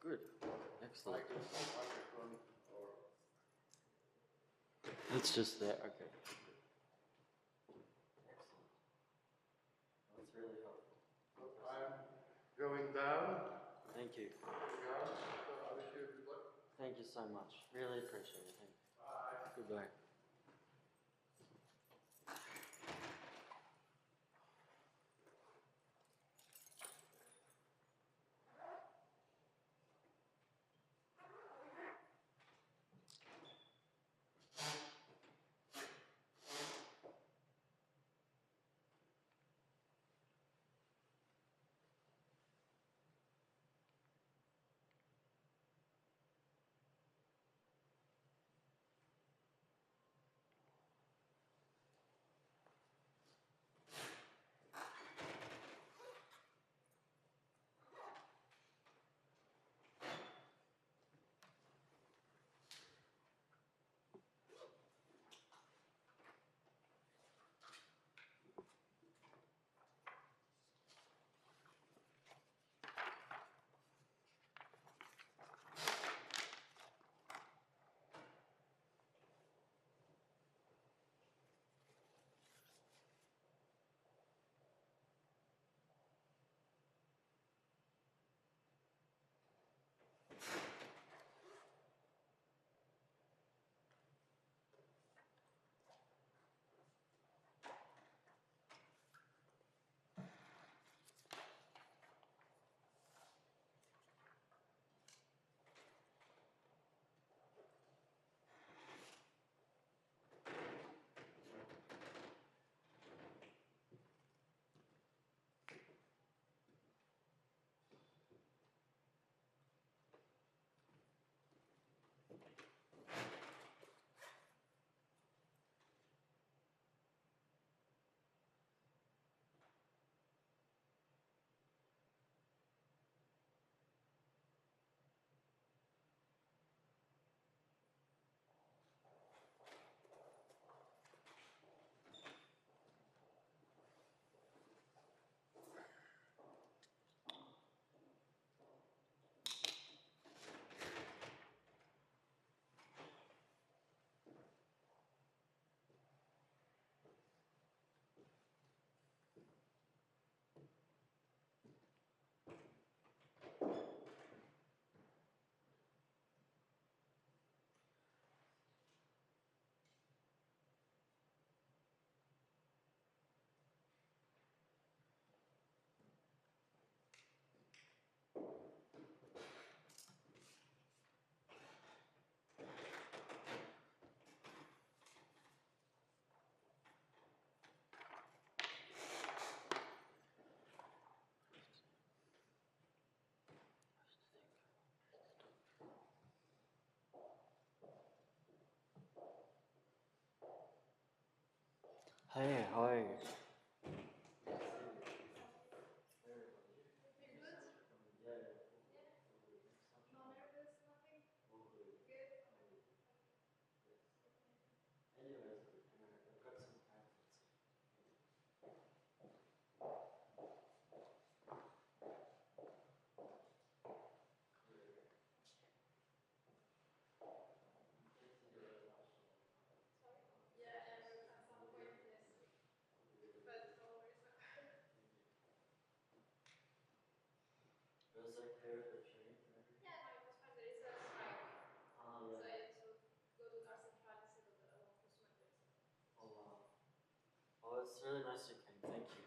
Good. Excellent. Microphone or... It's just there. Okay. Excellent. That's really helpful. I'm going down. Thank you. I wish you good luck. Thank you so much. Really appreciate it. Thank you. Bye. Goodbye. Hey, how are you? No nervous, nothing? Good? Anyways, I've got some pamphlets. Sorry? Yeah, at some point, yes. But no worries. It was okay with the train and everything? Yeah, no, it was fine. There is a strike. Oh, So yeah. I had to go to Car Central instead of the Consumer. Oh, wow. Oh, it's really nice you came. Thank you.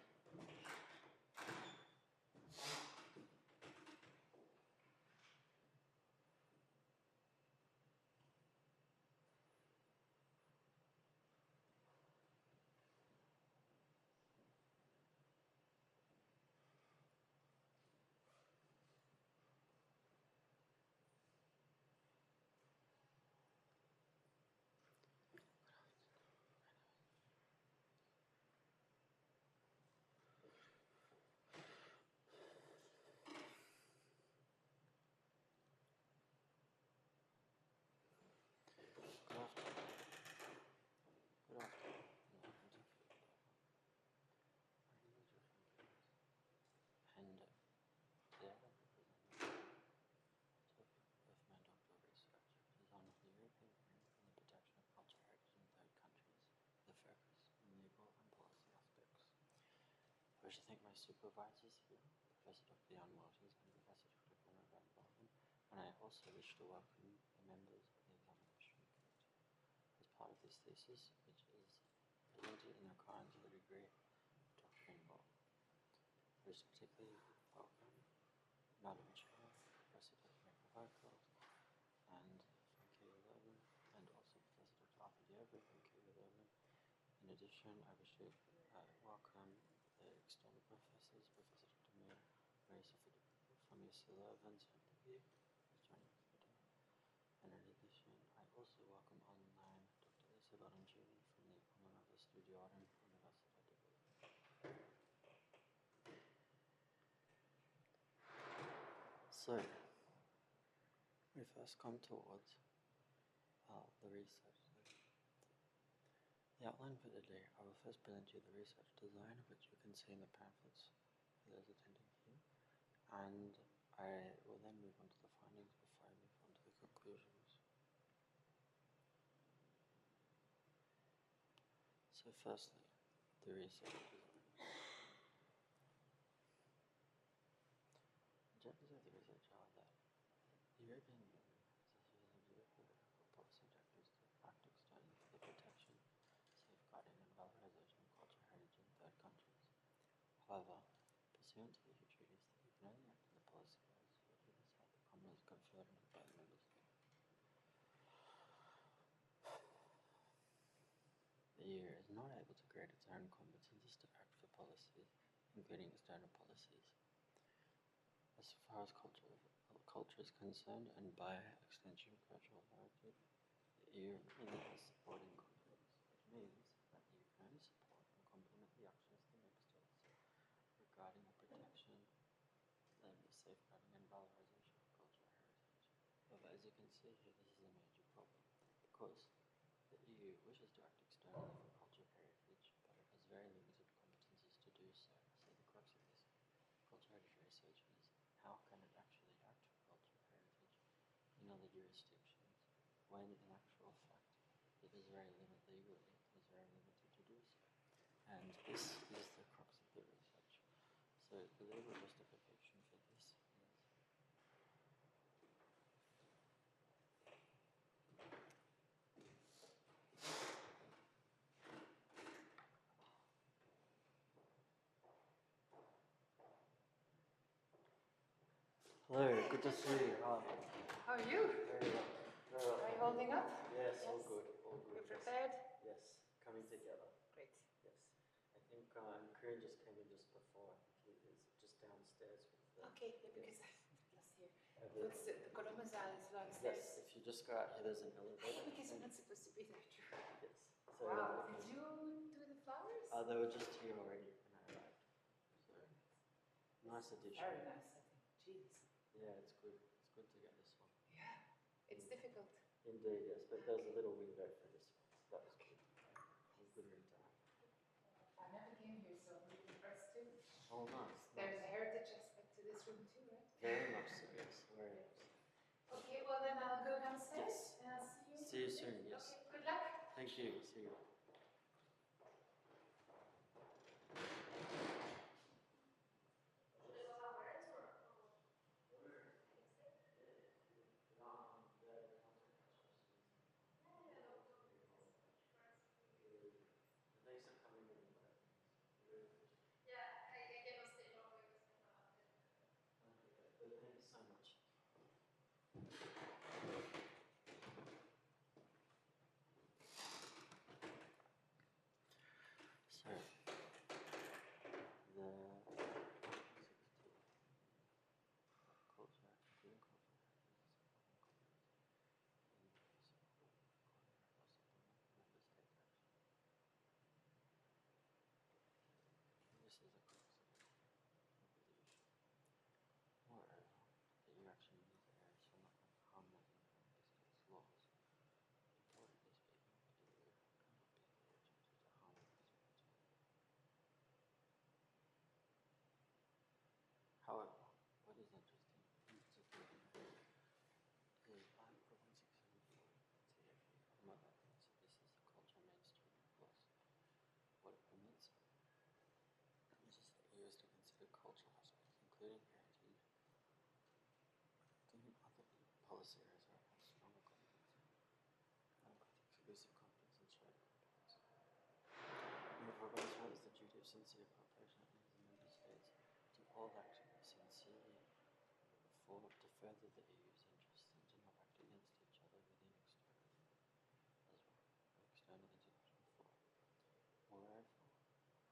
wish to thank my supervisors here, Professor Dr. Jan Martins and Professor Dr. Conrad van Leuven, and I also wish to welcome the members of the examination committee. As part of this thesis, which is presented in accordance with the degree of Doctor in Law. I wish to particularly welcome Madam Chair, Professor Dr. Michael and from KU Leuven, and also Professor Dr. Arthur Diego from KU Leuven. In addition, I wish to welcome the external professors, Professor Dr. Marisa from UC Leuven, who's joining us today. And in addition, I also welcome online Dr. Lisa Valentini from the Honorable Studiorum Università di Leuven. So, we first come towards the research. The outline for today, I will first present you the research design, which you can see in the pamphlets for those attending here, and I will then move on to the findings before I move on to the conclusions. So firstly, the research design. Objectives of the research are that the European Union has a political policy objectives to act externally for the protection, safeguarding and valorization of cultural heritage in third countries. However, pursuant to the EU treaties, the EU can only act in the policy areas for which it has had the competence conferred on it by the member state. The EU is not able to create its own competences to act for policies, including external policies. As far as culture is concerned, and by extension cultural heritage, the EU really has supporting competence, which means that the EU can only support and complement the actions of the member states regarding the protection, the safeguarding and valorization of cultural heritage. However, as you can see here, this is a major problem, because the EU wishes to act externally for cultural heritage, but it has very limited competences to do so. So the crux of this cultural heritage research is, how can it actually act for cultural heritage in other jurisdictions, when in actual fact it is very limited legally, it is very limited to do so. And this is the crux of the research. So the legal justification for this is hello, good to see you. Hi. How are you? Very well. Very well. Are you holding up? Yes, all Yes. good, all good. You're prepared? Yes, coming together. Great. Yes. I think Corinne just came in just before. I think he is just downstairs with the... Okay, yeah, because I'm just here. the The Colomazal is downstairs. yes, if you just go out here, there's an elevator. Because you're not supposed to be there, true. Yes. So Wow, did you do the flowers? they were just here already when I arrived. So, nice addition. Very nice, I think. Jeez. Yeah, it's good. It's good to get this one. Yeah, it's difficult. Indeed, yes, but there's a little window for this one, so that was good. It was good room to have. I never came here, so I'm really impressed too. Oh, nice. There's nice. a heritage aspect to this room too, right? Very much so, yes. Very much so. Okay, well then I'll go downstairs and I'll see you. See you soon, yes. Okay, good luck. Thank you. See you. Thanks for coming in. Yeah, I cannot stay longer because I have Thank you so much. sincere cooperation among the member states to all act sincerely to further the EU's interests and to not act against each other within external international fora. Moreover,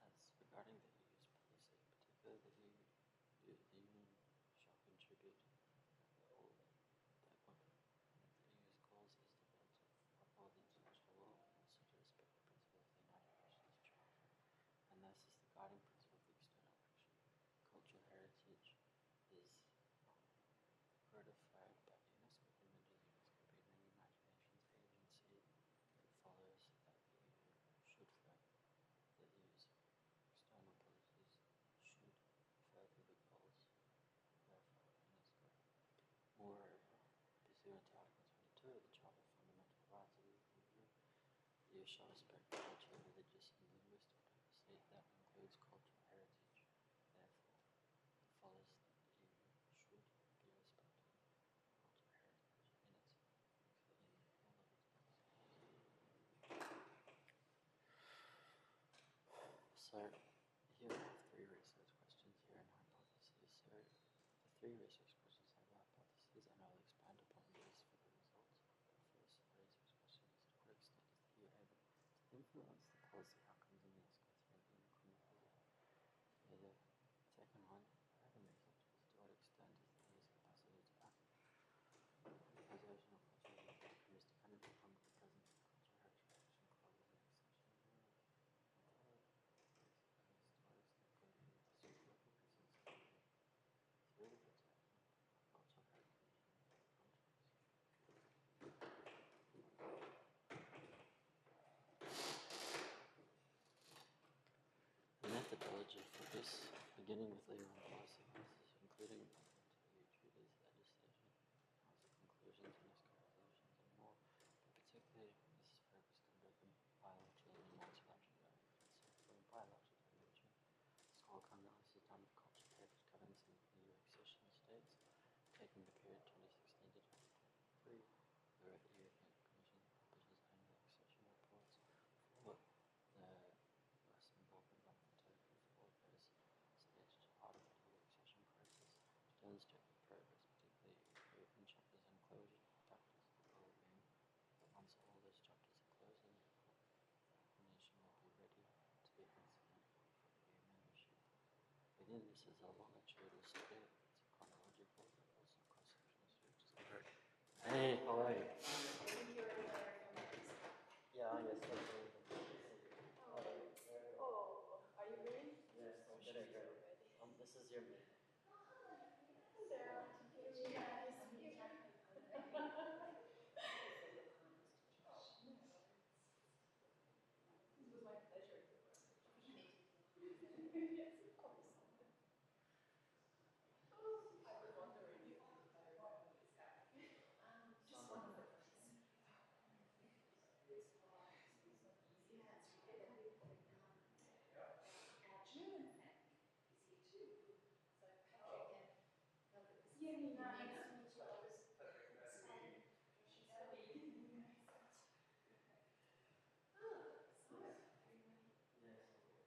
as regarding the EU's policy, particularly the Union shall contribute all that one of the EU's goals is developed to uphold international law and also to respect the principle of the United Nations Charter, and thus is the guiding principle of external action. Cultural heritage is codified by UNESCO and members of UNESCO being the United Nations agency. It follows that the EU should further the EU's external policies should further the goals therefore UNESCO. Moreover, pursuant to Article 22 of the Charter of Fundamental Rights of the EU, the EU shall respect cultural, religious, and linguistic diversity that includes cultural heritage. Therefore, it follows that the EU should be respecting cultural heritage in all of its policies. So, here we have three research questions here and hypotheses. So, the three research questions have hypotheses, and I'll expand upon these for the results. The first research question is, to what extent is the EU able to influence the policy outcomes in UNESCO through an independent body? The second one, urban research, is to what extent is the EU's capacity to act the preservation of cultural outcome is dependent upon the presence of cultural heritage protection clauses in accession agreements. And third, is to what extent can the EU pursue local sensitivity through the protection of cultural heritage in countries. The methodology for this, beginning with legal and policy analysis, including relevant EU treaties, legislation, council conclusions, UNESCO resolutions, and more, but particularly this is focused on both the bilateral and multilateral arrangements. So for the bilateral dimension, scorecard analysis done of cultural heritage governance in EU accession states, taking the period 2016 to 2023, where the European Commission publishes annual accession reports for the US involvement level in total for all those states which are part of the EU accession process to demonstrate the progress, particularly open chapters and closure chapters, the goal being that once all those chapters are closed and the nation will be ready to be considered for EU membership. Within this is a longitudinal split, it's a chronological but also cross-sectional structures. Hey, how are you? Yeah, yes, that's right. Oh, are you ready? Yes, I'm getting ready. This is your meeting. Sarah, really nice to meet you. It was my pleasure to work with you. Yes, of course. I was wondering if you remember this guy. Just one of the friends. Yeah, nice to meet you. I was studying. She's studying. Yes, okay.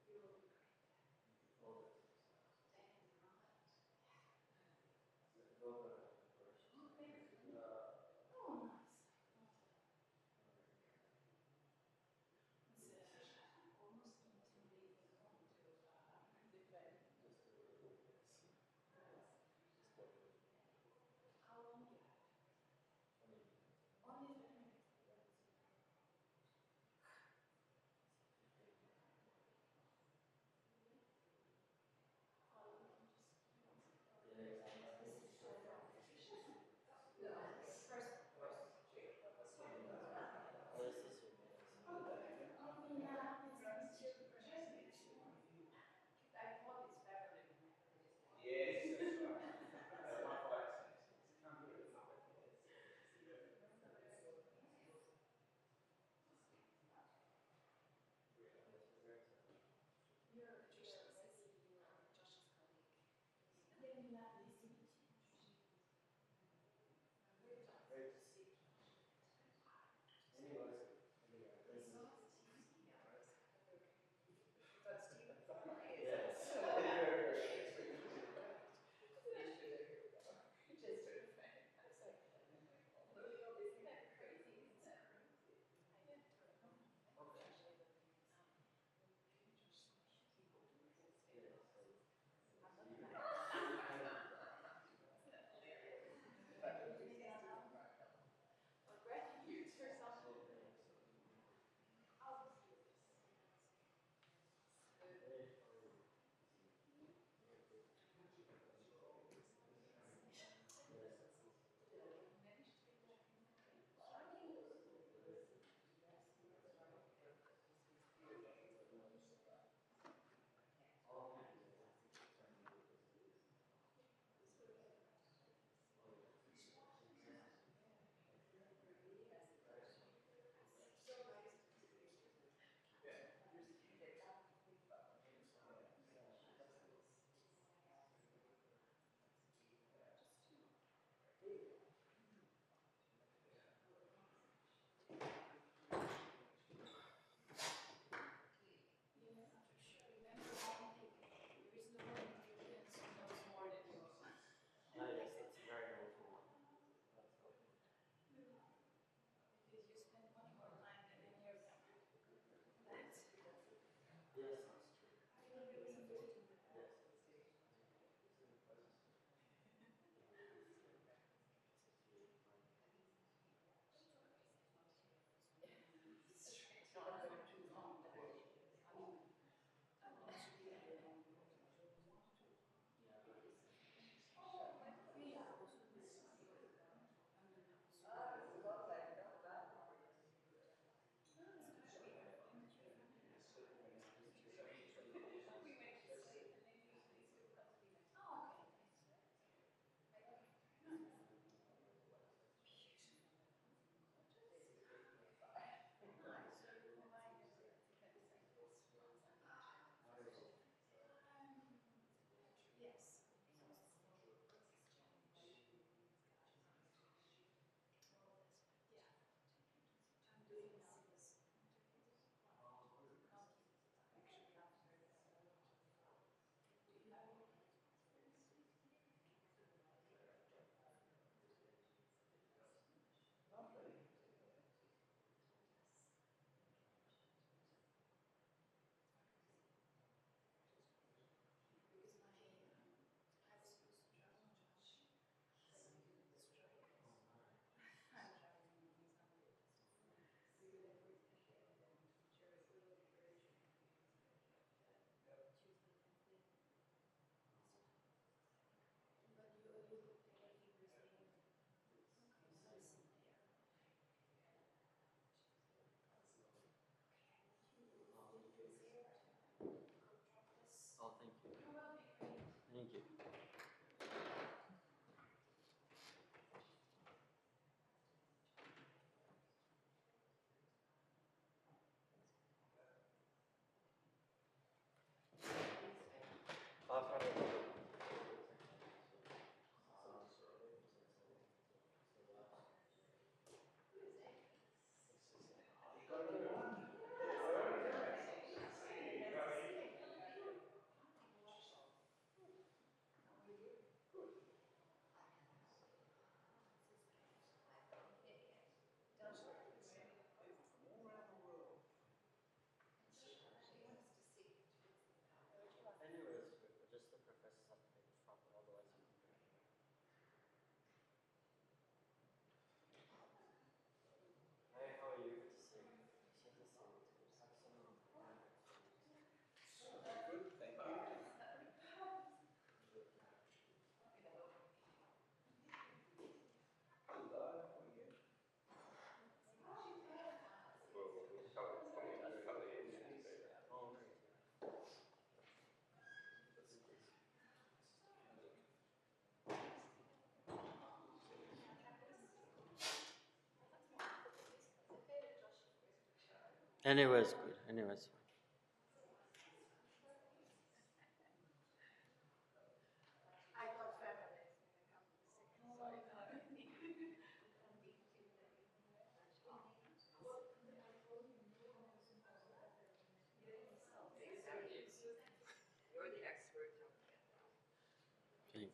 Anywhere's good. Anywhere's fine. I got feminist in a couple of seconds. You're the expert of Okay.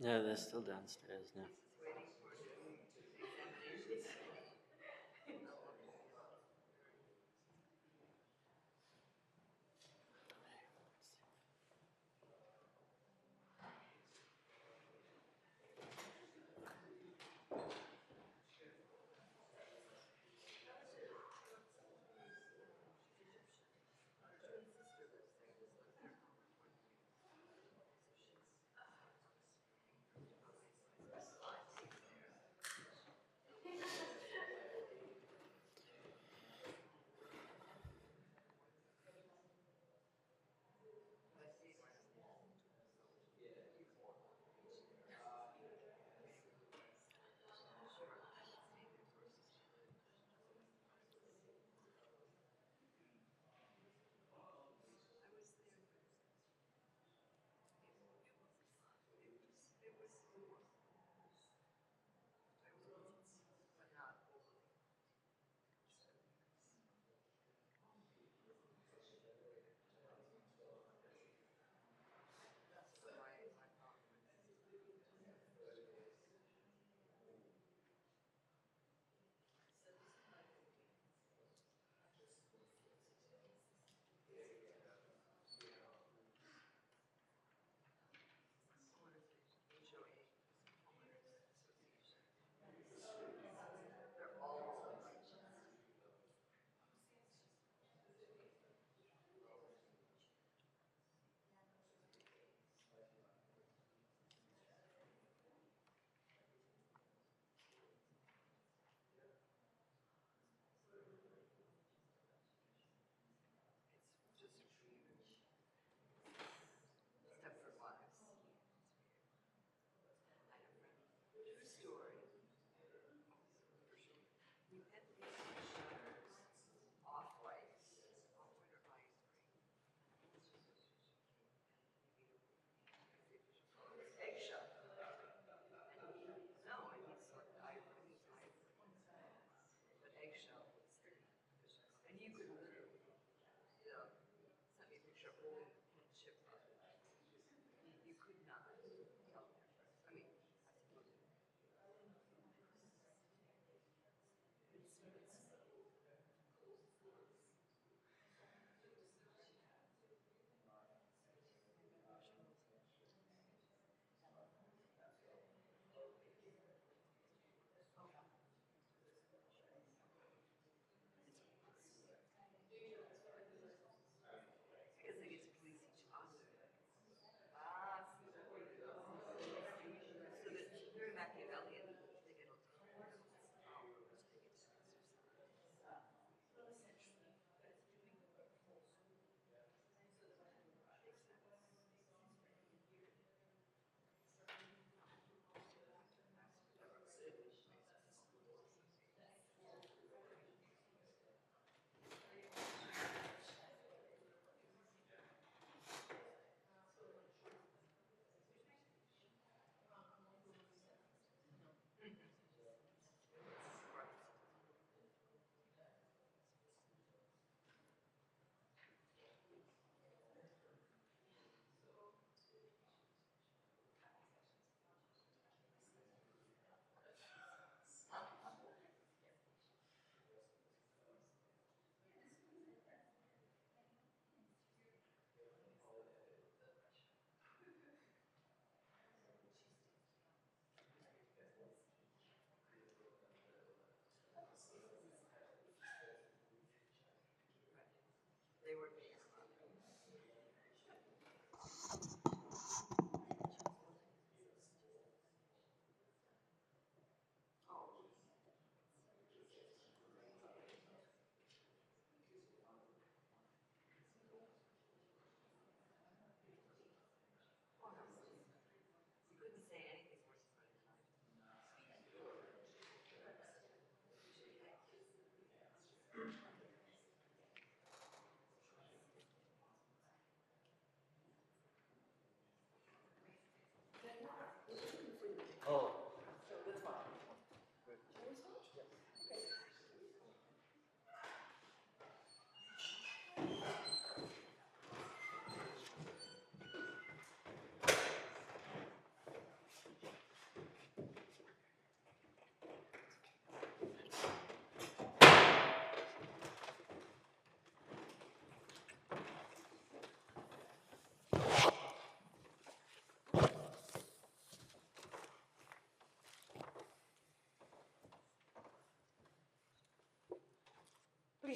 No, they're still downstairs now. Waiting for the examinations.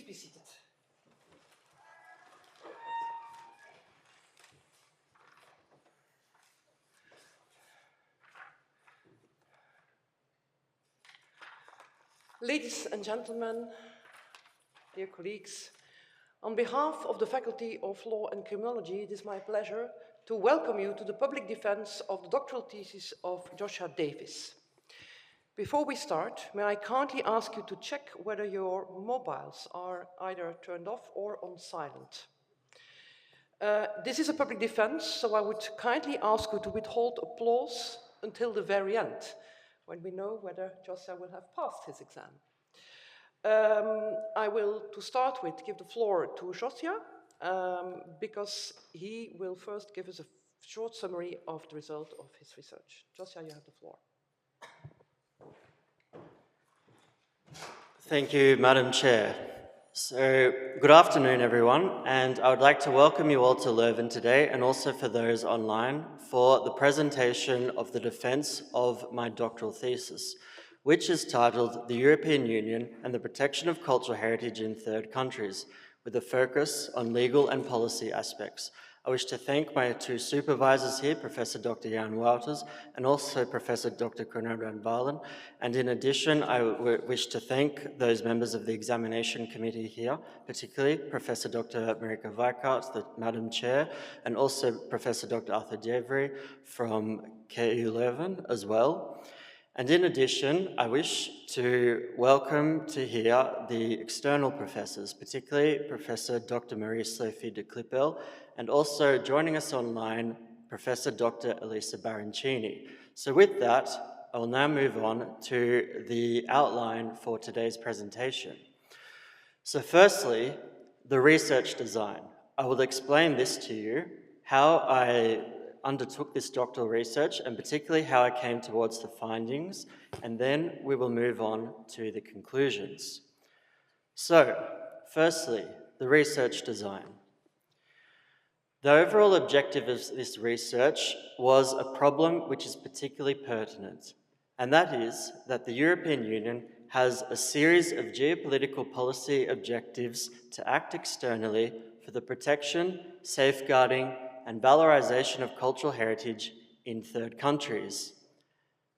be seated. Ladies and gentlemen, dear colleagues, on behalf of the Faculty of Law and Criminology, it is my pleasure to welcome you to the public defense of the doctoral thesis of Joshua Davis. Before we start, may I kindly ask you to check whether your mobiles are either turned off or on silent. This is a public defense, so I would kindly ask you to withhold applause until the very end, when we know whether Joshua will have passed his exam. I will, to start with, give the floor to Joshua, because he will first give us a short summary of the result of his research. Joshua, you have the floor. Thank you, Madam Chair. So, good afternoon, everyone, and I would like to welcome you all to Leuven today, and also for those online, for the presentation of the defence of my doctoral thesis, which is titled The European Union and the Protection of Cultural Heritage in Third Countries, with a focus on legal and policy aspects. I wish to thank my two supervisors here, Professor Dr. Jan Wouters and also Professor Dr. Konrad Valen. And in addition, I wish to thank those members of the examination committee here, particularly Professor Dr. Marika Weikart, the Madam Chair, and also Professor Dr. Arthur Dievry from KU Leuven as well. And in addition, I wish to welcome to here the external professors, particularly Professor Dr. Marie-Sophie de Klippel, and also joining us online, Professor Dr. Elisa Barancini. So with that, I will now move on to the outline for today's presentation. So firstly, the research design. I will explain this to you, how I undertook this doctoral research, and particularly how I came towards the findings, and then we will move on to the conclusions. So, firstly, the research design. The overall objective of this research was a problem which is particularly pertinent, and that is that the European Union has a series of geopolitical policy objectives to act externally for the protection, safeguarding, and valorization of cultural heritage in third countries.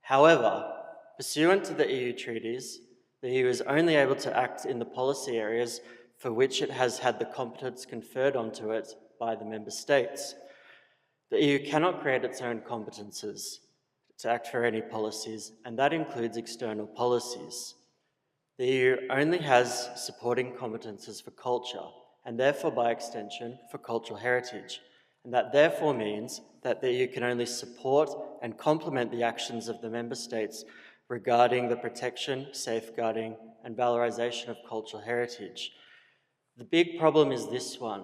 However, pursuant to the EU treaties, the EU is only able to act in the policy areas for which it has had the competence conferred onto it by the member states. The EU cannot create its own competences to act for any policies, and that includes external policies. The EU only has supporting competences for culture, and therefore by extension for cultural heritage. And that therefore means that the EU can only support and complement the actions of the member states regarding the protection, safeguarding, and valorization of cultural heritage. The big problem is this one.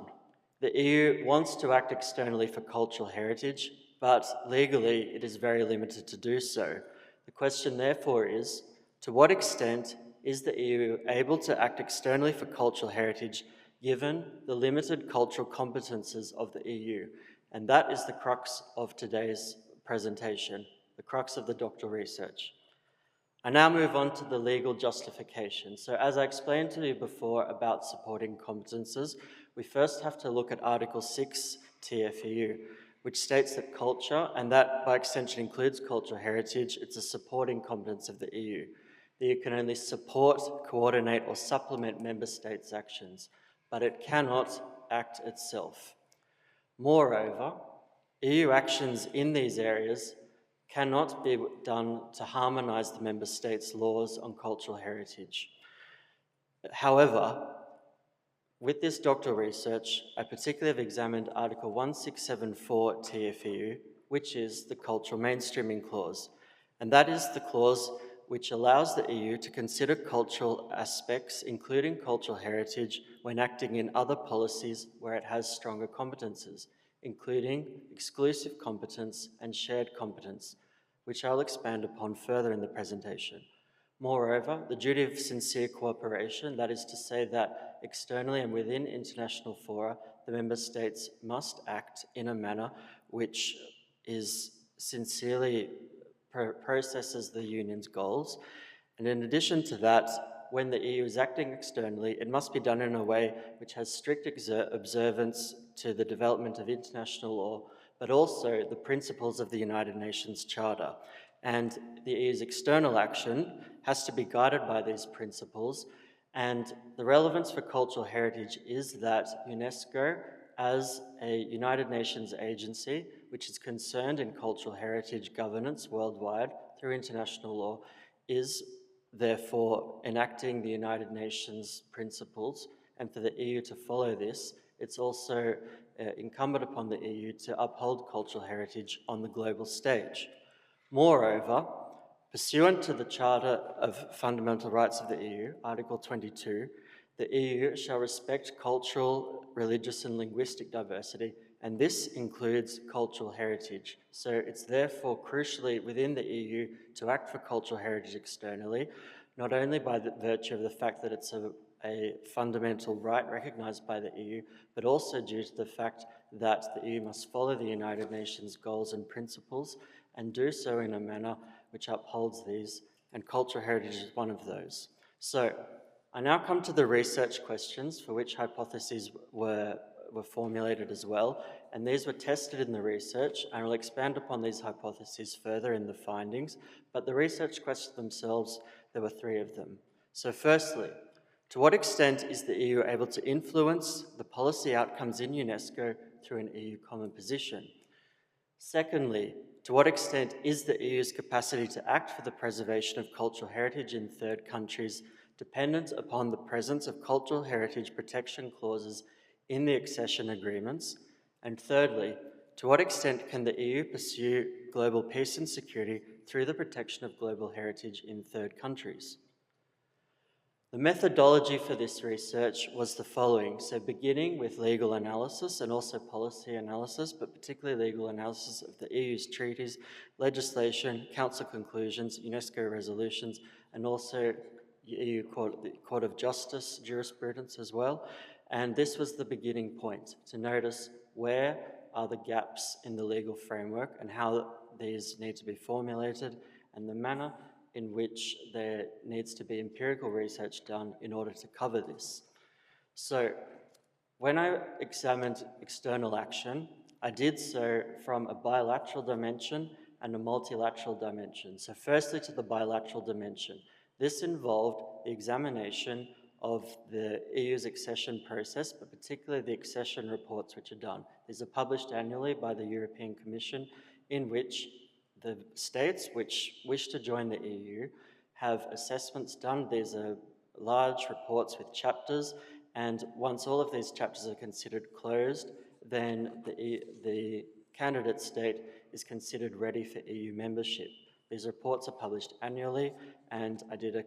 The EU wants to act externally for cultural heritage, but legally it is very limited to do so. The question therefore is, to what extent is the EU able to act externally for cultural heritage given the limited cultural competences of the EU? And that is the crux of today's presentation, the crux of the doctoral research. I now move on to the legal justification. So as I explained to you before about supporting competences, we first have to look at Article 6 TFEU, which states that culture, and that by extension includes cultural heritage, it's a supporting competence of the EU. The EU can only support, coordinate, or supplement member states' actions, but it cannot act itself. Moreover, EU actions in these areas cannot be done to harmonise the member states' laws on cultural heritage. However, with this doctoral research, I particularly have examined Article 1674 TFEU, which is the Cultural Mainstreaming Clause, and that is the clause which allows the EU to consider cultural aspects, including cultural heritage, when acting in other policies where it has stronger competences, including exclusive competence and shared competence, which I'll expand upon further in the presentation. Moreover, the duty of sincere cooperation, that is to say that externally and within international fora, the member states must act in a manner which is sincerely processes the union's goals. And in addition to that, when the EU is acting externally, it must be done in a way which has strict observance to the development of international law, but also the principles of the United Nations Charter. And the EU's external action has to be guided by these principles. And the relevance for cultural heritage is that UNESCO, as a United Nations agency, which is concerned in cultural heritage governance worldwide through international law, is therefore enacting the United Nations principles. And for the EU to follow this, it's also incumbent upon the EU to uphold cultural heritage on the global stage. Moreover, pursuant to the Charter of Fundamental Rights of the EU, Article 22, the EU shall respect cultural, religious and linguistic diversity, and this includes cultural heritage. So it's therefore crucially within the EU to act for cultural heritage externally, not only by the virtue of the fact that it's a fundamental right recognised by the EU, but also due to the fact that the EU must follow the United Nations goals and principles and do so in a manner which upholds these, and cultural heritage is one of those. So I now come to the research questions for which hypotheses were formulated as well, and these were tested in the research. I will expand upon these hypotheses further in the findings, but the research questions themselves, there were 3 of them. So firstly, to what extent is the EU able to influence the policy outcomes in UNESCO through an EU common position? Secondly, to what extent is the EU's capacity to act for the preservation of cultural heritage in third countries dependent upon the presence of cultural heritage protection clauses in the accession agreements? And thirdly, to what extent can the EU pursue global peace and security through the protection of global heritage in third countries? The methodology for this research was the following. So beginning with legal analysis and also policy analysis, but particularly legal analysis of the EU's treaties, legislation, Council conclusions, UNESCO resolutions, and also EU Court of Justice jurisprudence as well. And this was the beginning point, to notice where are the gaps in the legal framework and how these need to be formulated, and the manner in which there needs to be empirical research done in order to cover this. So when I examined external action, I did so from a bilateral dimension and a multilateral dimension. So firstly, to the bilateral dimension. This involved the examination of the EU's accession process, but particularly the accession reports which are done. These are published annually by the European Commission, in which the states which wish to join the EU have assessments done. These are large reports with chapters, and once all of these chapters are considered closed, then the candidate state is considered ready for EU membership. These reports are published annually, and I did a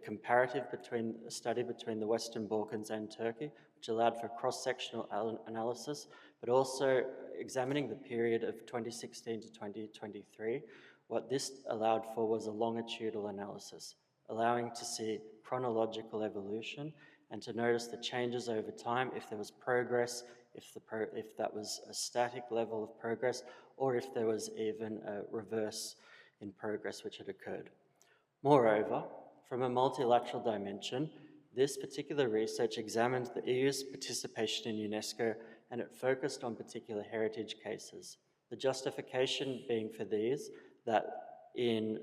study between the Western Balkans and Turkey, which allowed for cross-sectional analysis, but also examining the period of 2016 to 2023. What this allowed for was a longitudinal analysis, allowing to see chronological evolution and to notice the changes over time, if there was progress, if that was a static level of progress, or if there was even a reverse in progress which had occurred. Moreover, from a multilateral dimension, this particular research examined the EU's participation in UNESCO, and it focused on particular heritage cases. The justification being for these, that in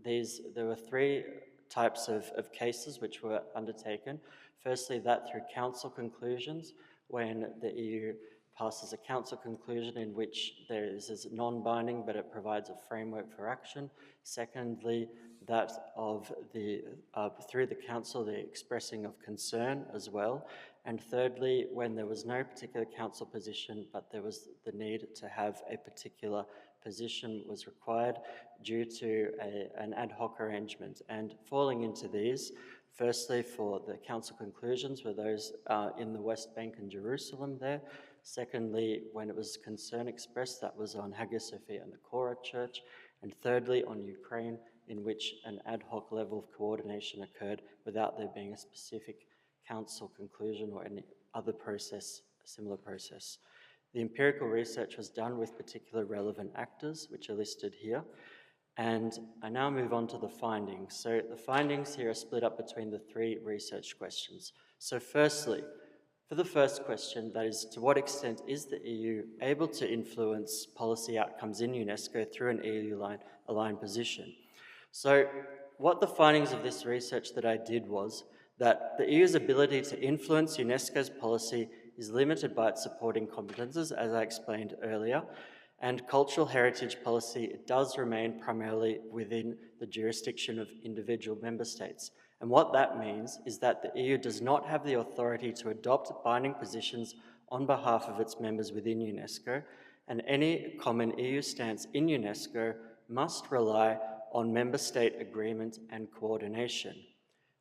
these, there were 3 types of cases which were undertaken. Firstly, that through council conclusions, when the EU passes a council conclusion in which this is non-binding, but it provides a framework for action. Secondly, that of through the council, the expressing of concern as well. And thirdly, when there was no particular council position, but there was the need to have a particular position was required due to an ad hoc arrangement. And falling into these, firstly, for the council conclusions were those in the West Bank and Jerusalem there. Secondly, when it was concern expressed, that was on Hagia Sophia and the Korah Church. And thirdly, on Ukraine, in which an ad hoc level of coordination occurred without there being a specific council conclusion or any other process, a similar process. The empirical research was done with particular relevant actors, which are listed here. And I now move on to the findings. So the findings here are split up between the three research questions. So firstly, for the first question, that is, to what extent is the EU able to influence policy outcomes in UNESCO through an EU-aligned position? So what the findings of this research that I did was that the EU's ability to influence UNESCO's policy is limited by its supporting competences, as I explained earlier, and cultural heritage policy does remain primarily within the jurisdiction of individual member states. And what that means is that the EU does not have the authority to adopt binding positions on behalf of its members within UNESCO, and any common EU stance in UNESCO must rely on member state agreement and coordination.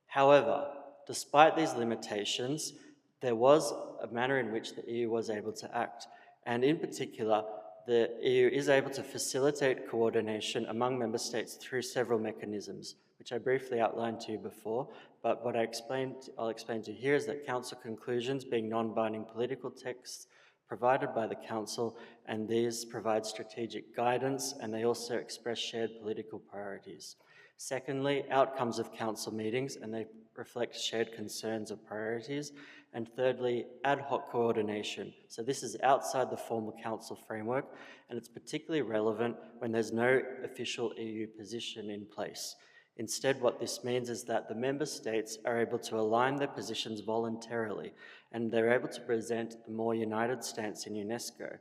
However, despite these limitations, there was a manner in which the EU was able to act, and in particular, the EU is able to facilitate coordination among member states through several mechanisms, which I briefly outlined to you before, but what I'll explain to you here is that Council conclusions, being non-binding political texts provided by the Council, and these provide strategic guidance, and they also express shared political priorities. Secondly, outcomes of Council meetings, and they reflect shared concerns or priorities. And thirdly, ad hoc coordination. So this is outside the formal Council framework, and it's particularly relevant when there's no official EU position in place. Instead, what this means is that the member states are able to align their positions voluntarily, and they're able to present a more united stance in UNESCO.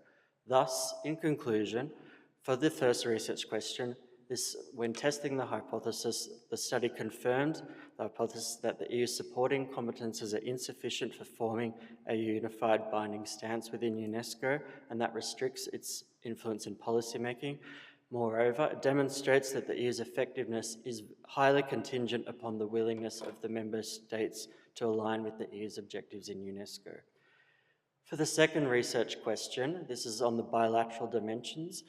Thus, in conclusion, for the first research question, when testing the hypothesis, the study confirmed the hypothesis that the EU's supporting competences are insufficient for forming a unified binding stance within UNESCO, and that restricts its influence in policymaking. Moreover, it demonstrates that the EU's effectiveness is highly contingent upon the willingness of the member states to align with the EU's objectives in UNESCO. For the second research question, this is on the bilateral dimensions,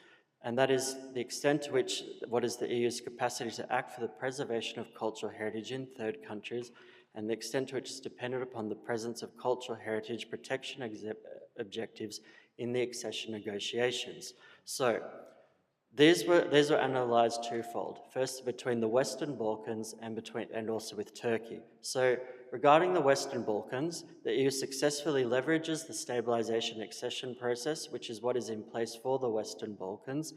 and that is the extent to which, what is the EU's capacity to act for the preservation of cultural heritage in third countries, and the extent to which is dependent upon the presence of cultural heritage protection objectives in the accession negotiations. So, these were analysed twofold. First, between the Western Balkans and also with Turkey. So, regarding the Western Balkans, the EU successfully leverages the stabilisation accession process, which is what is in place for the Western Balkans,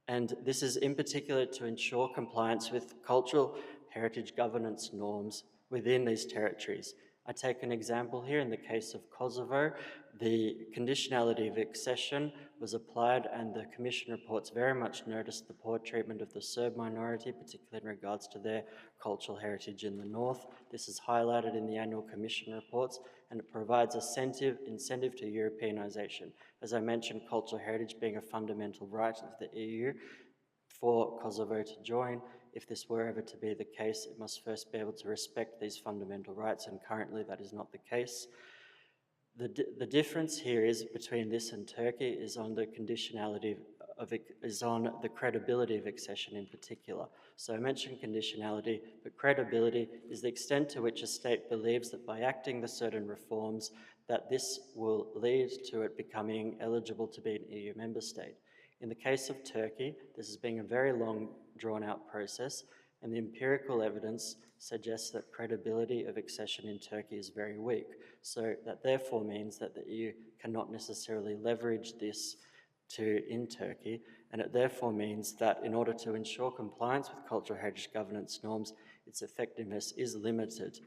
and this is in particular to ensure compliance with cultural heritage governance norms within these territories. I take an example here. In the case of Kosovo, the conditionality of accession was applied, and the Commission reports very much noticed the poor treatment of the Serb minority, particularly in regards to their cultural heritage in the north. This is highlighted in the annual Commission reports, and it provides incentive to Europeanisation. As I mentioned, cultural heritage being a fundamental right of the EU. For Kosovo to join, if this were ever to be the case, it must first be able to respect these fundamental rights, and currently that is not the case. The difference here is between this and Turkey is on the conditionality is on the credibility of accession in particular. So I mentioned conditionality, but credibility is the extent to which a state believes that by acting the certain reforms, that this will lead to it becoming eligible to be an EU member state. In the case of Turkey, this has been a very long, drawn-out process, and the empirical evidence suggests that credibility of accession in Turkey is very weak. So that therefore means that the EU cannot necessarily leverage this in Turkey, and it therefore means that in order to ensure compliance with cultural heritage governance norms, its effectiveness is limited.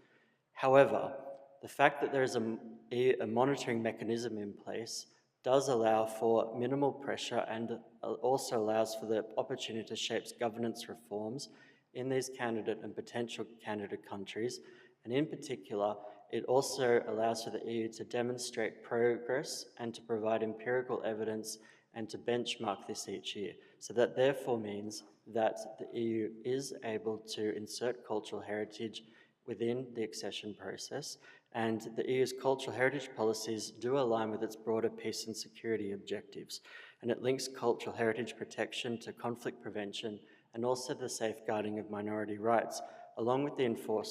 However, the fact that there is a monitoring mechanism in place does allow for minimal pressure and also allows for the opportunity to shape governance reforms in these candidate and potential candidate countries. And in particular, it also allows for the EU to demonstrate progress and to provide empirical evidence and to benchmark this each year. So that therefore means that the EU is able to insert cultural heritage within the accession process, and the EU's cultural heritage policies do align with its broader peace and security objectives, and it links cultural heritage protection to conflict prevention and also the safeguarding of minority rights, along with the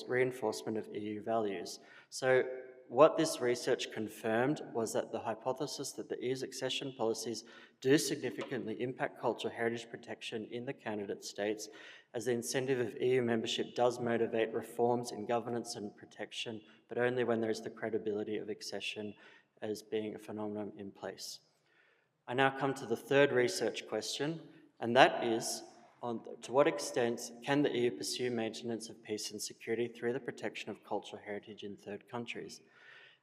reinforcement of EU values. So what this research confirmed was that the hypothesis that the EU's accession policies do significantly impact cultural heritage protection in the candidate states, as the incentive of EU membership does motivate reforms in governance and protection, but only when there is the credibility of accession as being a phenomenon in place. I now come to the third research question, and that is, to what extent can the EU pursue maintenance of peace and security through the protection of cultural heritage in third countries?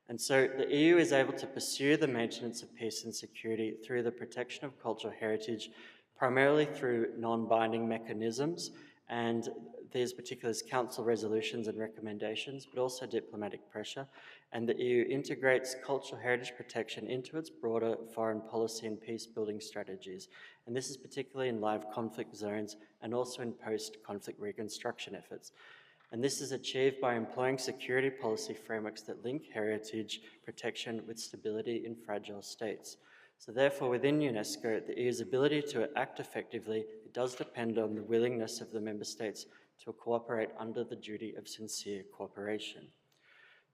And so the EU is able to pursue the maintenance of peace and security through the protection of cultural heritage, primarily through non-binding mechanisms, and these particulars council resolutions and recommendations, but also diplomatic pressure. And the EU integrates cultural heritage protection into its broader foreign policy and peace-building strategies. And this is particularly in live conflict zones and also in post-conflict reconstruction efforts. And this is achieved by employing security policy frameworks that link heritage protection with stability in fragile states. So therefore, within UNESCO, the EU's ability to act effectively, it does depend on the willingness of the member states to cooperate under the duty of sincere cooperation.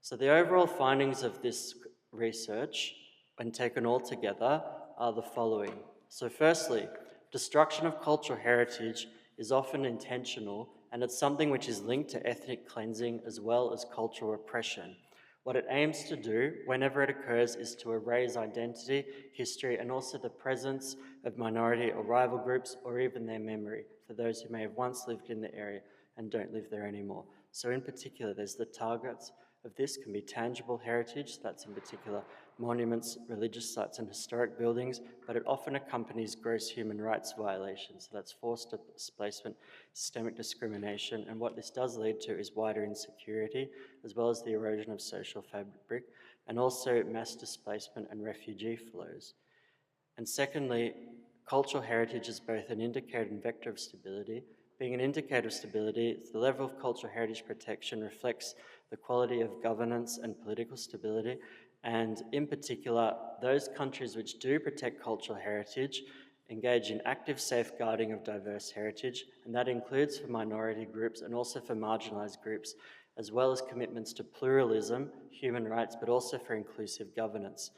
So the overall findings of this research, when taken all together, are the following. So firstly, destruction of cultural heritage is often intentional, and it's something which is linked to ethnic cleansing as well as cultural repression. What it aims to do, whenever it occurs, is to erase identity, history, and also the presence of minority or rival groups, or even their memory, for those who may have once lived in the area and don't live there anymore. So in particular, there's the targets of this can be tangible heritage, that's in particular monuments, religious sites, and historic buildings, but it often accompanies gross human rights violations. So that's forced displacement, systemic discrimination, and what this does lead to is wider insecurity, as well as the erosion of social fabric, and also mass displacement and refugee flows. And secondly, cultural heritage is both an indicator and vector of stability. Being an indicator of stability, the level of cultural heritage protection reflects the quality of governance and political stability, and in particular, those countries which do protect cultural heritage engage in active safeguarding of diverse heritage, and that includes for minority groups and also for marginalised groups, as well as commitments to pluralism, human rights, but also for inclusive governance.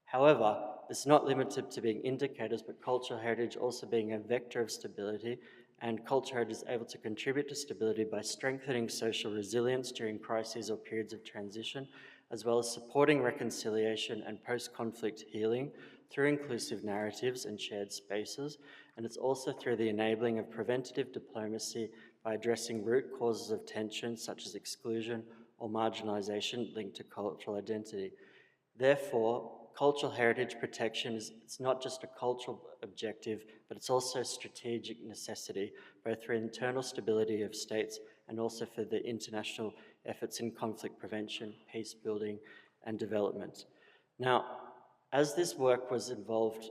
However, it's not limited to being indicators, but cultural heritage also being a vector of stability, and cultural heritage is able to contribute to stability by strengthening social resilience during crises or periods of transition, as well as supporting reconciliation and post-conflict healing through inclusive narratives and shared spaces. And it's also through the enabling of preventative diplomacy by addressing root causes of tension, such as exclusion or marginalization linked to cultural identity. Therefore, cultural heritage protection it's not just a cultural objective, but it's also a strategic necessity, both for internal stability of states and also for the international efforts in conflict prevention, peace building, and development. Now, as this work was involved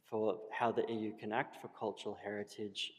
for how the EU can act for cultural heritage,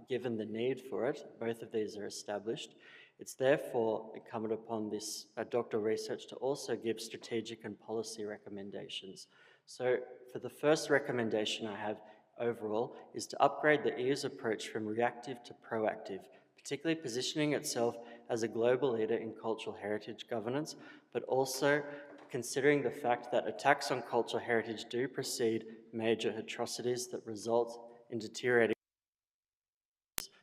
given the need for it, both of these are established, it's therefore incumbent upon this doctoral research to also give strategic and policy recommendations. So for the first recommendation I have overall is to upgrade the EU's approach from reactive to proactive, particularly positioning itself as a global leader in cultural heritage governance, but also considering the fact that attacks on cultural heritage do precede major atrocities that result in deteriorating.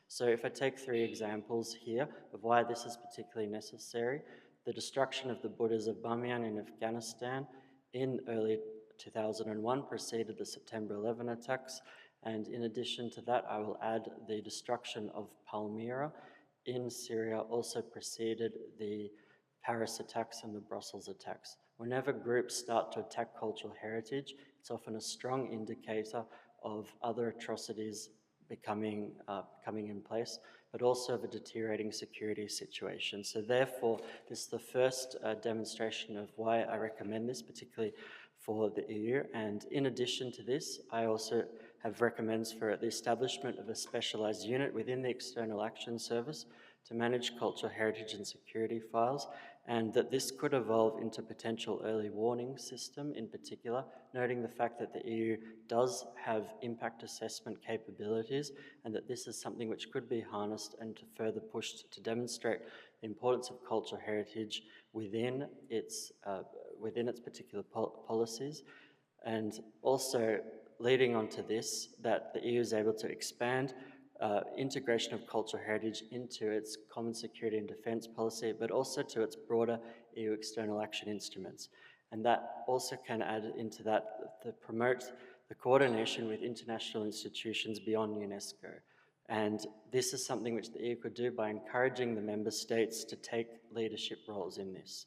So if I take 3 examples here of why this is particularly necessary, the destruction of the Buddhas of Bamiyan in Afghanistan in early 2001 preceded the September 11 attacks, and in addition to that, I will add the destruction of Palmyra in Syria also preceded the Paris attacks and the Brussels attacks. Whenever groups start to attack cultural heritage, it's often a strong indicator of other atrocities becoming in place, but also of a deteriorating security situation. So therefore, this is the first demonstration of why I recommend this, particularly for the EU. And in addition to this, I also have recommends for the establishment of a specialized unit within the External Action Service to manage cultural heritage and security files, and that this could evolve into potential early warning system in particular, noting the fact that the EU does have impact assessment capabilities, and that this is something which could be harnessed and further pushed to demonstrate the importance of cultural heritage within its particular policies, and also leading on to this, that the EU is able to expand integration of cultural heritage into its common security and defence policy, but also to its broader EU external action instruments. And that also can add into that to promote the coordination with international institutions beyond UNESCO. And this is something which the EU could do by encouraging the member states to take leadership roles in this.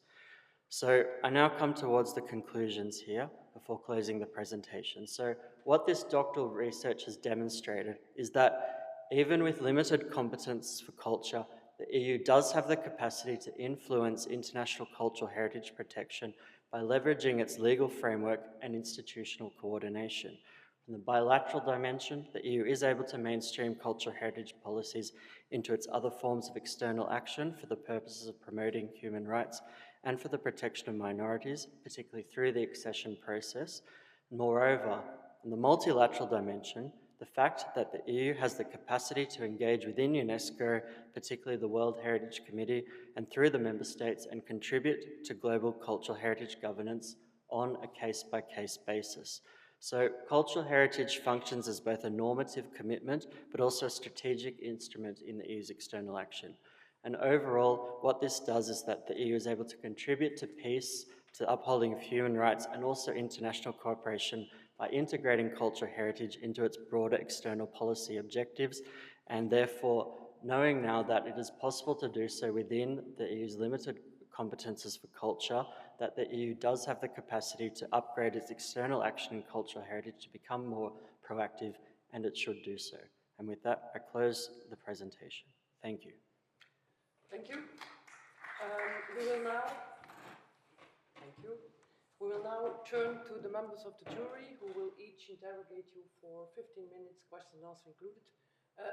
So I now come towards the conclusions here before closing the presentation. So what this doctoral research has demonstrated is that even with limited competence for culture, the EU does have the capacity to influence international cultural heritage protection by leveraging its legal framework and institutional coordination. From the bilateral dimension, the EU is able to mainstream cultural heritage policies into its other forms of external action for the purposes of promoting human rights and for the protection of minorities, particularly through the accession process. Moreover, in the multilateral dimension, the fact that the EU has the capacity to engage within UNESCO, particularly the World Heritage Committee, and through the member states, and contribute to global cultural heritage governance on a case-by-case basis. So cultural heritage functions as both a normative commitment, but also a strategic instrument in the EU's external action. And overall, what this does is that the EU is able to contribute to peace, to upholding of human rights, and also international cooperation by integrating cultural heritage into its broader external policy objectives, and therefore knowing now that it is possible to do so within the EU's limited competences for culture, that the EU does have the capacity to upgrade its external action in cultural heritage to become more proactive, and it should do so. And with that, I close the presentation. Thank you. Thank you. We will now, thank you. We will now turn to the members of the jury who will each interrogate you for 15 minutes, question and answer included.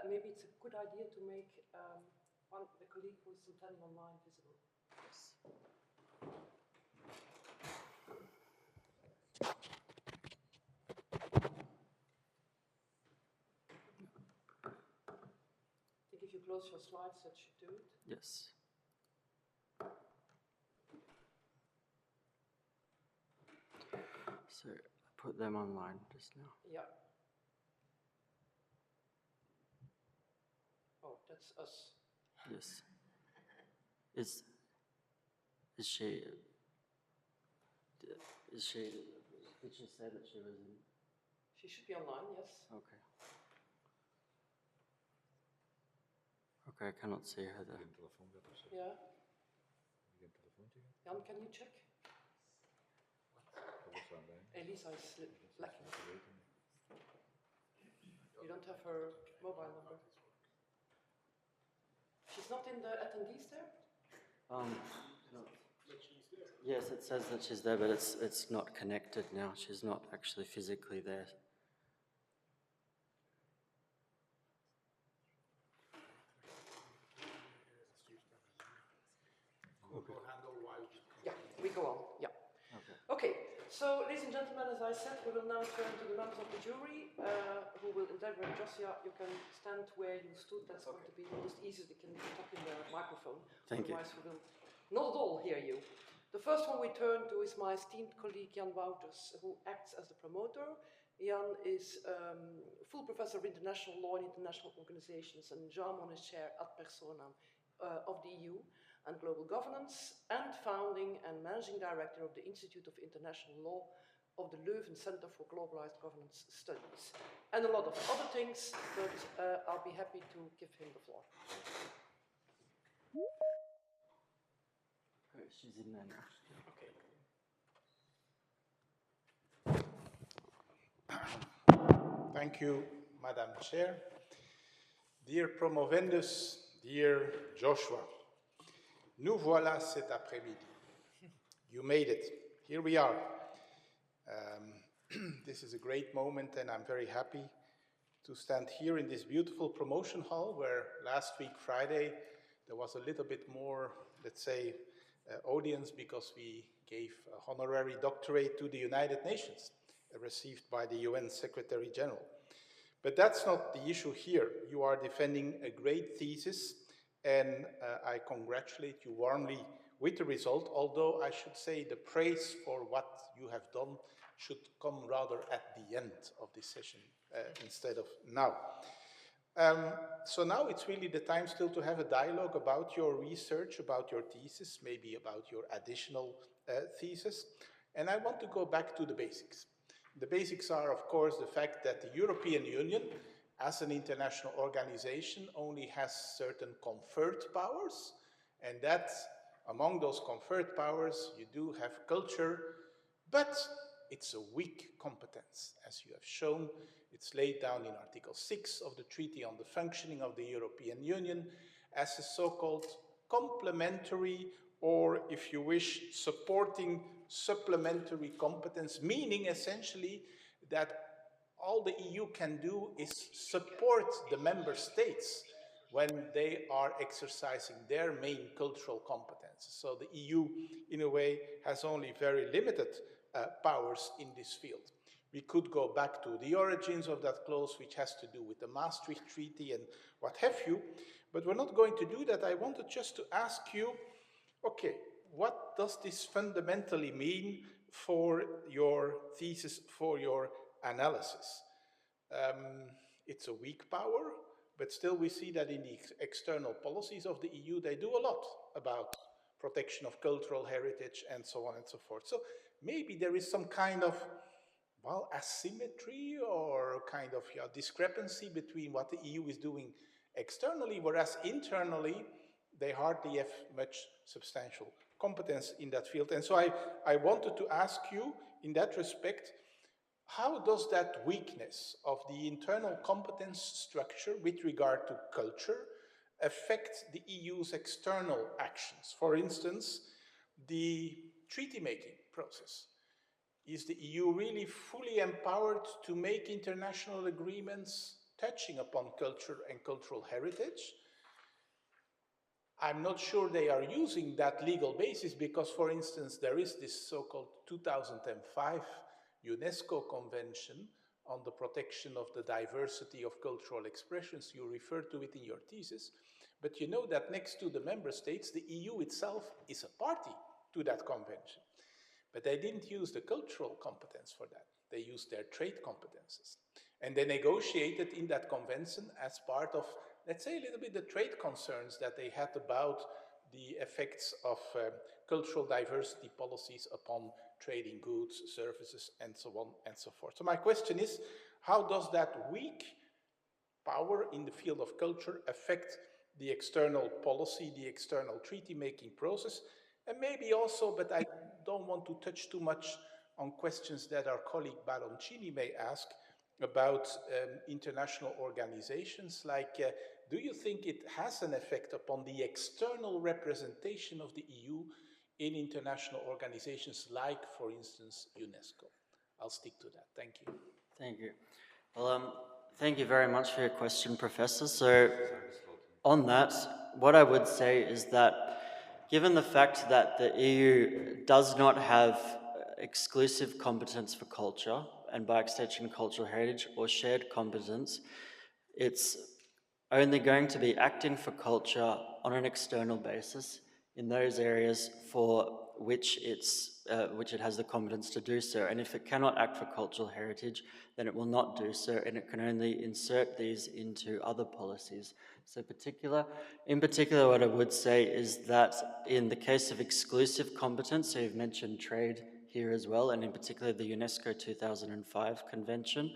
Maybe it's a good idea to make one of the colleague who is attending online visible. Yes. I think if you close your slides, that should do it. Yes. So I put them online just now. Yeah. Oh, that's us. Yes. Is she? Did she say that she was in? She should be online, yes. Okay. Okay, I cannot see her there. Yeah. Jan, can you check? Elisa is lacking. You don't have her mobile number? She's not in the attendees there? No. Yes, it says that she's there, but it's not connected now. She's not actually physically there. Yeah, we go on. Yeah. Okay. So, ladies and gentlemen, as I said, we will now turn to the members of the jury who will interrogate Josia. You can stand where you stood. That's going to be most easiest. We can talk in the microphone. Thank you. Otherwise, we will not at all hear you. The first one we turn to is my esteemed colleague Jan Wouters, who acts as the promoter. Jan is full professor of international law and international organizations and Jean Monnet chair ad personam of the EU and global governance, and founding and managing director of the Institute of International Law of the Leuven Center for Globalized Governance Studies, and a lot of other things, but I'll be happy to give him the floor. She's in there now. Okay. Thank you, Madam Chair. Dear promovendus, dear Joshua, nous voilà cet après-midi. You made it. Here we are. This is a great moment, and I'm very happy to stand here in this beautiful promotion hall where last week, Friday, there was a little bit more, let's say, audience because we gave a honorary doctorate to the United Nations, received by the UN Secretary General. But that's not the issue here. You are defending a great thesis, and I congratulate you warmly with the result, although I should say the praise for what you have done should come rather at the end of this session instead of now. So now it's really the time still to have a dialogue about your research, about your thesis, maybe about your additional thesis. And I want to go back to the basics. The basics are, of course, the fact that the European Union, as an international organization, only has certain conferred powers, and that among those conferred powers, you do have culture, but it's a weak competence, as you have shown. It's laid down in Article 6 of the Treaty on the Functioning of the European Union as a so-called complementary, or if you wish, supporting supplementary competence, meaning essentially that all the EU can do is support the member states when they are exercising their main cultural competences. So the EU, in a way, has only very limited powers in this field. We could go back to the origins of that clause, which has to do with the Maastricht Treaty and what have you, but we're not going to do that. I wanted just to ask you, okay, what does this fundamentally mean for your thesis, for your analysis? It's a weak power, but still we see that in the external policies of the EU, they do a lot about protection of cultural heritage and so on and so forth. So maybe there is some kind of, well, asymmetry or kind of discrepancy between what the EU is doing externally, whereas internally they hardly have much substantial competence in that field. And so I wanted to ask you, in that respect, how does that weakness of the internal competence structure with regard to culture affect the EU's external actions? For instance, the treaty-making process. Is the EU really fully empowered to make international agreements touching upon culture and cultural heritage? I'm not sure they are using that legal basis because, for instance, there is this so-called 2005 UNESCO Convention on the protection of the diversity of cultural expressions. You refer to it in your thesis, but you know that next to the member states, the EU itself is a party to that convention. But they didn't use the cultural competence for that. They used their trade competences. And they negotiated in that convention as part of, let's say, a little bit the trade concerns that they had about the effects of cultural diversity policies upon trading goods, services, and so on and so forth. So my question is, how does that weak power in the field of culture affect the external policy, the external treaty-making process? And maybe also, but I don't want to touch too much on questions that our colleague Baroncini may ask about international organizations, like do you think it has an effect upon the external representation of the EU in international organizations like, for instance, UNESCO? I'll stick to that. Thank you. Thank you. Well, thank you very much for your question, Professor. So on that, what I would say is that given the fact that the EU does not have exclusive competence for culture, and by extension cultural heritage, or shared competence, it's only going to be acting for culture on an external basis in those areas for which it has the competence to do so. And if it cannot act for cultural heritage, then it will not do so, and it can only insert these into other policies. So in particular, what I would say is that in the case of exclusive competence, so you've mentioned trade here as well, and in particular the UNESCO 2005 Convention,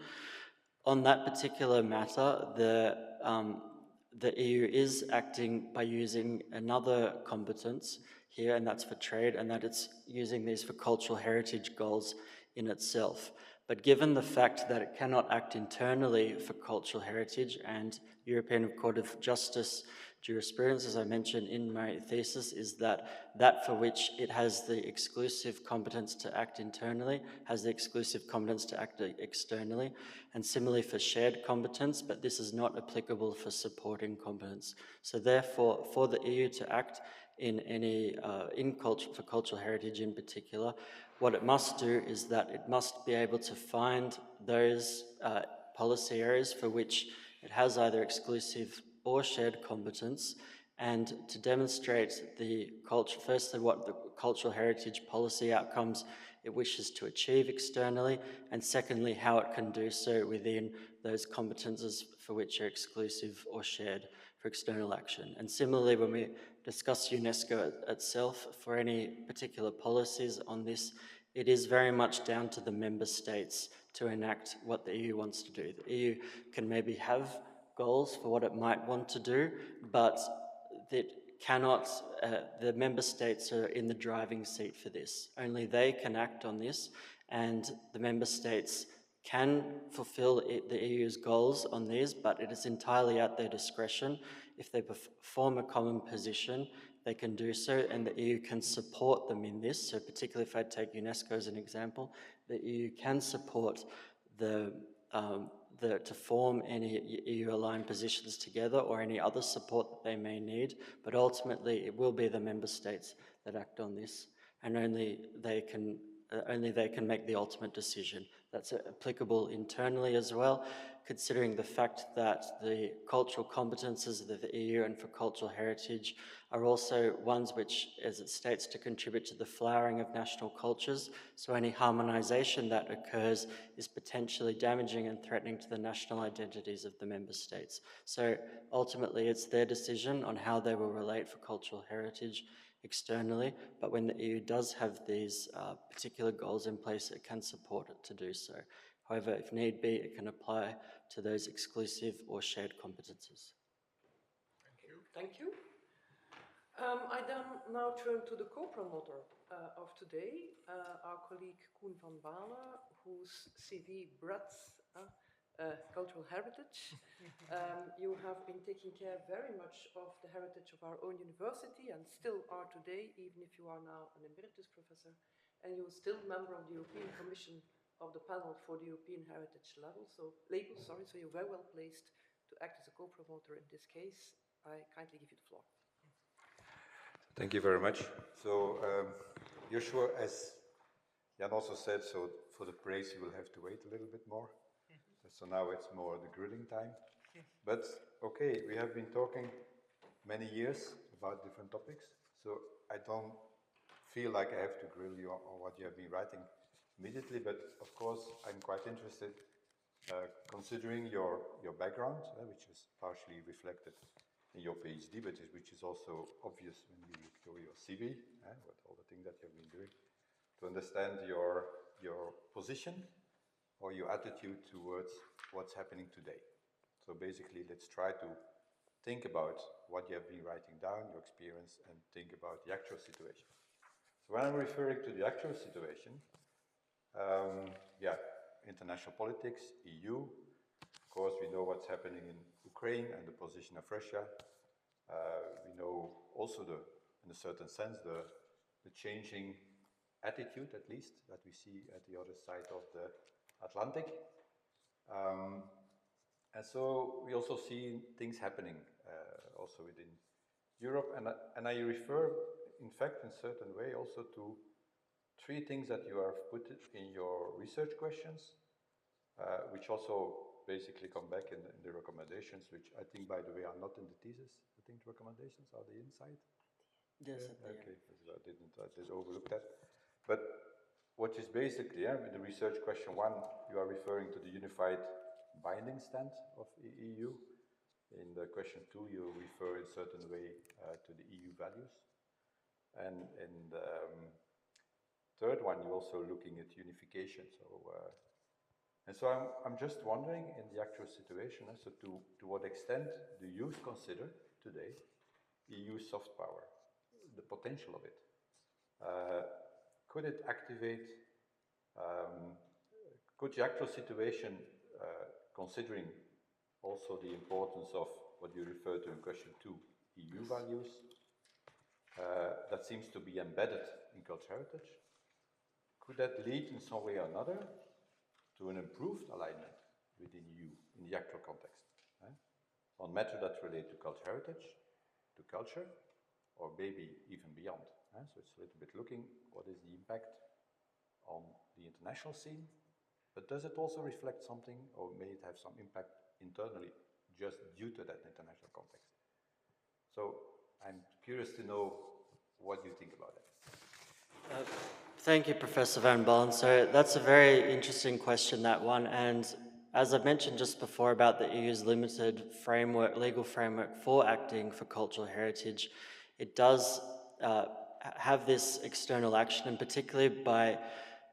on that particular matter, the EU is acting by using another competence here, and that's for trade, and that it's using these for cultural heritage goals in itself. But given the fact that it cannot act internally for cultural heritage, and European Court of Justice jurisprudence, as I mentioned in my thesis, is that for which it has the exclusive competence to act internally has the exclusive competence to act externally, and similarly for shared competence, but this is not applicable for supporting competence. So therefore, for the EU to act in any for cultural heritage in particular, what it must do is that it must be able to find those policy areas for which it has either exclusive or shared competence, and to demonstrate firstly what the cultural heritage policy outcomes it wishes to achieve externally, and secondly how it can do so within those competences for which are exclusive or shared for external action. And similarly, when we discuss UNESCO itself, for any particular policies on this, it is very much down to the member states to enact what the EU wants to do. The EU can maybe have goals for what it might want to do, but that cannot, the member states are in the driving seat for this. Only they can act on this, and the member states can fulfill the EU's goals on these, but it is entirely at their discretion. If they form a common position, they can do so, and the EU can support them in this. So particularly if I take UNESCO as an example, the EU can support to form any EU-aligned positions together or any other support that they may need, but ultimately it will be the member states that act on this, and only they can make the ultimate decision. That's applicable internally as well, considering the fact that the cultural competences of the EU and for cultural heritage are also ones which, as it states, to contribute to the flowering of national cultures. So any harmonisation that occurs is potentially damaging and threatening to the national identities of the member states. So ultimately it's their decision on how they will relate for cultural heritage externally, but when the EU does have these particular goals in place, it can support it to do so. However, if need be, it can apply to those exclusive or shared competences. Thank you. I then now turn to the co-promoter of today, our colleague Koen van Balen, whose CV breadth cultural heritage. You have been taking care very much of the heritage of our own university and still are today, even if you are now an emeritus professor, and you're still member of the European Commission of the panel for the European Heritage label, so you're very well placed to act as a co-promoter in this case. I kindly give you the floor. Thank you very much. So, Joshua, as Jan also said, so for the praise you will have to wait a little bit more. So now it's more the grilling time. But okay, we have been talking many years about different topics, so I don't feel like I have to grill you on what you have been writing immediately, but of course I'm quite interested, considering your background, which is partially reflected in your PhD, but which is also obvious when you look through your CV, with all the things that you have been doing, to understand your position or your attitude towards what's happening today. So basically, let's try to think about what you have been writing down, your experience, and think about the actual situation. So when I'm referring to the actual situation, international politics, EU, of course we know what's happening in Ukraine and the position of Russia. We know also in a certain sense, the changing attitude, at least, that we see at the other side of the Atlantic. And so we also see things happening also within Europe, and I refer, in fact, in a certain way also to three things that you have put in your research questions, which also basically come back in the recommendations, which I think, by the way, are not in the thesis. I think the recommendations are the inside. Yes. Okay, I did overlook that. But what is basically, with the research question 1, you are referring to the unified binding stand of the EU. In the question 2, you refer in a certain way to the EU values. And in the third one, you're also looking at unification. So I'm just wondering, in the actual situation, so to what extent do you consider today EU soft power, the potential of it? Could it activate, could the actual situation, considering also the importance of what you refer to in question 2, EU values. That seems to be embedded in cultural heritage. Could that lead in some way or another to an improved alignment within EU in the actual context? On matters that relate to cultural heritage, to culture, or maybe even beyond. So it's a little bit looking what is the impact on the international scene, but does it also reflect something, or may it have some impact internally just due to that international context? So I'm curious to know what you think about that. Thank you, Professor Van Ballen. So that's a very interesting question, that one. And as I've mentioned just before about the EU's limited framework, legal framework for acting for cultural heritage, it does have this external action, and particularly by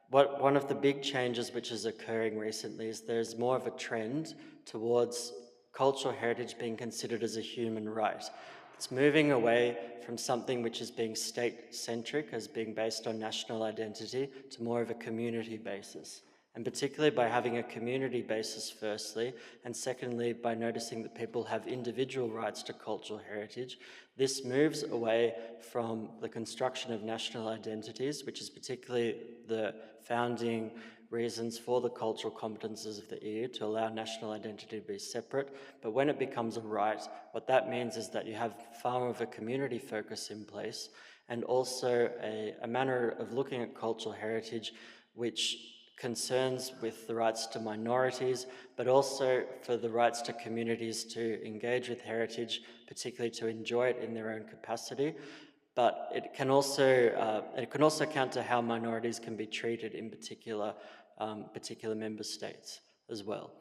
one of the big changes which is occurring recently is there's more of a trend towards cultural heritage being considered as a human right. It's moving away from something which is being state-centric, as being based on national identity, to more of a community basis. And particularly by having a community basis, firstly, and secondly, by noticing that people have individual rights to cultural heritage, this moves away from the construction of national identities, which is particularly the founding reasons for the cultural competences of the EU to allow national identity to be separate. But when it becomes a right, what that means is that you have far more of a community focus in place, and also a manner of looking at cultural heritage which concerns with the rights to minorities, but also for the rights to communities to engage with heritage, particularly to enjoy it in their own capacity. But it can also counter how minorities can be treated in particular member states as well.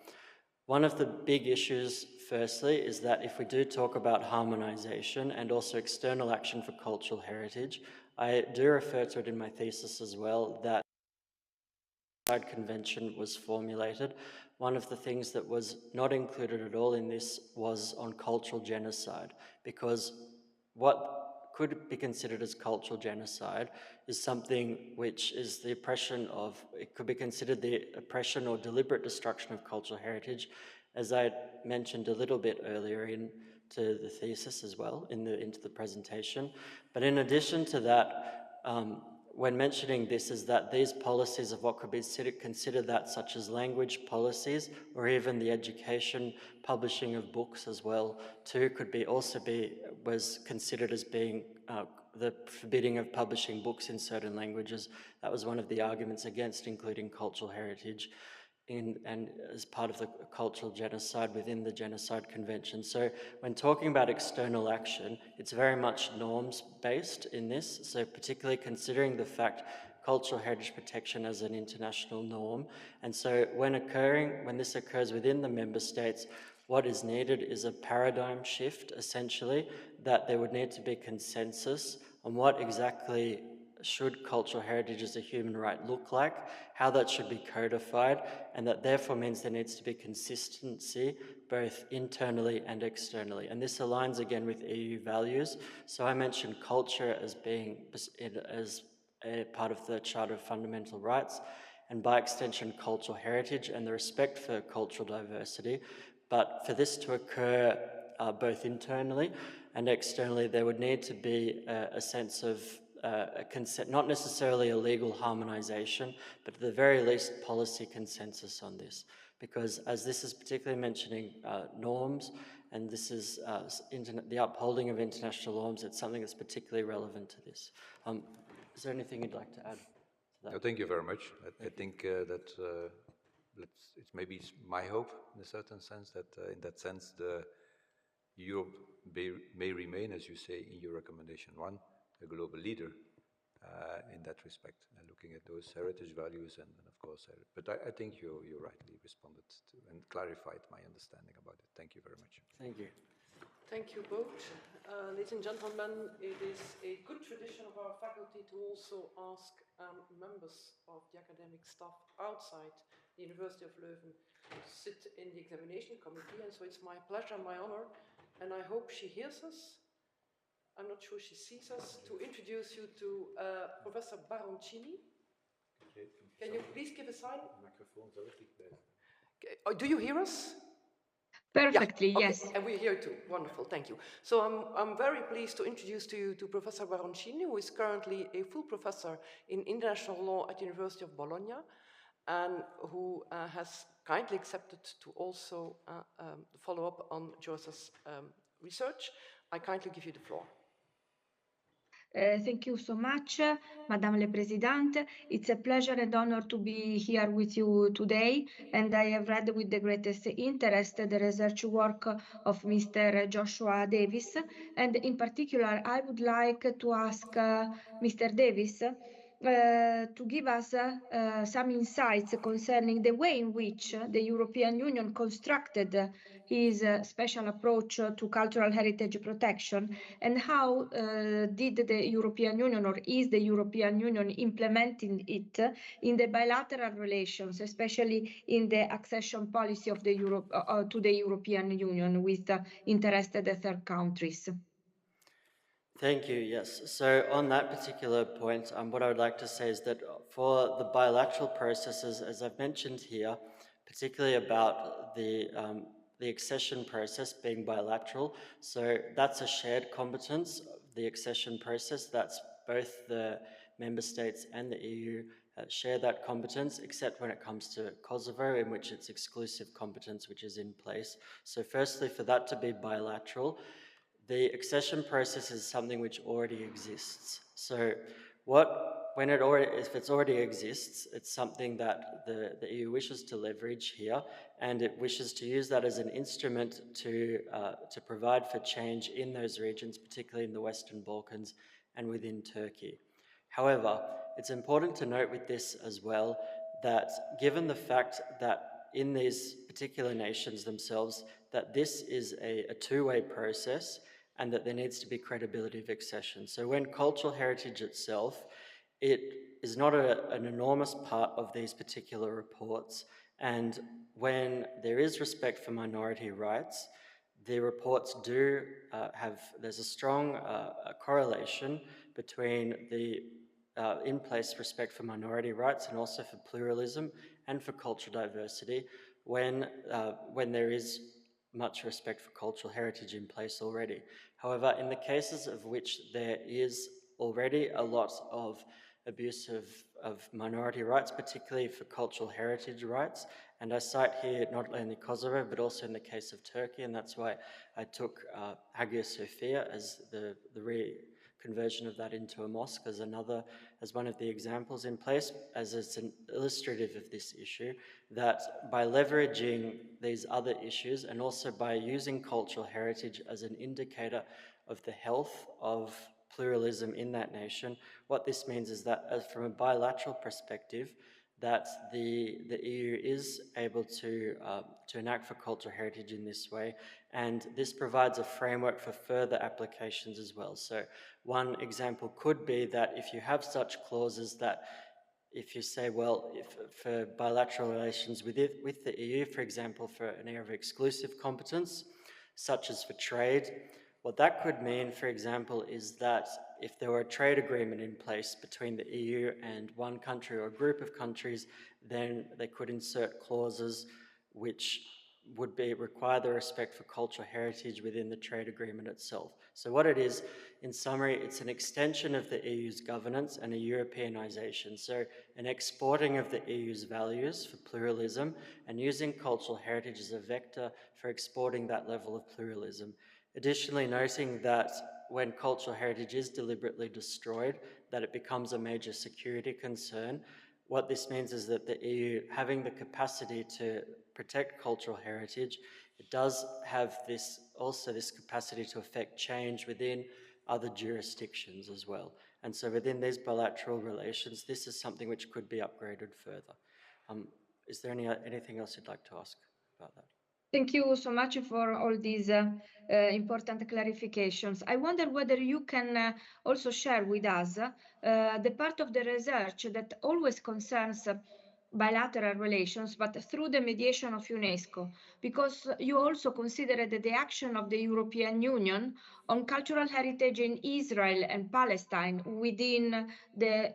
One of the big issues, firstly, is that if we do talk about harmonization and also external action for cultural heritage, I do refer to it in my thesis as well, that the Convention was formulated. One of the things that was not included at all in this was on cultural genocide, because what could be considered as cultural genocide is something which is the oppression of, it could be considered the oppression or deliberate destruction of cultural heritage, as I mentioned a little bit earlier into the thesis as well, into the presentation. But in addition to that, when mentioning this, is that these policies of what could be considered that, such as language policies, or even the education, publishing of books as well, too, was considered as being the forbidding of publishing books in certain languages. That was one of the arguments against including cultural heritage and as part of the cultural genocide within the Genocide Convention. So when talking about external action, it's very much norms-based in this, so particularly considering the fact cultural heritage protection as an international norm. And so when this occurs within the member states, what is needed is a paradigm shift, essentially, that there would need to be consensus on what exactly should cultural heritage as a human right look like, how that should be codified, and that therefore means there needs to be consistency both internally and externally. And this aligns again with EU values. So I mentioned culture as being as a part of the Charter of Fundamental Rights, and by extension cultural heritage and the respect for cultural diversity. But for this to occur both internally and externally, there would need to be a sense of not necessarily a legal harmonization, but at the very least policy consensus on this. Because as this is particularly mentioning norms, and this is the upholding of international norms, it's something that's particularly relevant to this. Is there anything you'd like to add to that? No, thank you very much. I think that it's maybe my hope in a certain sense that in that sense Europe may remain, as you say in your recommendation 1, a global leader in that respect, and looking at those heritage values and of course, but I think you rightly responded to and clarified my understanding about it. Thank you very much. Thank you. Thank you both. Ladies and gentlemen, it is a good tradition of our faculty to also ask members of the academic staff outside the University of Leuven to sit in the examination committee, and so it's my pleasure, my honor, and I hope she hears us. I'm not sure she sees us, to introduce you to Professor Baroncini. Can you please give a sign? Microphone directly there. Do you hear us? Perfectly, Yeah, okay. yes. And we're here too. Wonderful, thank you. So I'm very pleased to introduce to you to Professor Baroncini, who is currently a full professor in international law at the University of Bologna, and who has kindly accepted to also follow up on Josa's research. I kindly give you the floor. Thank you so much, Madame le Présidente. It's a pleasure and honor to be here with you today, and I have read with the greatest interest the research work of Mr. Joshua Davis, and in particular, I would like to ask Mr. Davis to give us some insights concerning the way in which the European Union constructed his special approach to cultural heritage protection, and how did the European Union, or is the European Union, implementing it in the bilateral relations, especially in the accession policy of the to the European Union with interested third countries. Thank you, yes. So on that particular point, what I would like to say is that for the bilateral processes, as I've mentioned here, particularly about the accession process being bilateral, so that's a shared competence, the accession process, that's both the member states and the EU share that competence, except when it comes to Kosovo, in which it's exclusive competence which is in place. So firstly, for that to be bilateral, the accession process is something which already exists. So if it already exists, it's something that the EU wishes to leverage here, and it wishes to use that as an instrument to provide for change in those regions, particularly in the Western Balkans and within Turkey. However, it's important to note with this as well that given the fact that in these particular nations themselves, that this is a two-way process, and that there needs to be credibility of accession. So when cultural heritage itself, it is not an enormous part of these particular reports, and when there is respect for minority rights, the reports do there's a strong correlation between the in-place respect for minority rights and also for pluralism and for cultural diversity when there is much respect for cultural heritage in place already. However, in the cases of which there is already a lot of abuse of minority rights, particularly for cultural heritage rights, and I cite here not only Kosovo, but also in the case of Turkey, and that's why I took Hagia Sophia as the reconversion of that into a mosque as one of the examples in place, as it's an illustrative of this issue, that by leveraging these other issues and also by using cultural heritage as an indicator of the health of pluralism in that nation, what this means is that from a bilateral perspective, that the EU is able to enact for cultural heritage in this way, and this provides a framework for further applications as well. So one example could be that if you have such clauses that if you say, well, if for bilateral relations with the EU, for example, for an area of exclusive competence, such as for trade, what that could mean, for example, is that if there were a trade agreement in place between the EU and one country or a group of countries, then they could insert clauses which would require the respect for cultural heritage within the trade agreement itself. So what it is, in summary, it's an extension of the EU's governance and a Europeanization. So an exporting of the EU's values for pluralism and using cultural heritage as a vector for exporting that level of pluralism. Additionally, noting that when cultural heritage is deliberately destroyed, that it becomes a major security concern. What this means is that the EU, having the capacity to protect cultural heritage, it does have this capacity to affect change within other jurisdictions as well. And so within these bilateral relations, this is something which could be upgraded further. Is there anything else you'd like to ask about that? Thank you so much for all these important clarifications. I wonder whether you can also share with us the part of the research that always concerns bilateral relations, but through the mediation of UNESCO, because you also considered the action of the European Union on cultural heritage in Israel and Palestine within the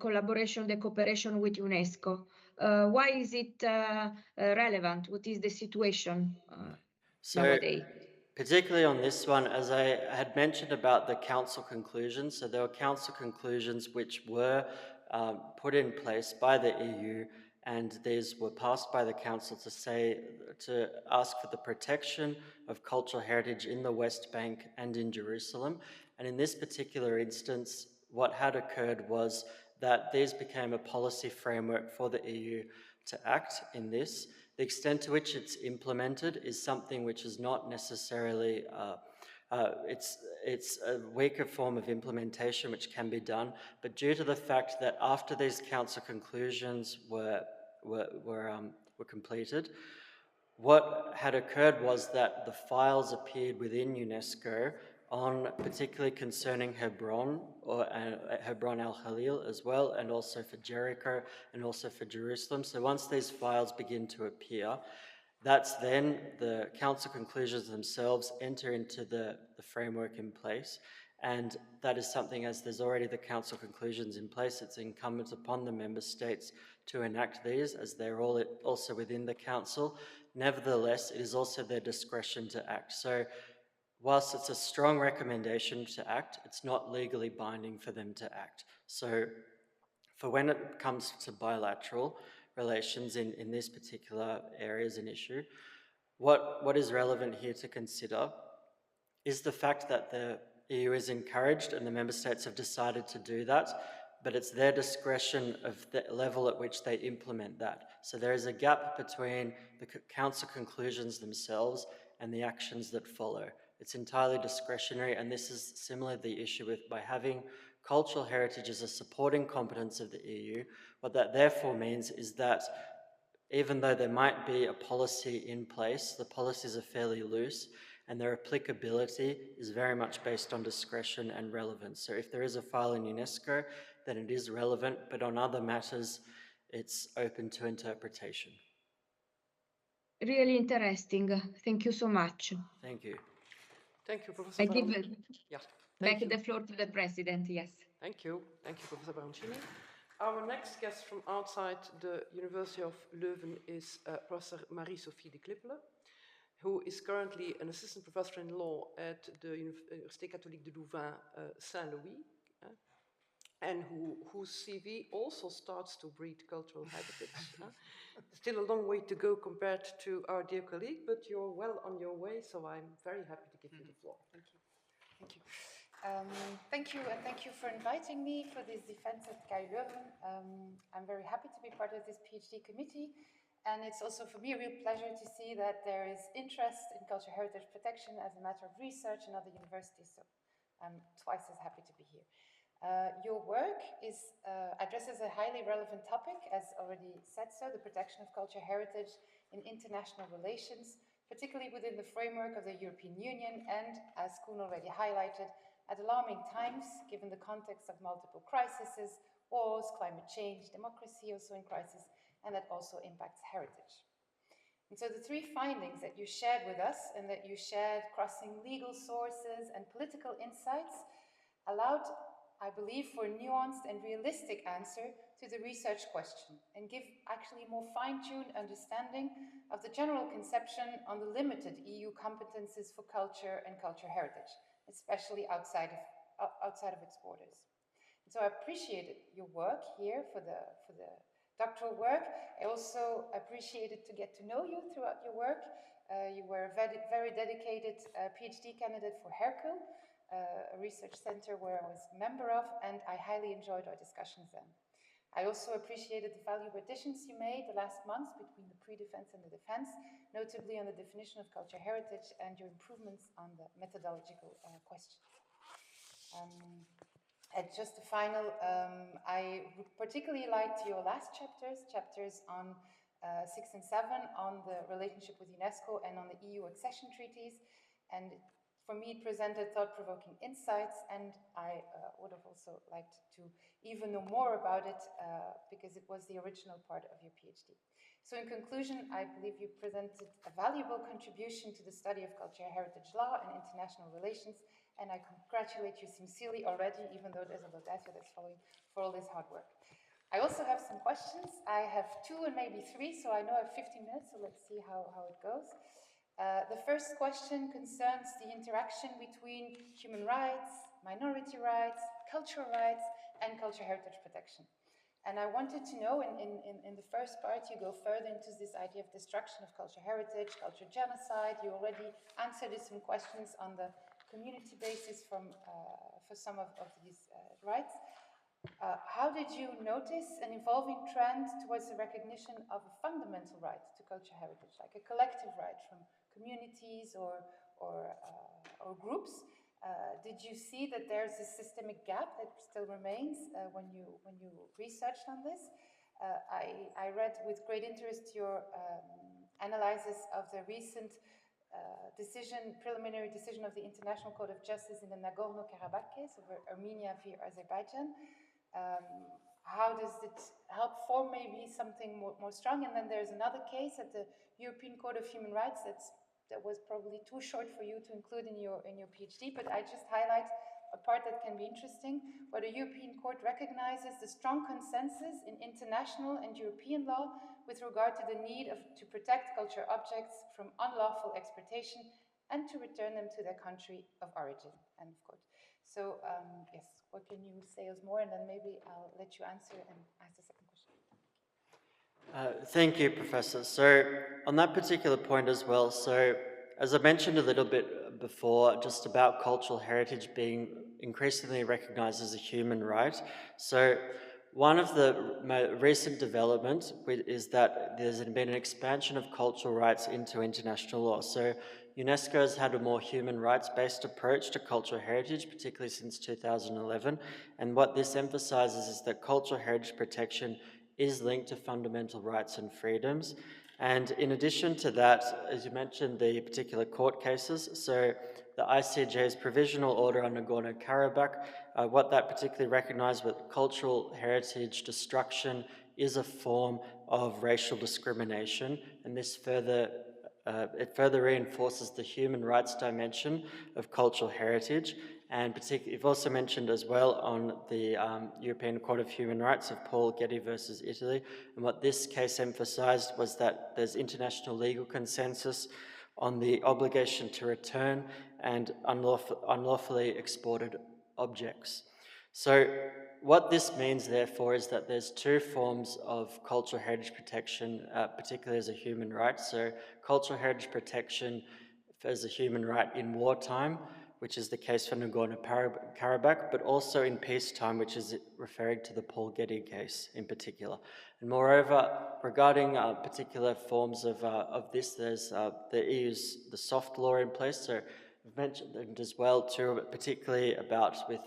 collaboration, the cooperation with UNESCO. Why is it relevant? What is the situation? So, nowadays. particularly on this one, as I had mentioned about the council conclusions, so there were council conclusions which were put in place by the EU, and these were passed by the council to ask for the protection of cultural heritage in the West Bank and in Jerusalem. And in this particular instance, what had occurred was that these became a policy framework for the EU to act in this. The extent to which it's implemented is something which is not necessarily, it's a weaker form of implementation which can be done, but due to the fact that after these council conclusions were completed, what had occurred was that the files appeared within UNESCO on particularly concerning Hebron, or Hebron al-Khalil as well, and also for Jericho and also for Jerusalem. So once these files begin to appear, that's then the council conclusions themselves enter into the framework in place. And that is something, as there's already the council conclusions in place, it's incumbent upon the member states to enact these, as they're all also within the council. Nevertheless, it is also their discretion to act. So whilst it's a strong recommendation to act, it's not legally binding for them to act. So for when it comes to bilateral relations in this particular area as an issue, what is relevant here to consider is the fact that the EU is encouraged and the member states have decided to do that, but it's their discretion of the level at which they implement that. So there is a gap between the council conclusions themselves and the actions that follow. It's entirely discretionary, and this is similar to the issue with by having cultural heritage as a supporting competence of the EU. What that therefore means is that even though there might be a policy in place, the policies are fairly loose, and their applicability is very much based on discretion and relevance. So if there is a file in UNESCO, then it is relevant, but on other matters, it's open to interpretation. Really interesting. Thank you so much. Thank you. Thank you, Professor I give Yeah, back the floor to the president, yes. Thank you, Professor Baroncini. Our next guest from outside the University of Leuven is Professor Marie-Sophie de Klippelen, who is currently an assistant professor in law at the Université Catholique de Louvain, Saint-Louis, and whose CV also starts to breed cultural heritage. Still a long way to go compared to our dear colleague, but you're well on your way, so I'm very happy to give you the floor. Thank you. Thank you. Thank you, and thank you for inviting me for this defense at KU Leuven. I'm very happy to be part of this PhD committee, and it's also for me a real pleasure to see that there is interest in cultural heritage protection as a matter of research in other universities, so I'm twice as happy to be here. Your work addresses a highly relevant topic, as already said so, the protection of cultural heritage in international relations, particularly within the framework of the European Union and, as Koen already highlighted, at alarming times, given the context of multiple crises, wars, climate change, democracy also in crisis, and that also impacts heritage. And so the three findings that you shared with us and that you shared crossing legal sources and political insights allowed, I believe, for a nuanced and realistic answer to the research question and give actually more fine-tuned understanding of the general conception on the limited EU competences for culture and cultural heritage, especially outside of its borders. And so I appreciated your work here for the doctoral work. I also appreciated to get to know you throughout your work. You were a very dedicated PhD candidate for Hercule, a research center where I was a member of, and I highly enjoyed our discussions then. I also appreciated the valuable additions you made the last months between the pre-defense and the defense, notably on the definition of cultural heritage and your improvements on the methodological question. And just the final, I particularly liked your last chapters on 6 and 7 on the relationship with UNESCO and on the EU accession treaties. And for me, it presented thought-provoking insights, and I would have also liked to even know more about it because it was the original part of your PhD. So in conclusion, I believe you presented a valuable contribution to the study of cultural heritage law and international relations, and I congratulate you sincerely already, even though there's a Laudatio that's following, for all this hard work. I also have some questions. I have 2 and maybe 3, so I know I have 15 minutes, so let's see how it goes. The first question concerns the interaction between human rights, minority rights, cultural rights, and cultural heritage protection. And I wanted to know, in the first part, you go further into this idea of destruction of cultural heritage, cultural genocide. You already answered some questions on the community basis for some of these rights. How did you notice an evolving trend towards the recognition of a fundamental right to cultural heritage, like a collective right from communities or groups? Did you see that there's a systemic gap that still remains when you researched on this? I read with great interest your analysis of the recent preliminary decision of the International Court of Justice in the Nagorno-Karabakh case of Armenia via Azerbaijan. How does it help form maybe something more strong? And then there's another case at the European Court of Human Rights that was probably too short for you to include in your PhD, but I just highlight a part that can be interesting, where the European Court recognizes the strong consensus in international and European law with regard to the need to protect cultural objects from unlawful exploitation and to return them to their country of origin, end of quote. So, yes, what can you say us more? And then maybe I'll let you answer and ask the second question. Thank you, Professor. So on that particular point as well, so as I mentioned a little bit before, just about cultural heritage being increasingly recognized as a human right. So one of the recent developments is that there's been an expansion of cultural rights into international law. So UNESCO has had a more human rights-based approach to cultural heritage, particularly since 2011. And what this emphasizes is that cultural heritage protection is linked to fundamental rights and freedoms. And in addition to that, as you mentioned, the particular court cases, so the ICJ's provisional order on Nagorno-Karabakh, what that particularly recognized with cultural heritage destruction is a form of racial discrimination, and this it further reinforces the human rights dimension of cultural heritage. And particularly, you've also mentioned as well on the European Court of Human Rights of Paul Getty versus Italy. And what this case emphasized was that there's international legal consensus on the obligation to return and unlawfully exported objects. So what this means, therefore, is that there's two forms of cultural heritage protection, particularly as a human right. So cultural heritage protection as a human right in wartime, which is the case for Nagorno-Karabakh, but also in peacetime, which is referring to the Paul Getty case in particular. And moreover, regarding particular forms of this, there's the EU's the soft law in place. So I've mentioned as well too, particularly about with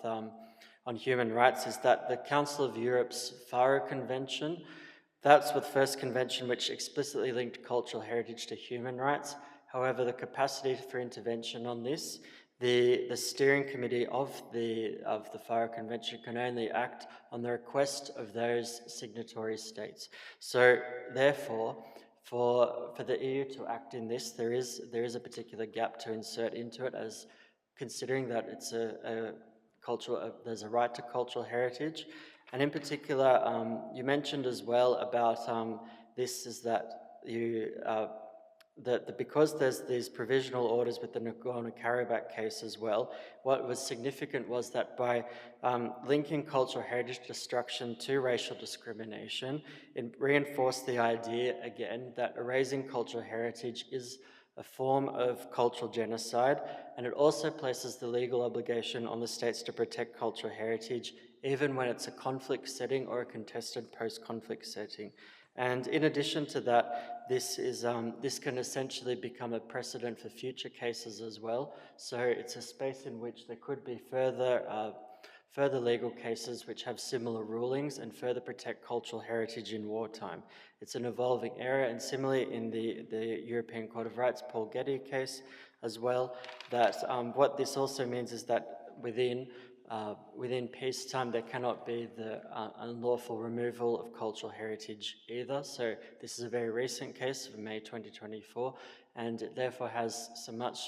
on human rights, is that the Council of Europe's Faro Convention, that's the first convention which explicitly linked cultural heritage to human rights. However, the capacity for intervention on this, the steering committee of the Faro Convention can only act on the request of those signatory states. So therefore, for the EU to act in this, there is a particular gap to insert into it, as considering that it's there's a right to cultural heritage. And in particular, you mentioned as well about this is that that because there's these provisional orders with the Nagorno-Karabakh case as well, what was significant was that by linking cultural heritage destruction to racial discrimination, it reinforced the idea again that erasing cultural heritage is a form of cultural genocide, and it also places the legal obligation on the states to protect cultural heritage, even when it's a conflict setting or a contested post-conflict setting. And in addition to that, this can essentially become a precedent for future cases as well. So it's a space in which there could be further legal cases which have similar rulings and further protect cultural heritage in wartime. It's an evolving area, and similarly in the European Court of Rights Paul Getty case as well, that what this also means is that within peacetime, there cannot be the unlawful removal of cultural heritage either. So this is a very recent case of May 2024, and it therefore has some much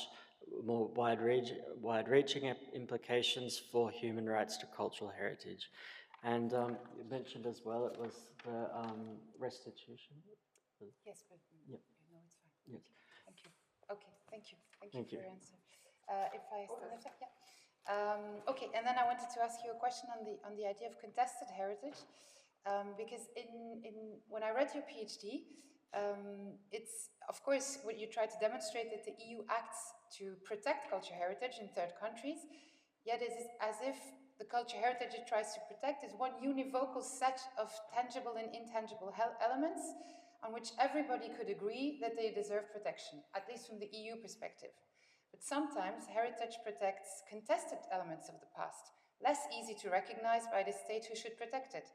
more wide-reaching implications for human rights to cultural heritage. And you mentioned as well it was the restitution. Yes, but Yep. no, it's fine. Yes. Thank you. Okay, thank you. Thank you Thank for you. your answer. If I still have that, yeah. Okay, and then I wanted to ask you a question on the idea of contested heritage, because when I read your PhD, it's of course what you try to demonstrate that the EU acts to protect cultural heritage in third countries, yet it is as if the cultural heritage it tries to protect is one univocal set of tangible and intangible elements on which everybody could agree that they deserve protection, at least from the EU perspective. But sometimes heritage protects contested elements of the past, less easy to recognize by the state who should protect it,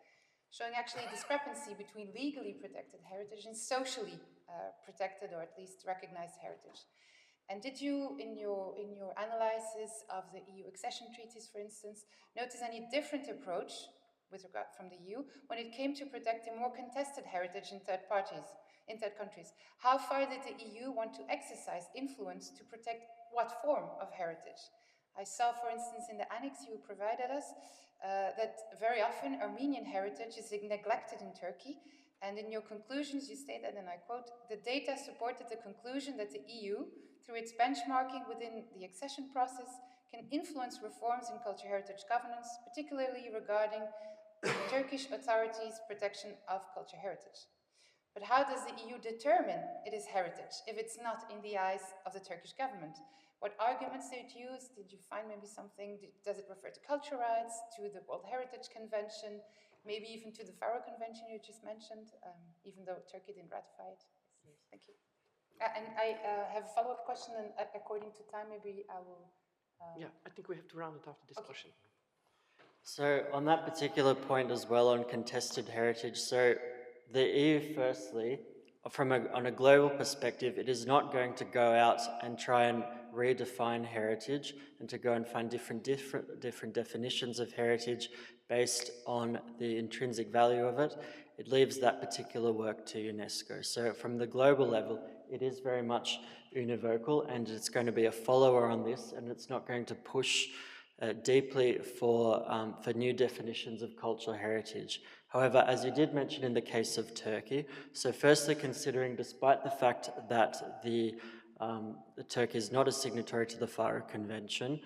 showing actually a discrepancy between legally protected heritage and socially protected or at least recognized heritage. And did you, in your analysis of the EU accession treaties, for instance, notice any different approach with regard from the EU when it came to protecting more contested heritage in third countries? How far did the EU want to exercise influence to protect what form of heritage? I saw, for instance, in the annex you provided us, that very often Armenian heritage is neglected in Turkey. And in your conclusions, you stated, and I quote, "The data supported the conclusion that the EU, through its benchmarking within the accession process, can influence reforms in cultural heritage governance, particularly regarding Turkish authorities' protection of cultural heritage." But how does the EU determine it is heritage if it's not in the eyes of the Turkish government? What arguments did it use? Did you find maybe something? Does it refer to cultural rights, to the World Heritage Convention, maybe even to the Faro Convention you just mentioned, even though Turkey didn't ratify it? Yes. Thank you. And I have a follow-up question, and according to time, maybe I will... Yeah, I think we have to round it after this Okay. question. So on that particular point as well on contested heritage, so the EU firstly, on a global perspective, it is not going to go out and try and redefine heritage and to go and find different definitions of heritage based on the intrinsic value of it. It leaves that particular work to UNESCO. So from the global level, it is very much univocal, and it's going to be a follower on this, and it's not going to push deeply for new definitions of cultural heritage. However, as you did mention in the case of Turkey, so firstly considering, despite the fact that Turkey is not a signatory to the Faro Convention,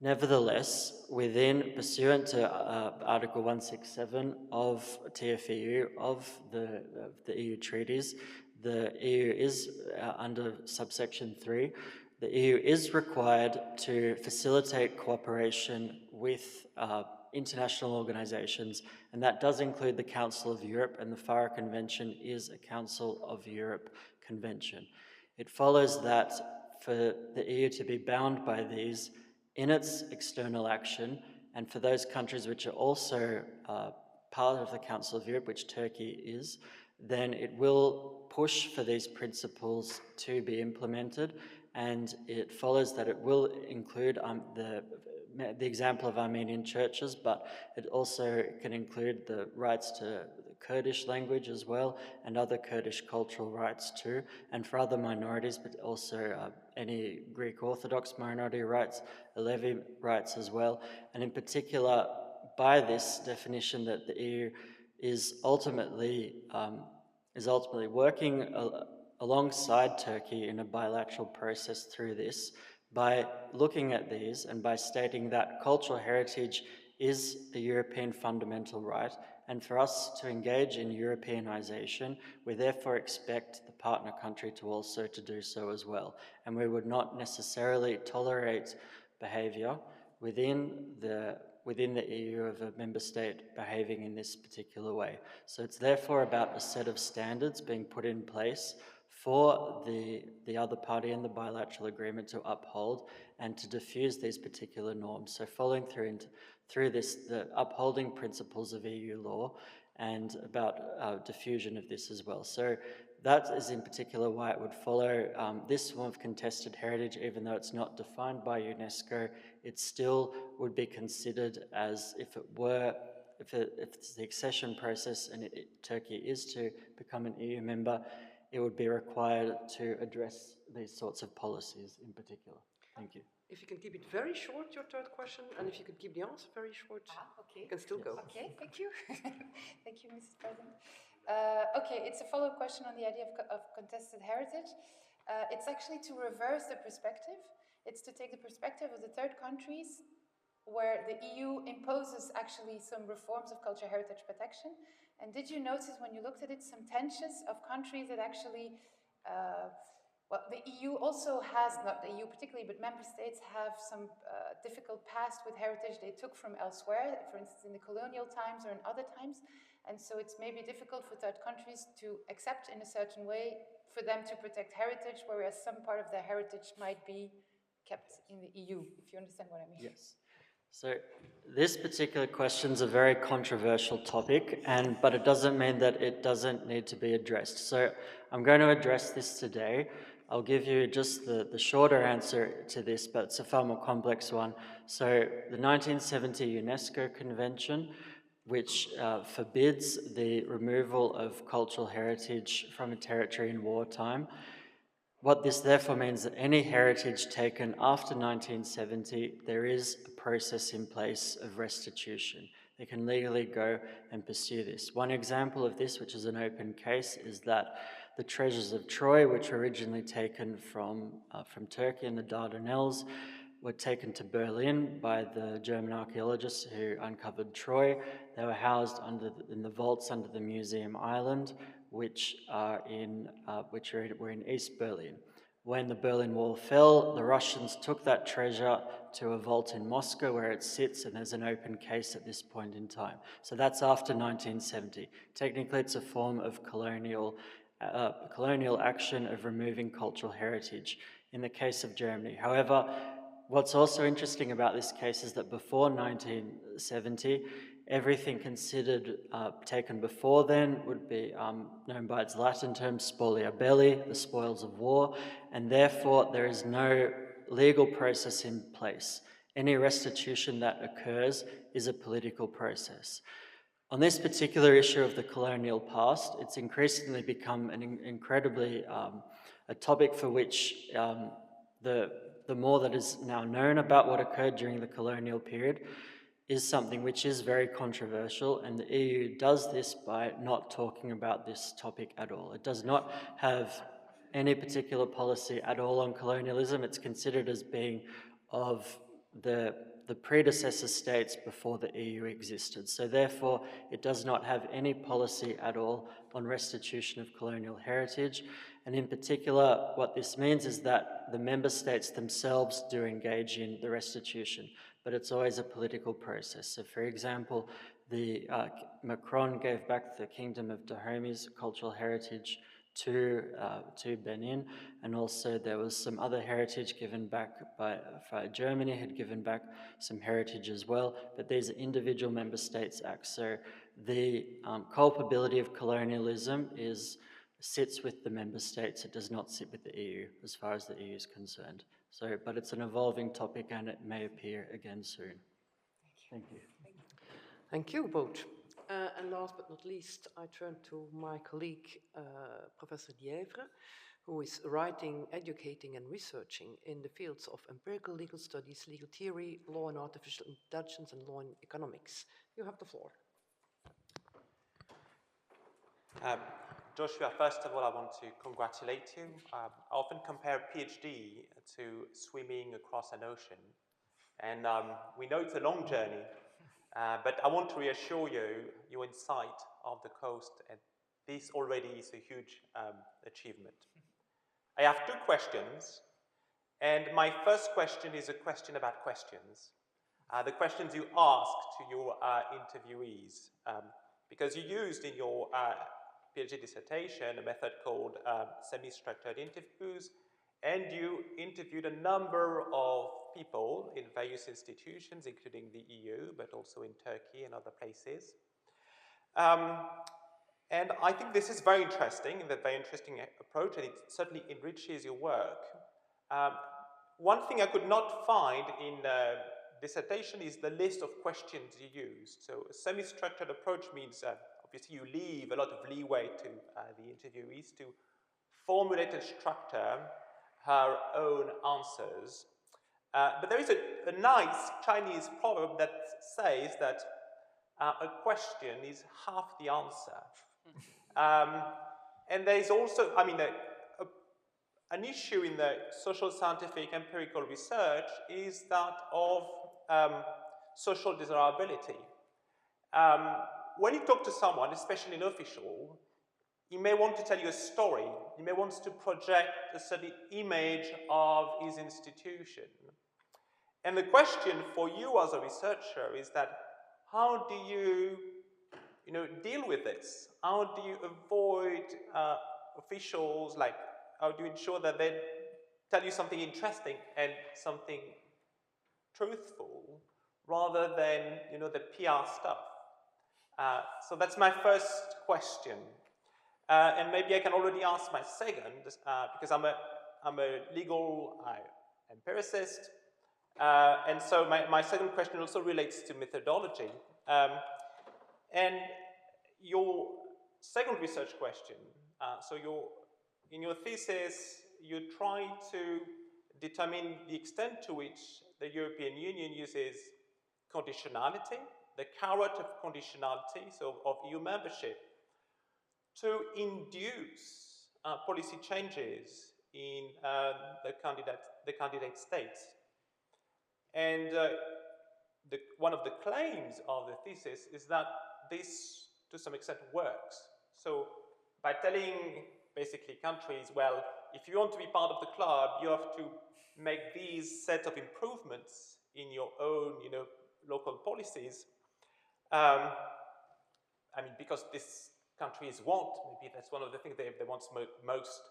nevertheless, pursuant to Article 167 of TFEU, of the EU treaties, the EU is, under subsection 3, the EU is required to facilitate cooperation with international organizations, and that does include the Council of Europe, and the Faro Convention is a Council of Europe convention. It follows that for the EU to be bound by these in its external action, and for those countries which are also part of the Council of Europe, which Turkey is, then it will push for these principles to be implemented, and it follows that it will include the example of Armenian churches, but it also can include the rights to the Kurdish language as well, and other Kurdish cultural rights too, and for other minorities, but also any Greek Orthodox minority rights, Alevi rights as well, and in particular, by this definition that the EU is ultimately working alongside Turkey in a bilateral process through this, by looking at these and by stating that cultural heritage is a European fundamental right, and for us to engage in Europeanization, we therefore expect the partner country to also to do so as well, and we would not necessarily tolerate behaviour within the EU of a member state behaving in this particular way. So it's therefore about a set of standards being put in place for the other party in the bilateral agreement to uphold and to diffuse these particular norms. So following through this, the upholding principles of EU law and about diffusion of this as well. So that is in particular why it would follow this form of contested heritage, even though it's not defined by UNESCO, it still would be considered as if it's the accession process and Turkey is to become an EU member, it would be required to address these sorts of policies in particular. Thank you. If you can keep it very short, your third question, and if you could keep the answer very short, okay. you can still go. Okay, thank you. Thank you, Mrs. President. Okay, it's a follow-up question on the idea of contested heritage. It's actually to reverse the perspective. It's to take the perspective of the third countries where the EU imposes actually some reforms of cultural heritage protection. And did you notice when you looked at it some tensions of countries that actually, well, the EU also has, not the EU particularly, but member states have some difficult past with heritage they took from elsewhere, for instance, in the colonial times or in other times. And so it's maybe difficult for third countries to accept in a certain way for them to protect heritage, whereas some part of their heritage might be kept in the EU, if you understand what I mean. Yes. So this particular question is a very controversial topic, but it doesn't mean that it doesn't need to be addressed. So I'm going to address this today. I'll give you just the shorter answer to this, but it's a far more complex one. So the 1970 UNESCO Convention, which forbids the removal of cultural heritage from a territory in wartime. What this therefore means that any heritage taken after 1970, there is a process in place of restitution. They can legally go and pursue this. One example of this, which is an open case, is that the treasures of Troy, which were originally taken from Turkey and the Dardanelles, were taken to Berlin by the German archaeologists who uncovered Troy. They were housed in the vaults under the Museum Island, which were in East Berlin. When the Berlin Wall fell, the Russians took that treasure to a vault in Moscow where it sits, and there's an open case at this point in time. So that's after 1970. Technically, it's a form of colonial action of removing cultural heritage in the case of Germany. However, what's also interesting about this case is that before 1970, everything considered taken before then would be known by its Latin term spolia belli, the spoils of war, and therefore there is no legal process in place. Any restitution that occurs is a political process. On this particular issue of the colonial past, it's increasingly become an incredibly a topic for which the more that is now known about what occurred during the colonial period is something which is very controversial, and the EU does this by not talking about this topic at all. It does not have any particular policy at all on colonialism. It's considered as being of the predecessor states before the EU existed. So therefore, it does not have any policy at all on restitution of colonial heritage. And in particular, what this means is that the member states themselves do engage in the restitution, but it's always a political process. So for example, Macron gave back the Kingdom of Dahome's cultural heritage to Benin, and also there was some other heritage given back by Germany had given back some heritage as well, but these are individual member states acts. So the culpability of colonialism sits with the member states. It does not sit with the EU as far as the EU is concerned. So, but it's an evolving topic and it may appear again soon. Thank you. Thank you both. And last but not least, I turn to my colleague, Professor Leuven, who is writing, educating, and researching in the fields of empirical legal studies, legal theory, law and artificial intelligence, and law and economics. You have the floor. Joshua, first of all, I want to congratulate you. I often compare PhD to swimming across an ocean. And we know it's a long journey, but I want to reassure you, you're in sight of the coast, and this already is a huge achievement. I have two questions, and my first question is a question about questions. The questions you asked to your interviewees, because you used in your PhD dissertation a method called semi-structured interviews, and you interviewed a number of people in various institutions, including the EU, but also in Turkey and other places. And I think this is very interesting, a very interesting approach, and it certainly enriches your work. One thing I could not find in dissertation is the list of questions you used. So a semi-structured approach means obviously you leave a lot of leeway to the interviewees to formulate and structure her own answers. But there is a nice Chinese proverb that says that a question is half the answer. And there is also, I mean, an issue in the social scientific empirical research is that of social desirability. When you talk to someone, especially an official, he may want to tell you a story. He may want to project a certain image of his institution. And the question for you as a researcher is that how do you deal with this? How do you avoid officials, like how do you ensure that they tell you something interesting and something truthful rather than the PR stuff? So that's my first question. And maybe I can already ask my second, because I'm a legal empiricist. And so my second question also relates to methodology. And your second research question, so in your thesis, you try to determine the extent to which the European Union uses conditionality, the carrot of conditionality, so of EU membership, to induce policy changes in the candidate states. And one of the claims of the thesis is that this, to some extent, works. So by telling basically countries, well, if you want to be part of the club, you have to make these set of improvements in your own, local policies. Because these countries want, maybe that's one of the things they want most,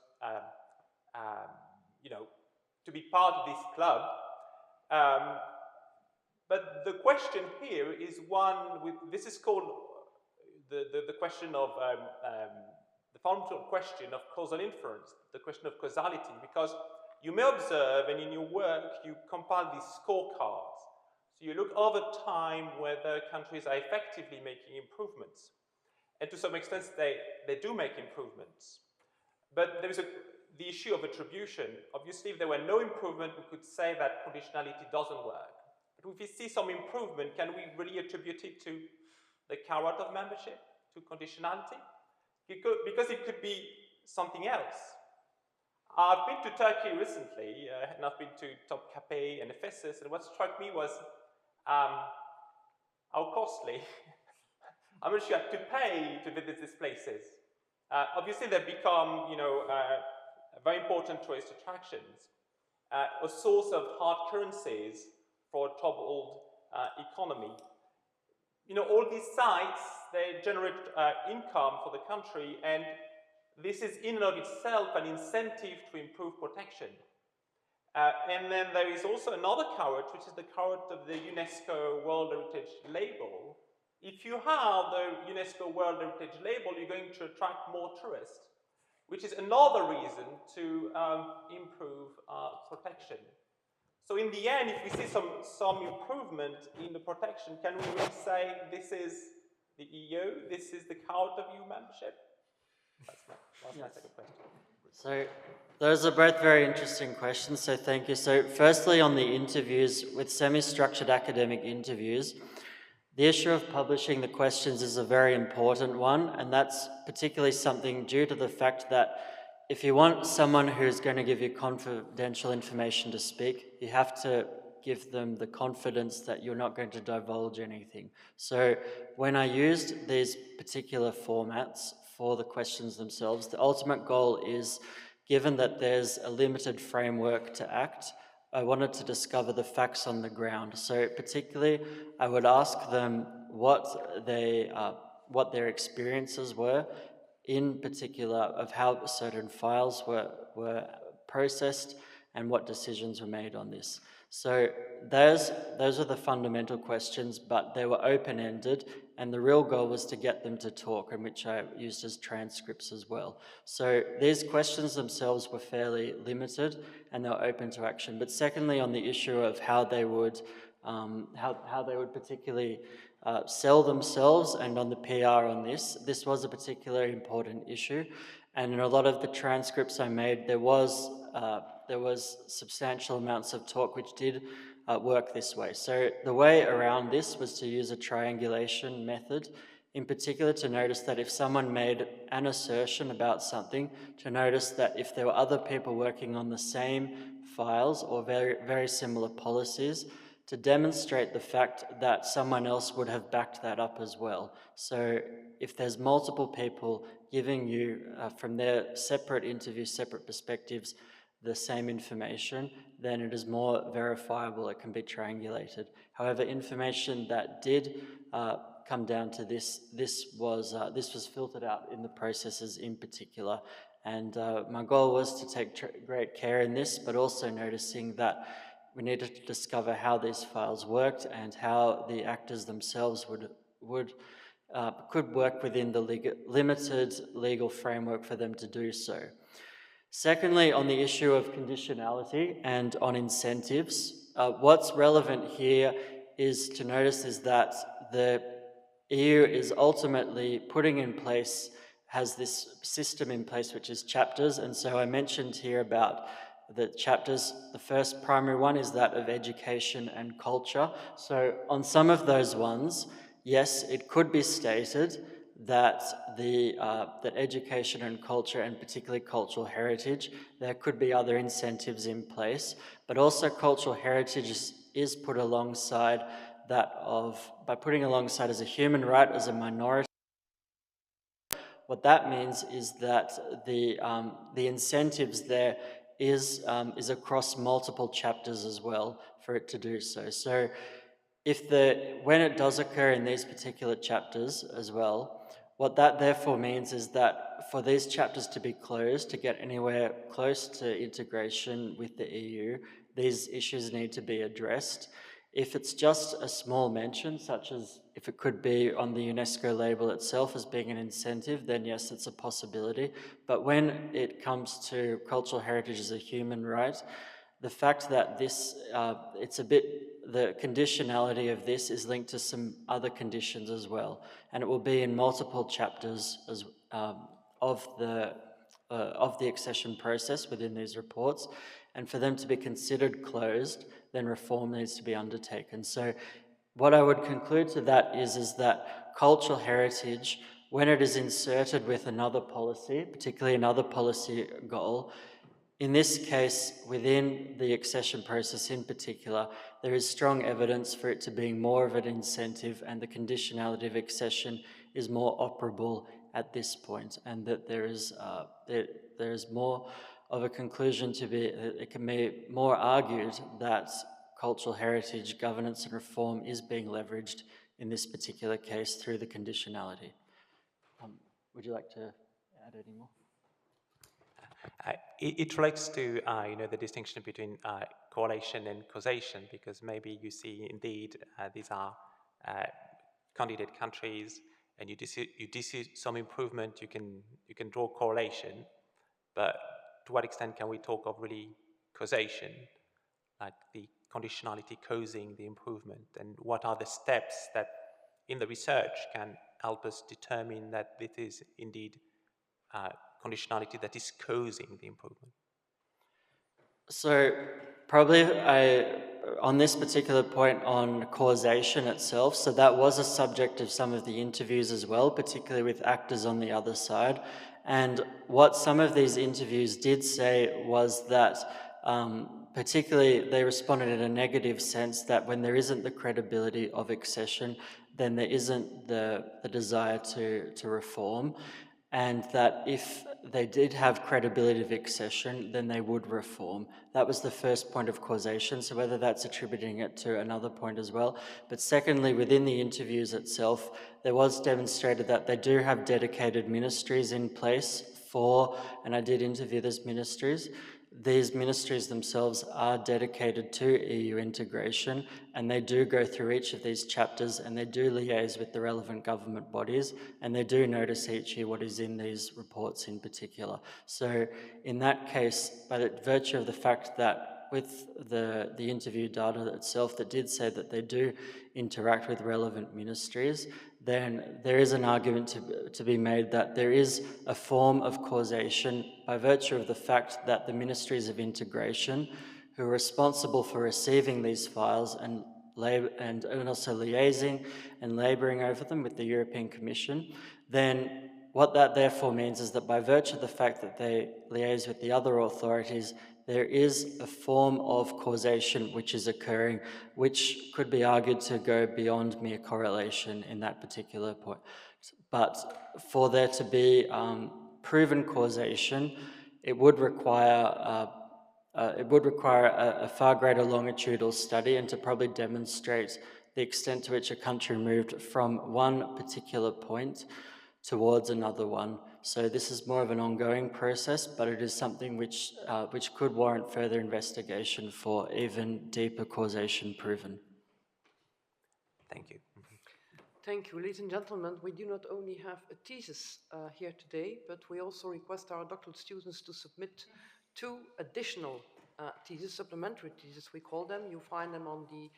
to be part of this club. But the question here is one with, this is called the question of, the fundamental question of causal inference, the question of causality, because you may observe, and in your work, you compile these scorecards. So you look over time whether countries are effectively making improvements. And to some extent, they do make improvements. But there is the issue of attribution. Obviously, if there were no improvement, we could say that conditionality doesn't work. But if we see some improvement, can we really attribute it to the carrot of membership, to conditionality? Because it could be something else. I've been to Turkey recently, and I've been to Topkapi and Ephesus, and what struck me was how costly, how much you have to pay to visit these places. Obviously, they've become, very important tourist attractions, a source of hard currencies for a troubled economy. All these sites, they generate income for the country, and this is in and of itself an incentive to improve protection. And then there is also another carrot, which is the carrot of the UNESCO World Heritage Label. If you have the UNESCO World Heritage Label, you're going to attract more tourists, which is another reason to improve protection. So in the end, if we see some improvement in the protection, can we really say this is the EU, this is the carrot of EU membership? That's my second question. So those are both very interesting questions, so thank you. So firstly, on the interviews, with semi-structured academic interviews, the issue of publishing the questions is a very important one, and that's particularly something due to the fact that if you want someone who's going to give you confidential information to speak, you have to give them the confidence that you're not going to divulge anything. So when I used these particular formats for the questions themselves, the ultimate goal is, given that there's a limited framework to act, I wanted to discover the facts on the ground. So particularly, I would ask them what their experiences were, in particular of how certain files were processed and what decisions were made on this. So those are the fundamental questions, but they were open-ended, and the real goal was to get them to talk, and which I used as transcripts as well. So these questions themselves were fairly limited, and they were open to action. But secondly, on the issue of how they would particularly sell themselves, and on the PR on this was a particularly important issue. And in a lot of the transcripts I made, there was substantial amounts of talk which did work this way. So the way around this was to use a triangulation method In particular, to notice that if someone made an assertion about something, to notice that if there were other people working on the same files or very, very similar policies, to demonstrate the fact that someone else would have backed that up as well. So if there's multiple people giving you, from their separate interviews, separate perspectives, the same information, then it is more verifiable, it can be triangulated. However, information that did come down to this was filtered out in the processes in particular. And my goal was to take great care in this, but also noticing that we needed to discover how these files worked and how the actors themselves could work within the limited legal framework for them to do so. Secondly, on the issue of conditionality and on incentives, what's relevant here is to notice is that the EU is ultimately putting in place, has this system in place which is chapters, and so I mentioned here about the chapters. The first primary one is that of education and culture. So on some of those ones, yes, it could be stated that that education and culture, and particularly cultural heritage, there could be other incentives in place, but also cultural heritage is put alongside that by putting alongside as a human right, as a minority. What that means is that the incentives there is across multiple chapters as well for it to do so. So when it does occur in these particular chapters as well, what that therefore means is that for these chapters to be closed, to get anywhere close to integration with the EU, these issues need to be addressed. If it's just a small mention, such as if it could be on the UNESCO label itself as being an incentive, then yes, it's a possibility. But when it comes to cultural heritage as a human right, the fact that this, the conditionality of this is linked to some other conditions as well, and it will be in multiple chapters of the accession process within these reports, and for them to be considered closed, then reform needs to be undertaken. So what I would conclude to that is that cultural heritage, when it is inserted with another policy, particularly another policy goal, in this case, within the accession process in particular, there is strong evidence for it to being more of an incentive, and the conditionality of accession is more operable at this point, and that there is more of a conclusion to be, it can be more argued that cultural heritage governance and reform is being leveraged in this particular case through the conditionality. Would you like to add any more? It relates to the distinction between correlation and causation, because maybe you see indeed these are candidate countries, and you see some improvement. You can draw correlation, but to what extent can we talk of really causation, like the conditionality causing the improvement, and what are the steps that in the research can help us determine that it is indeed conditionality that is causing the improvement? So probably on this particular point on causation itself, so that was a subject of some of the interviews as well, particularly with actors on the other side. And what some of these interviews did say was that particularly they responded in a negative sense, that when there isn't the credibility of accession, then there isn't the desire to reform. And that if they did have credibility of accession, then they would reform. That was the first point of causation, so whether that's attributing it to another point as well. But secondly, within the interviews itself, there was demonstrated that they do have dedicated ministries in place for, and I did interview those ministries. These ministries themselves are dedicated to EU integration, and they do go through each of these chapters, and they do liaise with the relevant government bodies, and they do notice each year what is in these reports in particular. So in that case, by the virtue of the fact that with the interview data itself that did say that they do interact with relevant ministries, then there is an argument to be made that there is a form of causation by virtue of the fact that the ministries of integration, who are responsible for receiving these files and also liaising and labouring over them with the European Commission, then what that therefore means is that by virtue of the fact that they liaise with the other authorities, there is a form of causation which is occurring, which could be argued to go beyond mere correlation in that particular point. But for there to be proven causation, it would require a far greater longitudinal study and to probably demonstrate the extent to which a country moved from one particular point towards another one. So this is more of an ongoing process, but it is something which could warrant further investigation for even deeper causation proven. Thank you. Thank you. Ladies and gentlemen, we do not only have a thesis here today, but we also request our doctoral students to submit 2 additional theses, supplementary theses we call them. You find them on the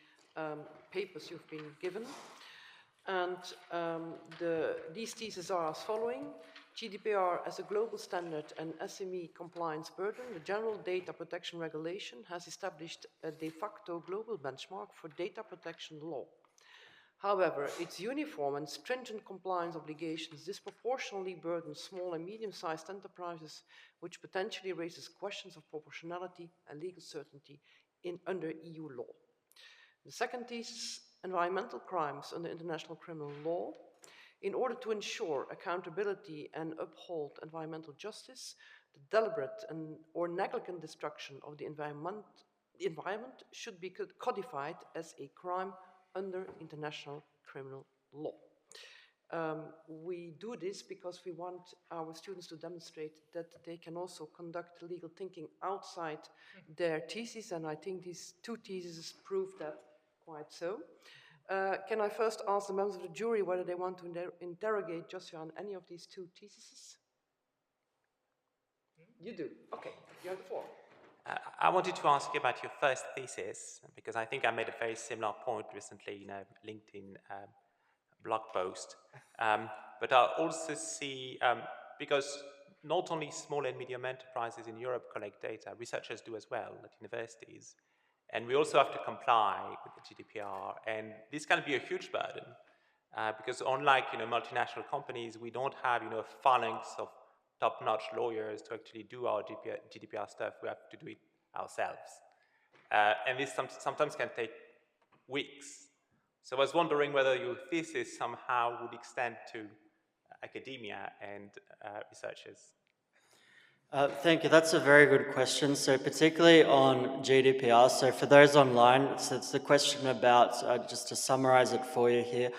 papers you've been given. And these theses are as following. GDPR as a global standard and SME compliance burden, the General Data Protection Regulation has established a de facto global benchmark for data protection law. However, its uniform and stringent compliance obligations disproportionately burden small and medium-sized enterprises, which potentially raises questions of proportionality and legal certainty under EU law. The second thesis, environmental crimes under international criminal law. In order to ensure accountability and uphold environmental justice, the deliberate or negligent destruction of the environment should be codified as a crime under international criminal law. We do this because we want our students to demonstrate that they can also conduct legal thinking outside their thesis, and I think these 2 theses prove that quite so. Can I first ask the members of the jury whether they want to interrogate Joshua on any of these 2 theses? You do. Okay, you have the floor. I wanted to ask you about your first thesis, because I think I made a very similar point recently in a LinkedIn blog post. But I also see, because not only small and medium enterprises in Europe collect data, researchers do as well at universities. And we also have to comply with the GDPR. And this can be a huge burden, because unlike multinational companies, we don't have a phalanx of top-notch lawyers to actually do our GDPR stuff. We have to do it ourselves. And this sometimes can take weeks. So I was wondering whether your thesis somehow would extend to academia and researchers. Thank you. That's a very good question. So particularly on GDPR, so for those online, so it's the question about, just to summarize it for you here,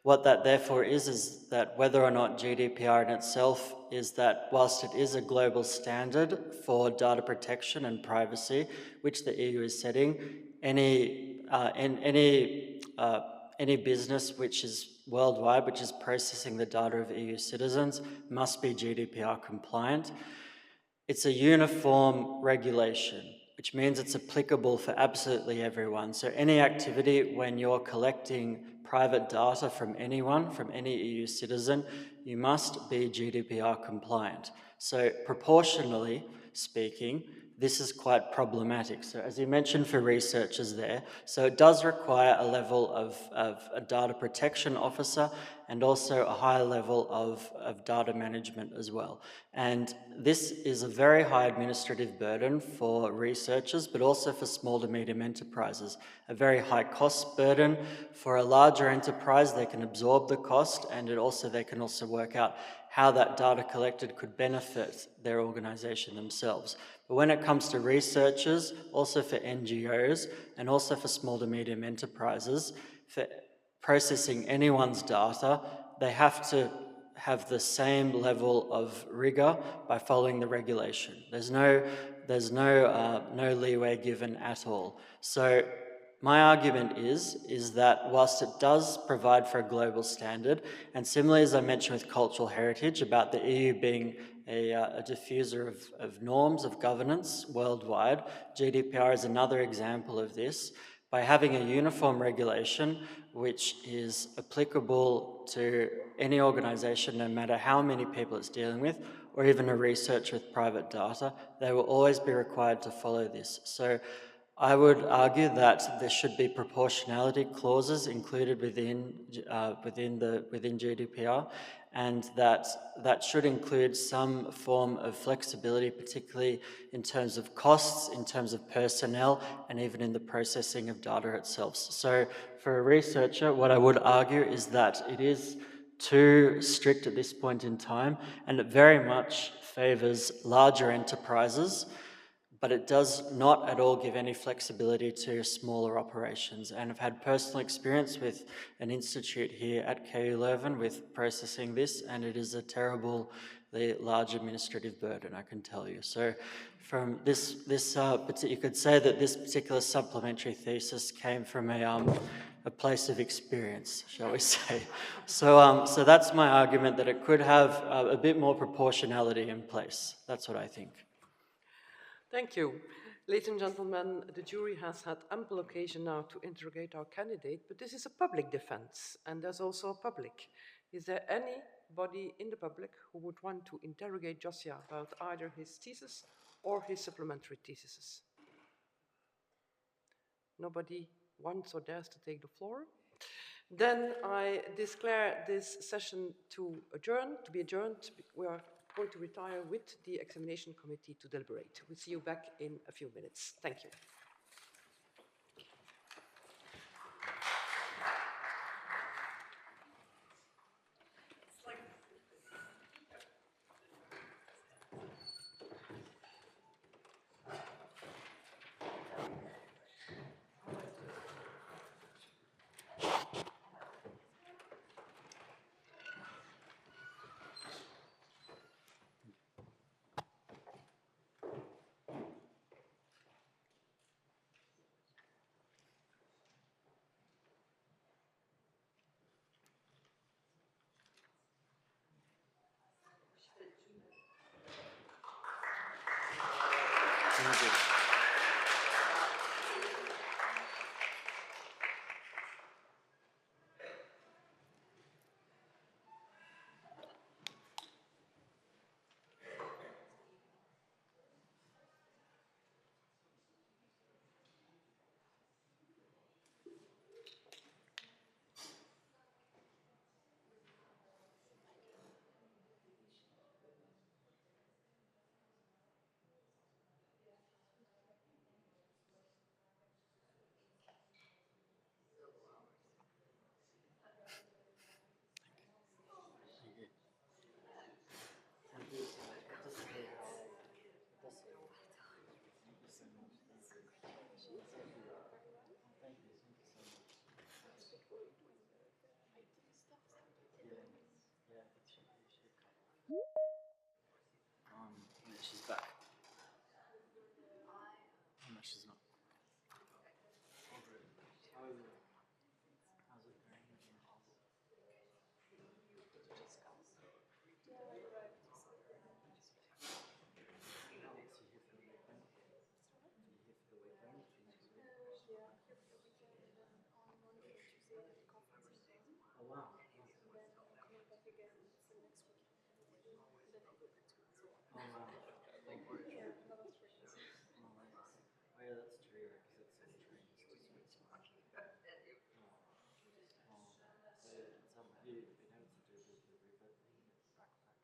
what that therefore is that whether or not GDPR in itself is that whilst it is a global standard for data protection and privacy, which the EU is setting, any business which is worldwide, which is processing the data of EU citizens, must be GDPR compliant. It's a uniform regulation, which means it's applicable for absolutely everyone. So any activity when you're collecting private data from anyone, from any EU citizen, you must be GDPR compliant. So proportionally speaking, this is quite problematic. So as you mentioned for researchers there, so it does require a level of a data protection officer and also a higher level of data management as well. And this is a very high administrative burden for researchers, but also for small to medium enterprises. A very high cost burden. For a larger enterprise, they can absorb the cost, and they can also work out how that data collected could benefit their organization themselves. But when it comes to researchers, also for NGOs, and also for small to medium enterprises, for processing anyone's data, they have to have the same level of rigor by following the regulation. There's no leeway given at all. So my argument is that whilst it does provide for a global standard, and similarly as I mentioned with cultural heritage about the EU being a diffuser of norms of governance worldwide, GDPR is another example of this. By having a uniform regulation which is applicable to any organisation, no matter how many people it's dealing with, or even a researcher with private data, they will always be required to follow this. So I would argue that there should be proportionality clauses included within GDPR, and that should include some form of flexibility, particularly in terms of costs, in terms of personnel, and even in the processing of data itself. So, for a researcher, what I would argue is that it is too strict at this point in time, and it very much favours larger enterprises, but it does not at all give any flexibility to smaller operations. And I've had personal experience with an institute here at KU Leuven with processing this, and it is a terribly large administrative burden, I can tell you. So from this you could say that this particular supplementary thesis came from a place of experience, shall we say. So that's my argument, that it could have a bit more proportionality in place. That's what I think. Thank you. Ladies and gentlemen, the jury has had ample occasion now to interrogate our candidate, but this is a public defense, and there's also a public. Is there anybody in the public who would want to interrogate Josiah about either his thesis or his supplementary theses? Nobody wants or dares to take the floor? Then I declare this session to be adjourned. We are going to retire with the examination committee to deliberate. We'll see you back in a few minutes. Thank you. She's back. No, she's not. How's it going? Oh wow. Oh wow. Thank you. Oh yeah, that's true, because it's some trains to Switzerland. So yeah, have you been able to do the river thing with the backpack?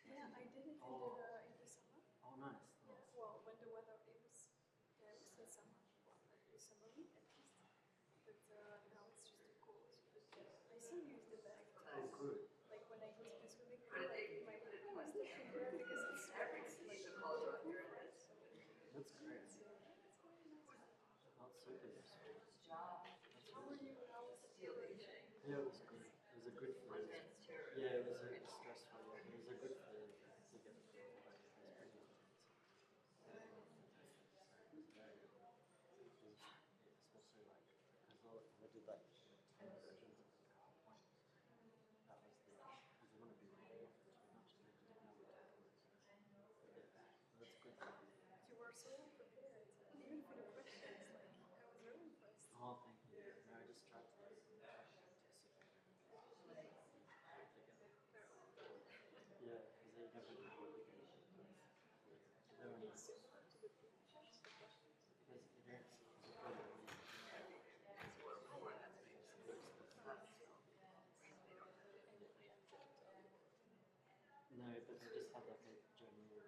Yeah, I did it in the summer. Oh nice. Yeah, well, when the weather it was still summer, well, like the summer week at least. But now it's just too cold. But I still use the bag. Oh good. Like when I go to the swimming pool, like my backpack is stuck in there because it's like waterproof, right? So That's great. it's very nice. That's super useful. How were you? How was the preparation? Yeah, it was good. It was a good flu. Yeah, it was stressful. It was a good flu to get through, but it was pretty intense. So it was very good. Especially like, because I did like 10 versions of the PowerPoint. That was because you want to be reading off it too much, and I didn't know what to put. Yeah, that's good. You were so prepared, even for the questions. Like I was very impressed. Oh, thank you. No, I just tried to anticipate everything. Yeah, because they never know what you're going to do. It's similar to the PhD, the questions. It is. But I just had like a general,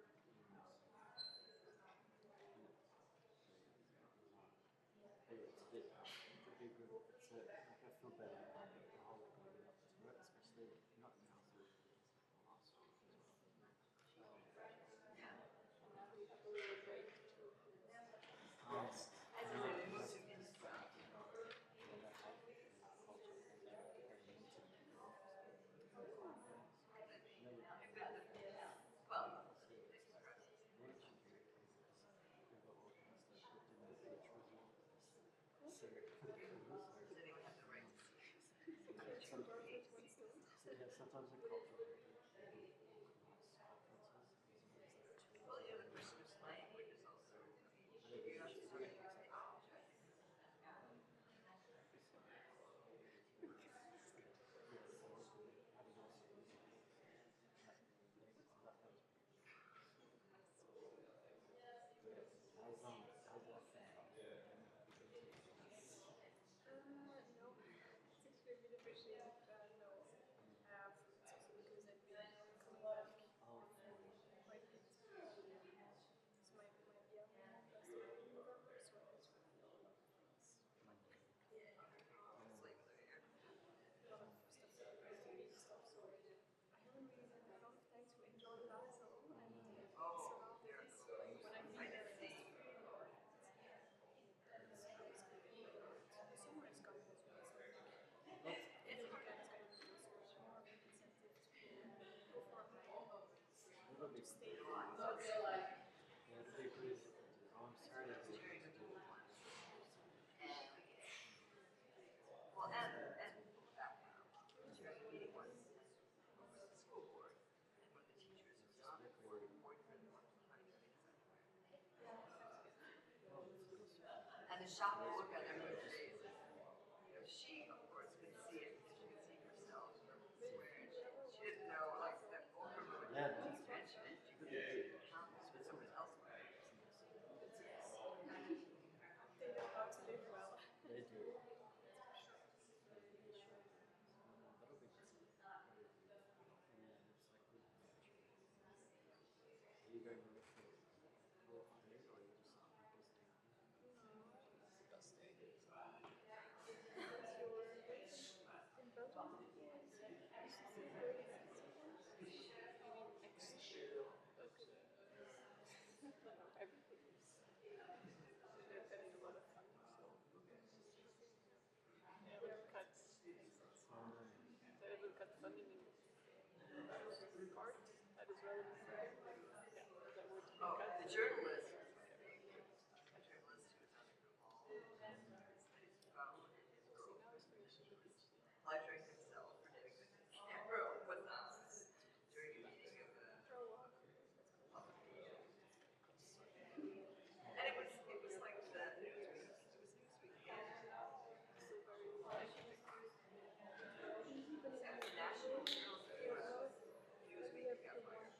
it's a bit, it could be good. It's like I feel better about it, the whole building up to it, especially not now through it, but just like the last week as well. And now do you have a little break to Yes. as No, it is. that's distracting. And I have culture and experimenting. Two birds with one stone. So yeah, sometimes a culture conferences, Well, yeah, the Christmas language is also, how's that thing? No, it's actually a bit of a shame. No, it's also because I've been coming back quite a bit. It's my passed away in November, so I just really feel a lot of things like clearing out the house, like a lot of stuff that I used to do and stuff. So I haven't really had a lot of time to enjoy Basel and surroundings. When I've been there, it was really hard. It's the summer is coming as well, so I think every weekend is going to be also more of an incentive to go for a hike, to stay in Yeah, it'll be good. Oh, I'm sorry to do it. well, and background, during the meeting was the school board, and one of the teachers was on the board, boyfriend one time. And the shop look at everyone's face. She, of course, could see it because she could see herself where she didn't know, like, that older woman Yeah, was that's attention, and she could see the comments that was elsewhere. they know how to live well. They do. They should. That'll be good. Yeah, it's like good culture. Are you going to look for California or are you just visiting? In Belgium, you should see very sometimes. I mean, extra. Okay. Everything is. They're having a lot of fun, so. Yeah, with cuts makes sense. They will cut funding in part that is relevant for them. Yeah, that would be Oh, cut. the journalist. The journalist who was on the wall, studies phone and his girlfriend pleasuring himself for getting the camera was on during a meeting of the publication. And it was like the Newsweek. It was Newsweek. So very It's a national journal. Newsweek got fired.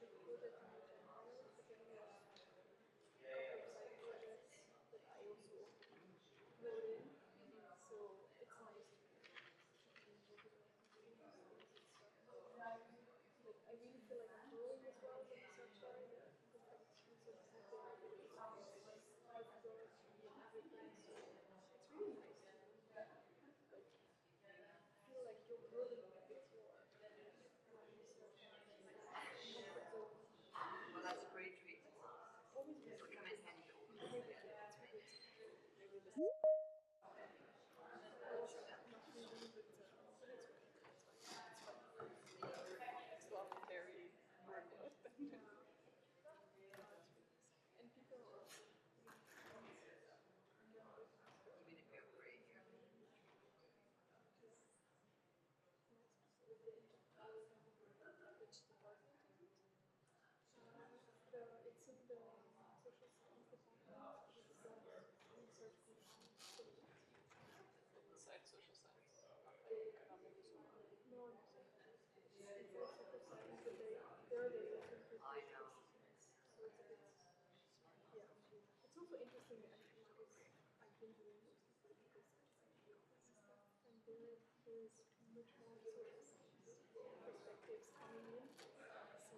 that I also wrote in. So it's nice to but I really feel like I'm growing as well with research line. The connections are there, but it's also like outdoors and everything. So it's really nice to like feel like you're growing a bit your research comfort zone. Well, that's a great treatment. Always been It'll come in handy. maybe it's really maybe this not really, but it's okay. It's fine. As long as very remote. And people Even if you have gray hair. which department is it? It's in the social science department. It's the research commission. Inside social science, not like economics or. No, no, it's like social science, but there are the also I know. so it's a bit, yeah. It's also interesting actually because I've been doing mostly political science and economics stuff, and there is much more social science perspectives coming in. So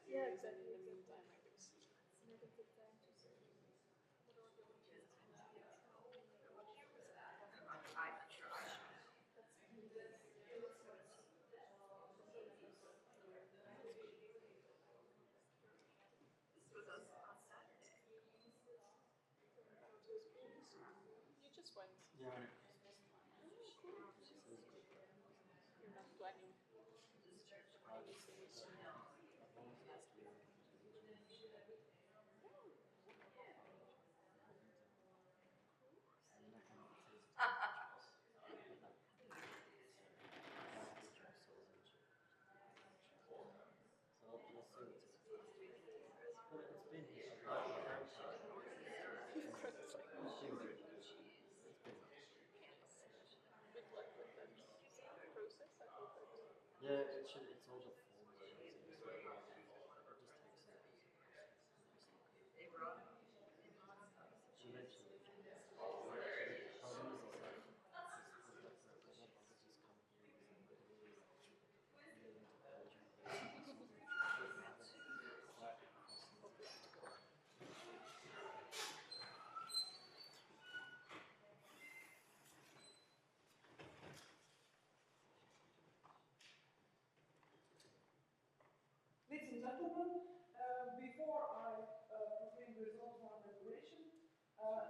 Yeah, exactly. Negative time to say what are the opportunities and I'm not sure. This was on Saturday. you just went. Yeah, I know. Oh, cool. You're not planning. Good luck with that process. I hope it. Yeah, it's all the forms and everything, so it just takes eventually. The problem is that others just come here really into Belgium, Ladies and gentlemen, before I proclaim the results of our deliberation,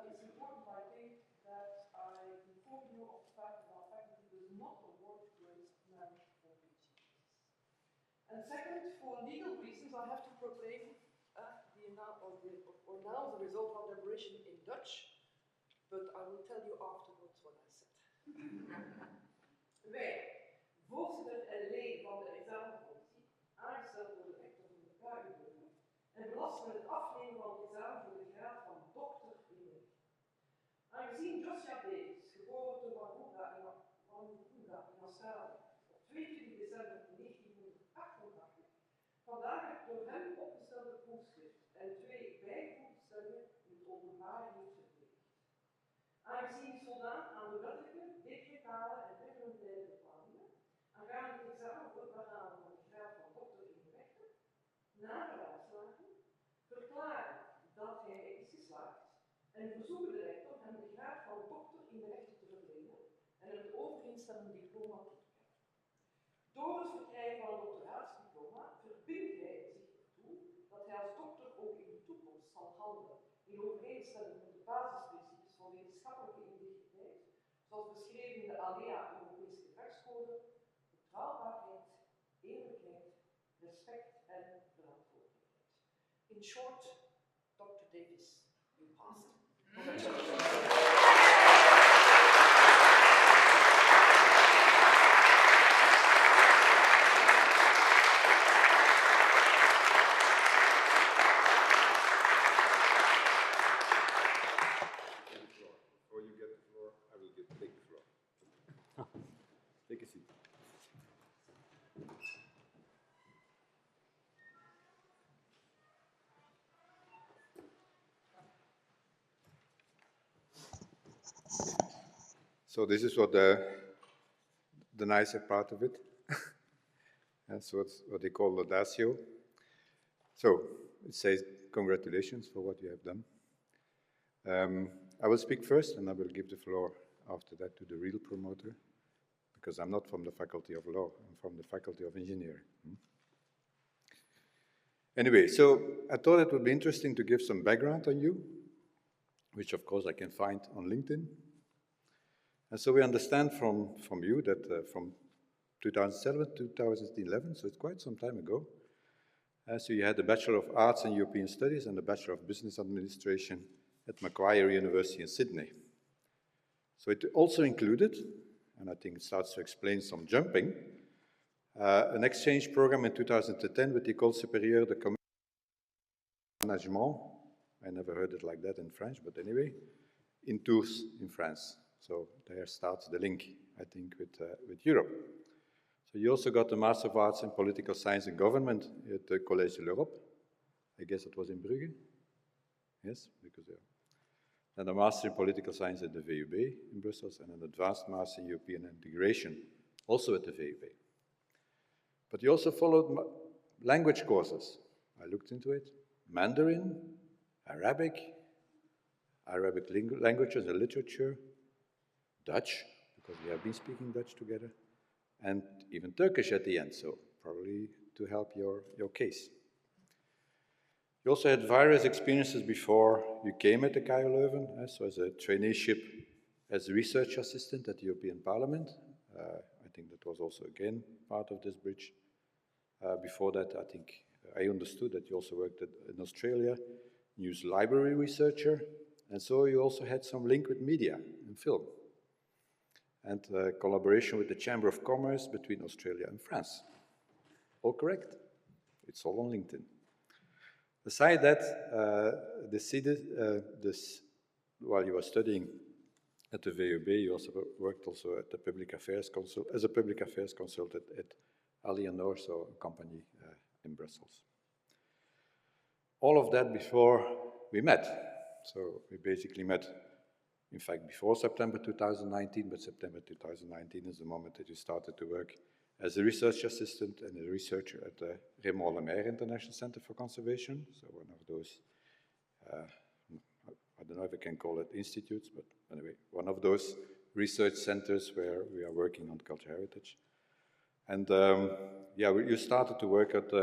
it's important, I think, that I inform you of the fact that our faculty does not award grades merit for PhD. And second, for legal reasons, I have to proclaim announce the result of our deliberation in Dutch, but I will tell you afterwards what I said. Wij, voorzitter en leden van de examencommissie, aangesteld door de rector van de KU Leuven, en belast met het afnemen van het examen voor de graad van dokter in de rechten. Aangezien Joshua Davis, geboren te Woonga in Australië op 22 december 1988, vandaag het door hem opgestelde proefschrift en 2 bijgevoegde stellingen in het openbaar heeft verdedigd. Aangezien hij voldaan aan de wettelijke, decretale en reglementaire bepalingen, aangaande het examen voor het behalen van de graad van dokter in de rechten, na de uitslagen, verklaren dat hij is geslaagd en verzoeken de rector hem de graad van dokter in de rechten te verlenen en hem het overeenstemmend diploma toe te kennen. Door het verkrijgen van een doctoraatsdiploma verbindt hij zich ertoe dat hij als dokter ook in de toekomst zal handelen in overeenstemming met de basisprincipes van wetenschappelijke integriteit, zoals beschreven in de ALEA Europese Gedragscode, betrouwbaarheid, eerlijkheid, respect en verantwoordelijkheid. In short, Dr. Davis, you passed. Before you get the floor, I will take the floor. Take a seat. So this is what the nicer part of it. That's what they call laudatio. So it says congratulations for what you have done. I will speak first, and I will give the floor after that to the real promoter, because I'm not from the Faculty of Law, I'm from the Faculty of Engineering. Anyway, so I thought it would be interesting to give some background on you, which of course I can find on LinkedIn. And so we understand from you that from 2007 to 2011, so it's quite some time ago, so you had a Bachelor of Arts in European Studies and a Bachelor of Business Administration at Macquarie University in Sydney. So it also included, and I think it starts to explain some jumping, an exchange program in 2010 with the École Supérieure de Commerce et Management. I never heard it like that in French, but anyway, in Tours in France. So there starts the link, I think, with Europe. So you also got the Master of Arts in Political Science and Government at the Collège de l'Europe. I guess it was in Brugge. Yes, because and a Master in Political Science at the VUB in Brussels, and an Advanced Master in European Integration, also at the VUB. But you also followed language courses. I looked into it. Mandarin, Arabic languages and literature, Dutch, because we have been speaking Dutch together, and even Turkish at the end, so probably to help your case. You also had various experiences before you came at the KU Leuven, so as a traineeship as a research assistant at the European Parliament. I think that was also, again, part of this bridge. Before that, I think I understood that you also worked in Australia, news library researcher, and so you also had some link with media and film, and collaboration with the Chamber of Commerce between Australia and France. All correct? It's all on LinkedIn. Aside that, while you were studying at the VUB, you also worked also at the Public Affairs as a public affairs consultant at Alienor, so a company in Brussels. All of that before we met. So we basically met, in fact, before September 2019, but September 2019 is the moment that you started to work as a research assistant and a researcher at the Raymond Lemaire International Center for Conservation. So one of those, I don't know if I can call it institutes, but anyway, one of those research centers where we are working on cultural heritage. And yeah, you started to work at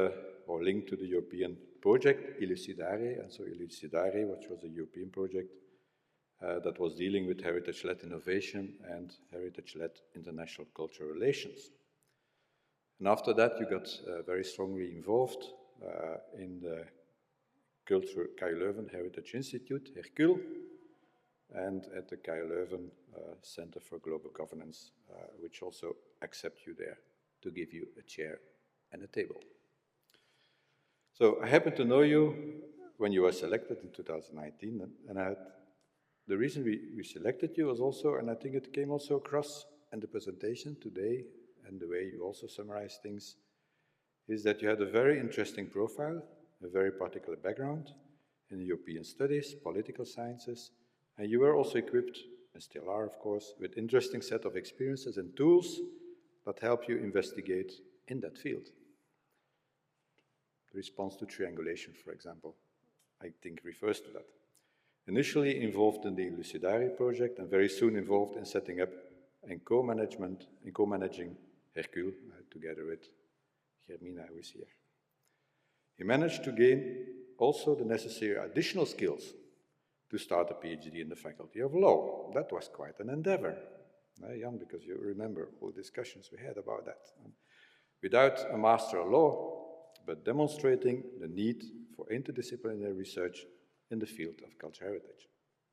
or linked to the European project, Elucidare, and so Elucidare, which was a European project that was dealing with heritage-led innovation and heritage-led international cultural relations. And after that, you got very strongly involved in the KU Leuven Heritage Institute, Hercule, and at the KU Leuven Center for Global Governance, which also accept you there to give you a chair and a table. So I happen to know you when you were selected in 2019, and the reason we selected you was also, and I think it came also across in the presentation today, and the way you also summarize things, is that you had a very interesting profile, a very particular background in European studies, political sciences, and you were also equipped, and still are of course, with interesting set of experiences and tools that help you investigate in that field. The response to triangulation, for example, I think refers to that. Initially involved in the Elucidare project and very soon involved in setting up and co-managing Hercule together with Germina, who is here. He managed to gain also the necessary additional skills to start a PhD in the Faculty of Law. That was quite an endeavor, Jan, because you remember all the discussions we had about that. Without a Master of Law, but demonstrating the need for interdisciplinary research in the field of cultural heritage,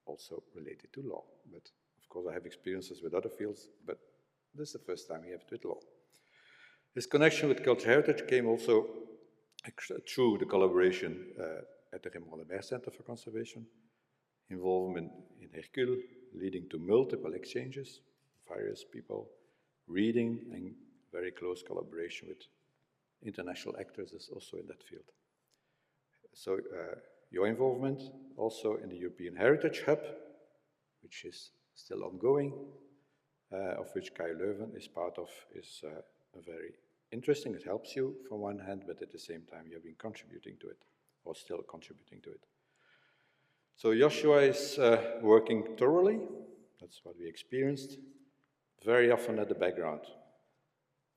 also related to law. But of course I have experiences with other fields, but this is the first time we have it with law. His connection with cultural heritage came also through the collaboration at the Raymond Lemaire Center for Conservation, involvement in Hercule, leading to multiple exchanges, various people, reading, and very close collaboration with international actors is also in that field. So your involvement also in the European Heritage Hub, which is still ongoing, of which KU Leuven is part of, is very interesting. It helps you from one hand, but at the same time you have been contributing to it, or still contributing to it. So Joshua is working thoroughly, that's what we experienced, very often at the background.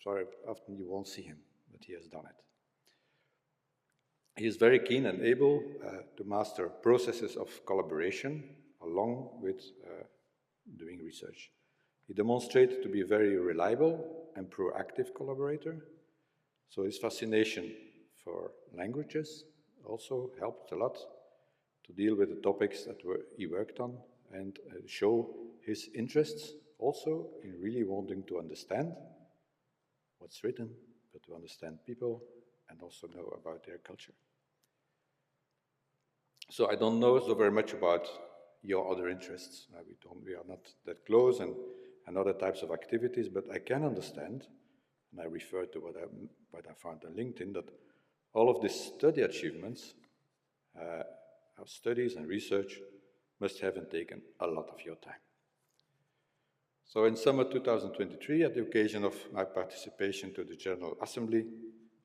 Sorry, often you won't see him, but he has done it. He is very keen and able to master processes of collaboration along with doing research. He demonstrated to be a very reliable and proactive collaborator. So his fascination for languages also helped a lot to deal with the topics that he worked on and show his interests also in really wanting to understand what's written, but to understand people and also know about their culture. So I don't know so very much about your other interests. We are not that close and other types of activities, but I can understand, and I refer to what I found on LinkedIn, that all of these study achievements, our studies and research, must have taken a lot of your time. So in summer 2023, at the occasion of my participation to the General Assembly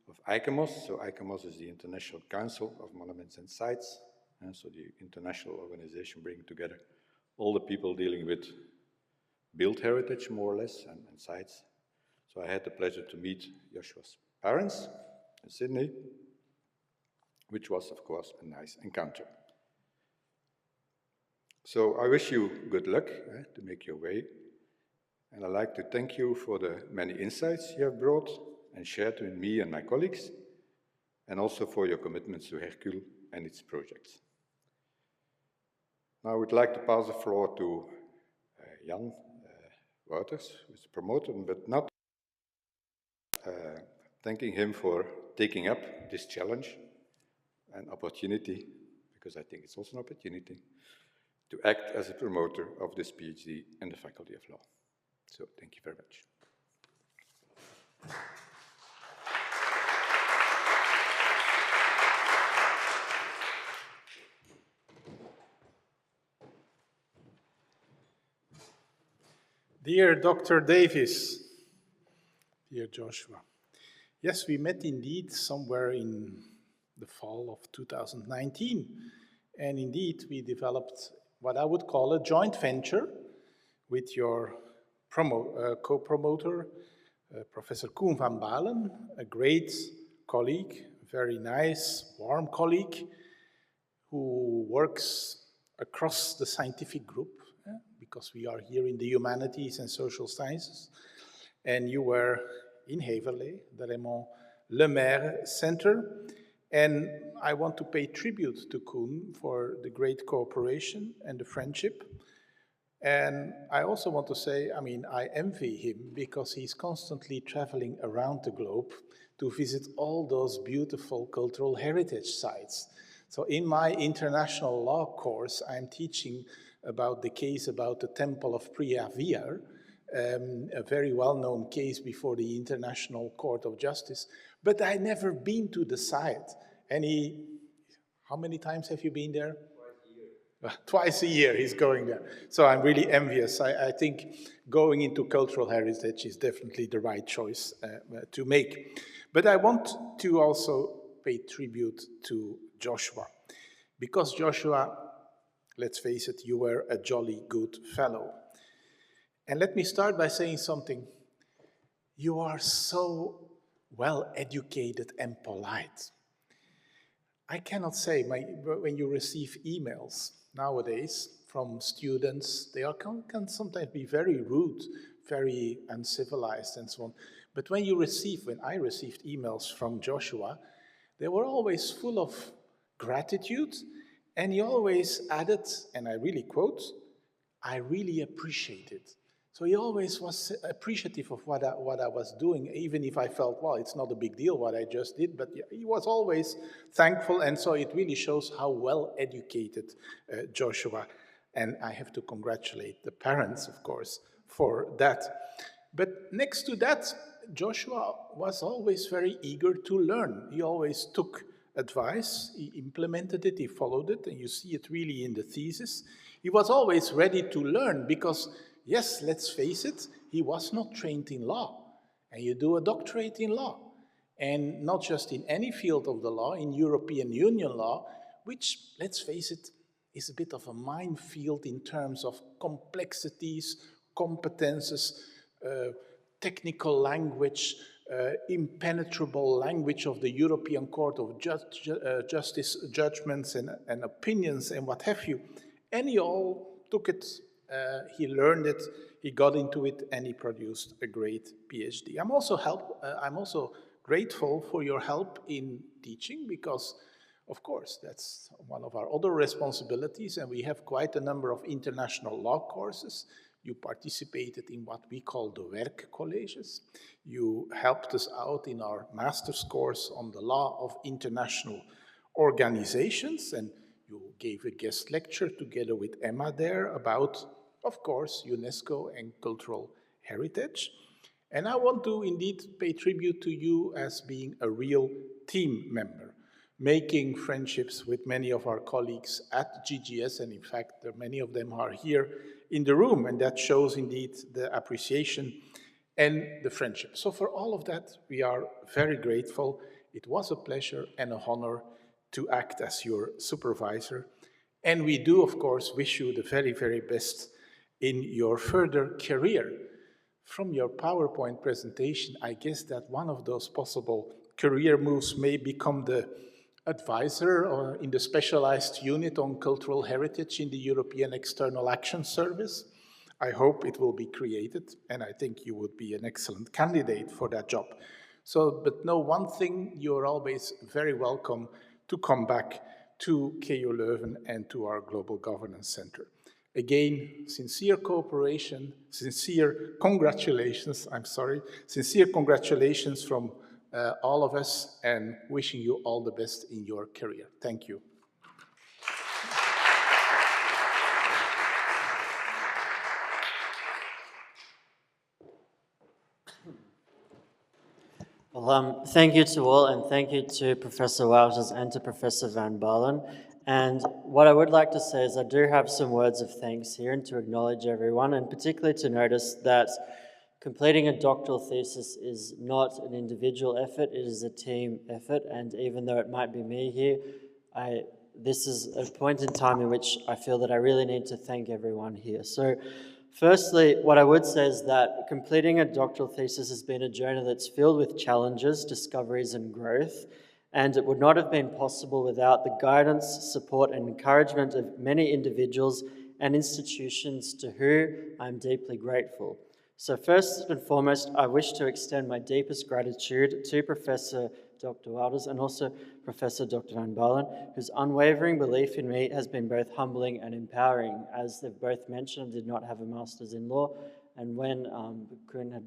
of ICOMOS. So ICOMOS is the International Council of Monuments and Sites, and so the international organization bringing together all the people dealing with built heritage, more or less, and sites. So I had the pleasure to meet Joshua's parents in Sydney, which was, of course, a nice encounter. So I wish you good luck to make your way. And I'd like to thank you for the many insights you have brought and shared with me and my colleagues, and also for your commitments to Hercule and its projects. Now I would like to pass the floor to Jan Wouters, who is the promoter, but not thanking him for taking up this challenge and opportunity, because I think it's also an opportunity, to act as a promoter of this PhD in the Faculty of Law. So thank you very much. Dear Dr. Davis, dear Joshua, yes, we met indeed somewhere in the fall of 2019, and indeed we developed what I would call a joint venture with your co-promoter, Professor Koen van Balen, a great colleague, very nice, warm colleague, who works across the scientific group, because we are here in the humanities and social sciences, and you were in Heverlee, the Raymond Lemaire Center, and I want to pay tribute to Koen for the great cooperation and the friendship. And I also want to say, I mean, I envy him because he's constantly traveling around the globe to visit all those beautiful cultural heritage sites. So in my international law course, I'm teaching about the case about the Temple of Preaviar, a very well-known case before the International Court of Justice, but I never been to the site. How many times have you been there? Twice a year he's going there. So I'm really envious. I think going into cultural heritage is definitely the right choice to make. But I want to also pay tribute to Joshua, because Joshua, let's face it, you were a jolly good fellow. And let me start by saying something. You are so well educated and polite. I cannot say, when you receive emails nowadays from students, they can sometimes be very rude, very uncivilized and so on. But when I received emails from Joshua, they were always full of gratitude, and he always added, and I really quote, "I really appreciate it." So he always was appreciative of what I was doing, even if I felt, well, it's not a big deal what I just did, but he was always thankful, and so it really shows how well educated Joshua, and I have to congratulate the parents, of course, for that. But next to that, Joshua was always very eager to learn. He always took advice, he implemented it, he followed it, and you see it really in the thesis. He was always ready to learn because, yes, let's face it, he was not trained in law. And you do a doctorate in law. And not just in any field of the law, in European Union law, which, let's face it, is a bit of a minefield in terms of complexities, competences, technical language, impenetrable language of the European Court of Justice judgments and opinions and what have you. And he all took it, he learned it, he got into it, and he produced a great PhD. I'm also grateful for your help in teaching because, of course, that's one of our other responsibilities, and we have quite a number of international law courses. You participated in what we call the werkcolleges. You helped us out in our master's course on the law of international organizations, and you gave a guest lecture together with Emma there about, of course, UNESCO and cultural heritage. And I want to indeed pay tribute to you as being a real team member, making friendships with many of our colleagues at GGS, and in fact, many of them are here in the room, and that shows indeed the appreciation and the friendship. So for all of that, we are very grateful, it was a pleasure and an honor to act as your supervisor. And we do, of course, wish you the very, very best in your further career. From your PowerPoint presentation, I guess that one of those possible career moves may become the advisor or in the specialized unit on cultural heritage in the European External Action Service. I hope it will be created, and I think you would be an excellent candidate for that job. So, but know one thing, you're always very welcome to come back to KU Leuven and to our Global Governance Center. Again, sincere cooperation, sincere congratulations from all of us, and wishing you all the best in your career. Thank you. Well, thank you to all, and thank you to Professor Wouters and to Professor Van Baalen. And what I would like to say is I do have some words of thanks here and to acknowledge everyone, and particularly to notice that completing a doctoral thesis is not an individual effort, it is a team effort, and even though it might be me here, this is a point in time in which I feel that I really need to thank everyone here. So, firstly, what I would say is that completing a doctoral thesis has been a journey that's filled with challenges, discoveries, and growth, and it would not have been possible without the guidance, support, and encouragement of many individuals and institutions to whom I'm deeply grateful. So first and foremost, I wish to extend my deepest gratitude to Professor Dr. Wouters and also Professor Dr. Van Baalen, whose unwavering belief in me has been both humbling and empowering. As they've both mentioned, I did not have a master's in law, and when Koen had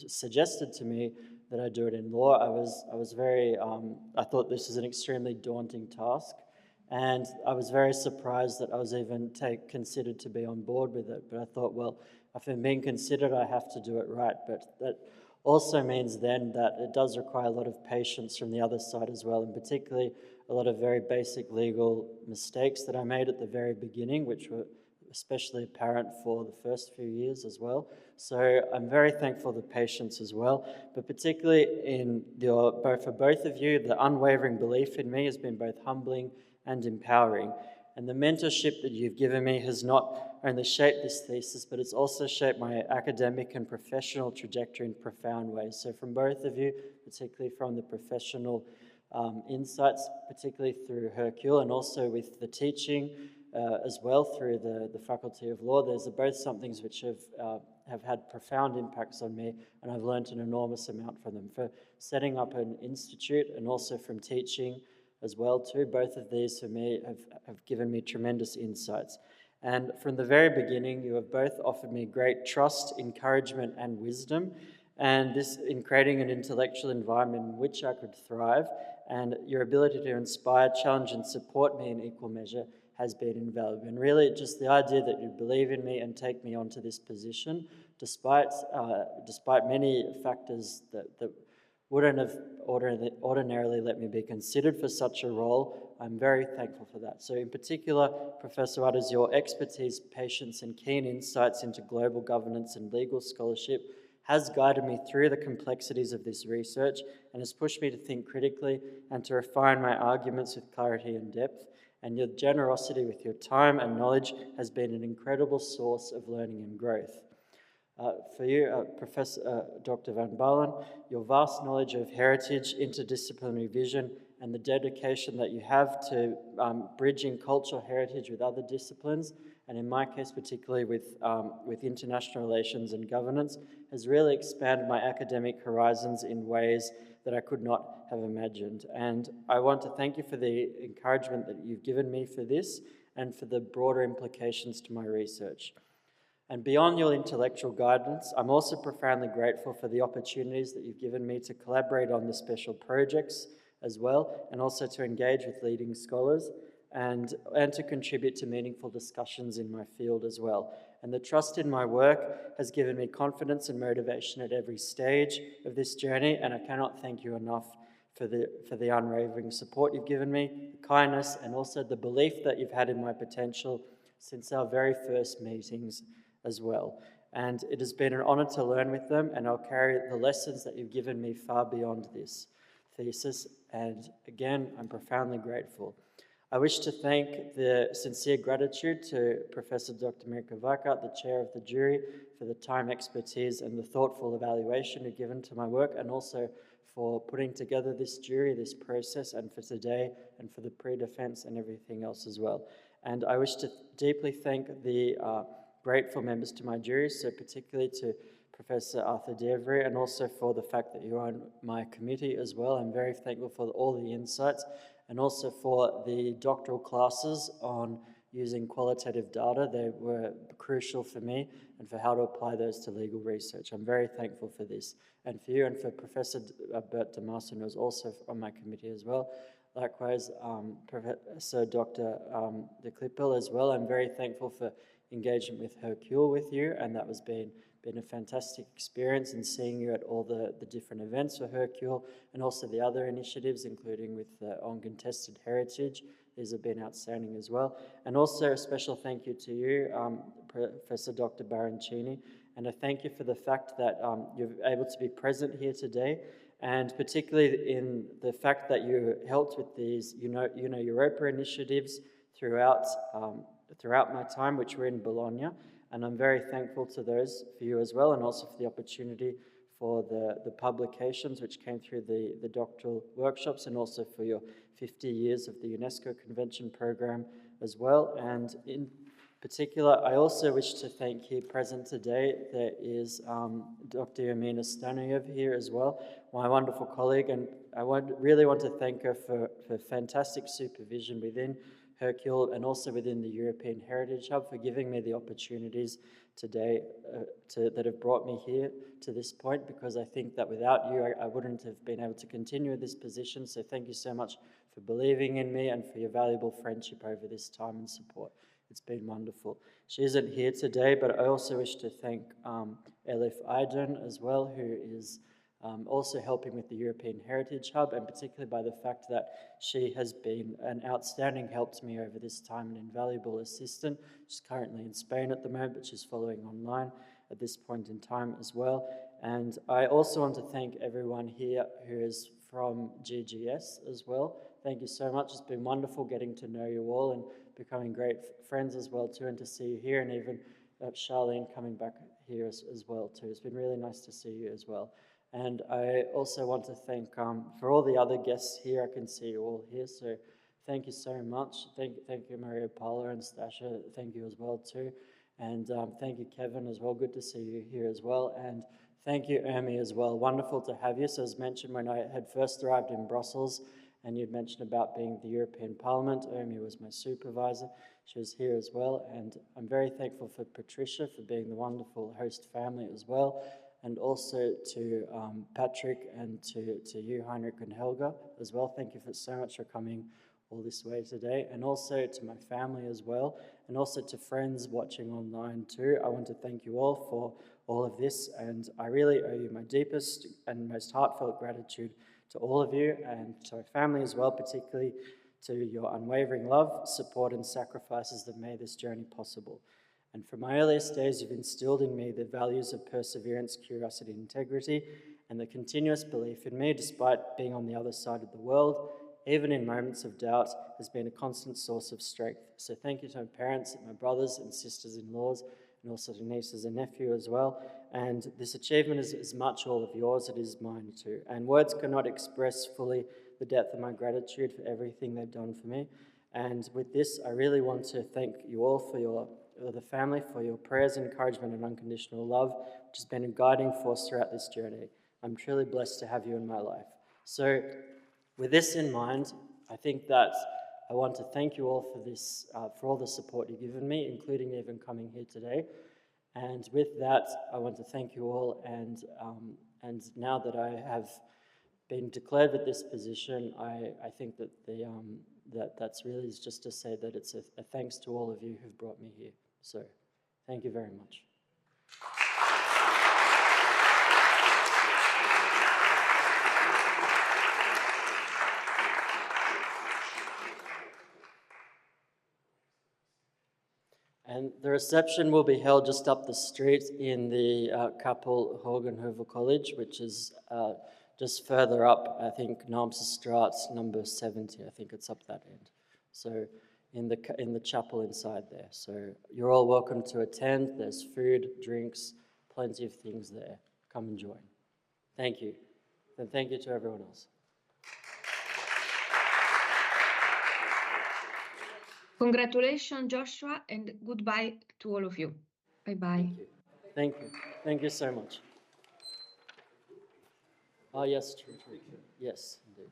suggested to me that I do it in law, I thought this was an extremely daunting task, and I was very surprised that I was even considered to be on board with it, but I thought, well, if I'm being considered, I have to do it right, but that also means then that it does require a lot of patience from the other side as well, and particularly a lot of very basic legal mistakes that I made at the very beginning, which were especially apparent for the first few years as well. So I'm very thankful for the patience as well, but particularly for both of you, the unwavering belief in me has been both humbling and empowering. And the mentorship that you've given me has not only shaped this thesis, but it's also shaped my academic and professional trajectory in profound ways. So from both of you, particularly from the professional insights, particularly through Hercule, and also with the teaching as well through the Faculty of Law, those are both some things which have had profound impacts on me, and I've learned an enormous amount from them. For setting up an institute and also from teaching as well too, both of these for me have given me tremendous insights. And from the very beginning, you have both offered me great trust, encouragement, and wisdom, and this in creating an intellectual environment in which I could thrive, and your ability to inspire, challenge, and support me in equal measure has been invaluable. And really, just the idea that you believe in me and take me onto this position, despite many factors that wouldn't have ordinarily let me be considered for such a role, I'm very thankful for that. So in particular, Professor Wouters, your expertise, patience, and keen insights into global governance and legal scholarship has guided me through the complexities of this research and has pushed me to think critically and to refine my arguments with clarity and depth. And your generosity with your time and knowledge has been an incredible source of learning and growth. For you, Professor Dr. Van Baalen, your vast knowledge of heritage, interdisciplinary vision, and the dedication that you have to bridging cultural heritage with other disciplines, and in my case particularly with international relations and governance, has really expanded my academic horizons in ways that I could not have imagined. And I want to thank you for the encouragement that you've given me for this and for the broader implications to my research. And beyond your intellectual guidance, I'm also profoundly grateful for the opportunities that you've given me to collaborate on the special projects as well, and also to engage with leading scholars and to contribute to meaningful discussions in my field as well. And the trust in my work has given me confidence and motivation at every stage of this journey, and I cannot thank you enough for the unwavering support you've given me, the kindness, and also the belief that you've had in my potential since our very first meetings as well. And it has been an honor to learn with them, and I'll carry the lessons that you've given me far beyond this. thesis, and again, I'm profoundly grateful. I wish to thank the sincere gratitude to Professor Dr. Mirka Weikart, the chair of the jury, for the time, expertise, and the thoughtful evaluation you've given to my work, and also for putting together this jury, this process, and for today, and for the pre-defense and everything else as well. And I wish to deeply thank the grateful members to my jury, so particularly to Professor Arthur Devry, and also for the fact that you're on my committee as well. I'm very thankful for all the insights, and also for the doctoral classes on using qualitative data. They were crucial for me and for how to apply those to legal research. I'm very thankful for this. And for you and for Professor Bert Damaso, who was also on my committee as well. Likewise, Professor Dr. de Klippel as well. I'm very thankful for engagement with Hercule with you, and that was been a fantastic experience in seeing you at all the different events for Hercule, and also the other initiatives, including with On Contested Heritage. These have been outstanding as well. And also a special thank you to you, Professor Dr. Baroncini, and a thank you for the fact that you're able to be present here today, and particularly in the fact that you helped with these Europa initiatives throughout my time, which were in Bologna. And I'm very thankful to those for you as well, and also for the opportunity for the publications which came through the doctoral workshops, and also for your 50 years of the UNESCO Convention program as well. And in particular, I also wish to thank here present today, there is Dr. Yamina Stanoyev here as well, my wonderful colleague, and I really want to thank her for fantastic supervision within Hercule and also within the European Heritage Hub, for giving me the opportunities today that have brought me here to this point, because I think that without you, I wouldn't have been able to continue this position. So thank you so much for believing in me and for your valuable friendship over this time and support. It's been wonderful. She isn't here today, but I also wish to thank Elif Aydin as well, who is also helping with the European Heritage Hub, and particularly by the fact that she has been an outstanding help to me over this time, an invaluable assistant. She's currently in Spain at the moment, but she's following online at this point in time as well. And I also want to thank everyone here who is from GGS as well. Thank you so much. It's been wonderful getting to know you all and becoming great friends as well too, and to see you here, and even Charlene coming back here as well too. It's been really nice to see you as well. And I also want to thank, for all the other guests here, I can see you all here, so thank you so much. Thank you, Maria Paula and Stasha, thank you as well too. And thank you, Kevin, as well, good to see you here as well. And thank you, Ermi, as well, wonderful to have you. So as mentioned, when I had first arrived in Brussels, and you'd mentioned about being at the European Parliament, Ermi was my supervisor. She was here as well, and I'm very thankful for Patricia for being the wonderful host family as well, and also to Patrick and to you, Heinrich and Helga, as well. Thank you so much for coming all this way today, and also to my family as well, and also to friends watching online too. I want to thank you all for all of this, and I really owe you my deepest and most heartfelt gratitude to all of you, and to my family as well, particularly to your unwavering love, support, and sacrifices that made this journey possible. And from my earliest days, you've instilled in me the values of perseverance, curiosity, and integrity, and the continuous belief in me, despite being on the other side of the world, even in moments of doubt, has been a constant source of strength. So thank you to my parents, and my brothers and sisters-in-laws, and also to nieces and nephew as well. And this achievement is as much all of yours, it is mine too. And words cannot express fully the depth of my gratitude for everything they've done for me. And with this, I really want to thank you all for the family, for your prayers, encouragement, and unconditional love, which has been a guiding force throughout this journey. I'm truly blessed to have you in my life. So with this in mind, I think that I want to thank you all for this, for all the support you've given me, including even coming here today. And with that, I want to thank you all. And now that I have been declared with this position, I think that that's really just to say that it's a thanks to all of you who've brought me here. So thank you very much. And the reception will be held just up the street in the Kappel Hogenhofer College, which is just further up, I think Naamsestraat's number 70, I think it's up that end. So in the chapel inside there. So you're all welcome to attend. There's food, drinks, plenty of things there. Come and join. Thank you. And thank you to everyone else. Congratulations, Joshua, and goodbye to all of you. Bye-bye. Thank you. Thank you. Thank you so much. Oh, yes, true. Yes, indeed.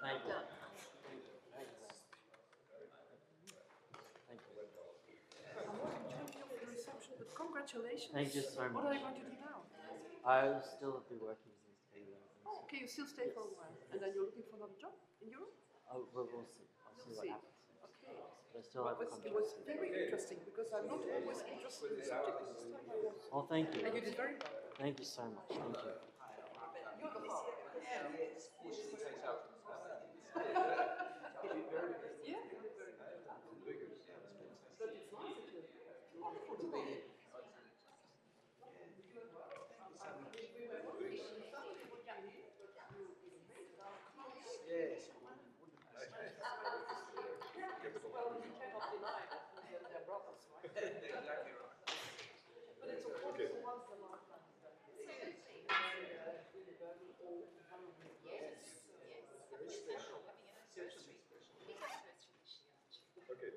Thank you. I'm not joining you for the reception, but congratulations. Thank you so What much. are you going to do now? I'll still be working since Taylor. Oh, okay, you still stay for a while. And then you're looking for another job in Europe? We'll see. I'll see what happens. Okay. But I still have It was very interesting because I'm not always interested in the subject, but this time I was. Oh, thank you. And you did very well. Thank you so much. Thank you. You're the heart. Yeah. But it's nice that you're wonderful to me. Yes. Well, we cannot deny that they're brothers, right? Exactly right. But it's of course once in a lifetime. Really very old, yes. Very special. Seriously special. Okay.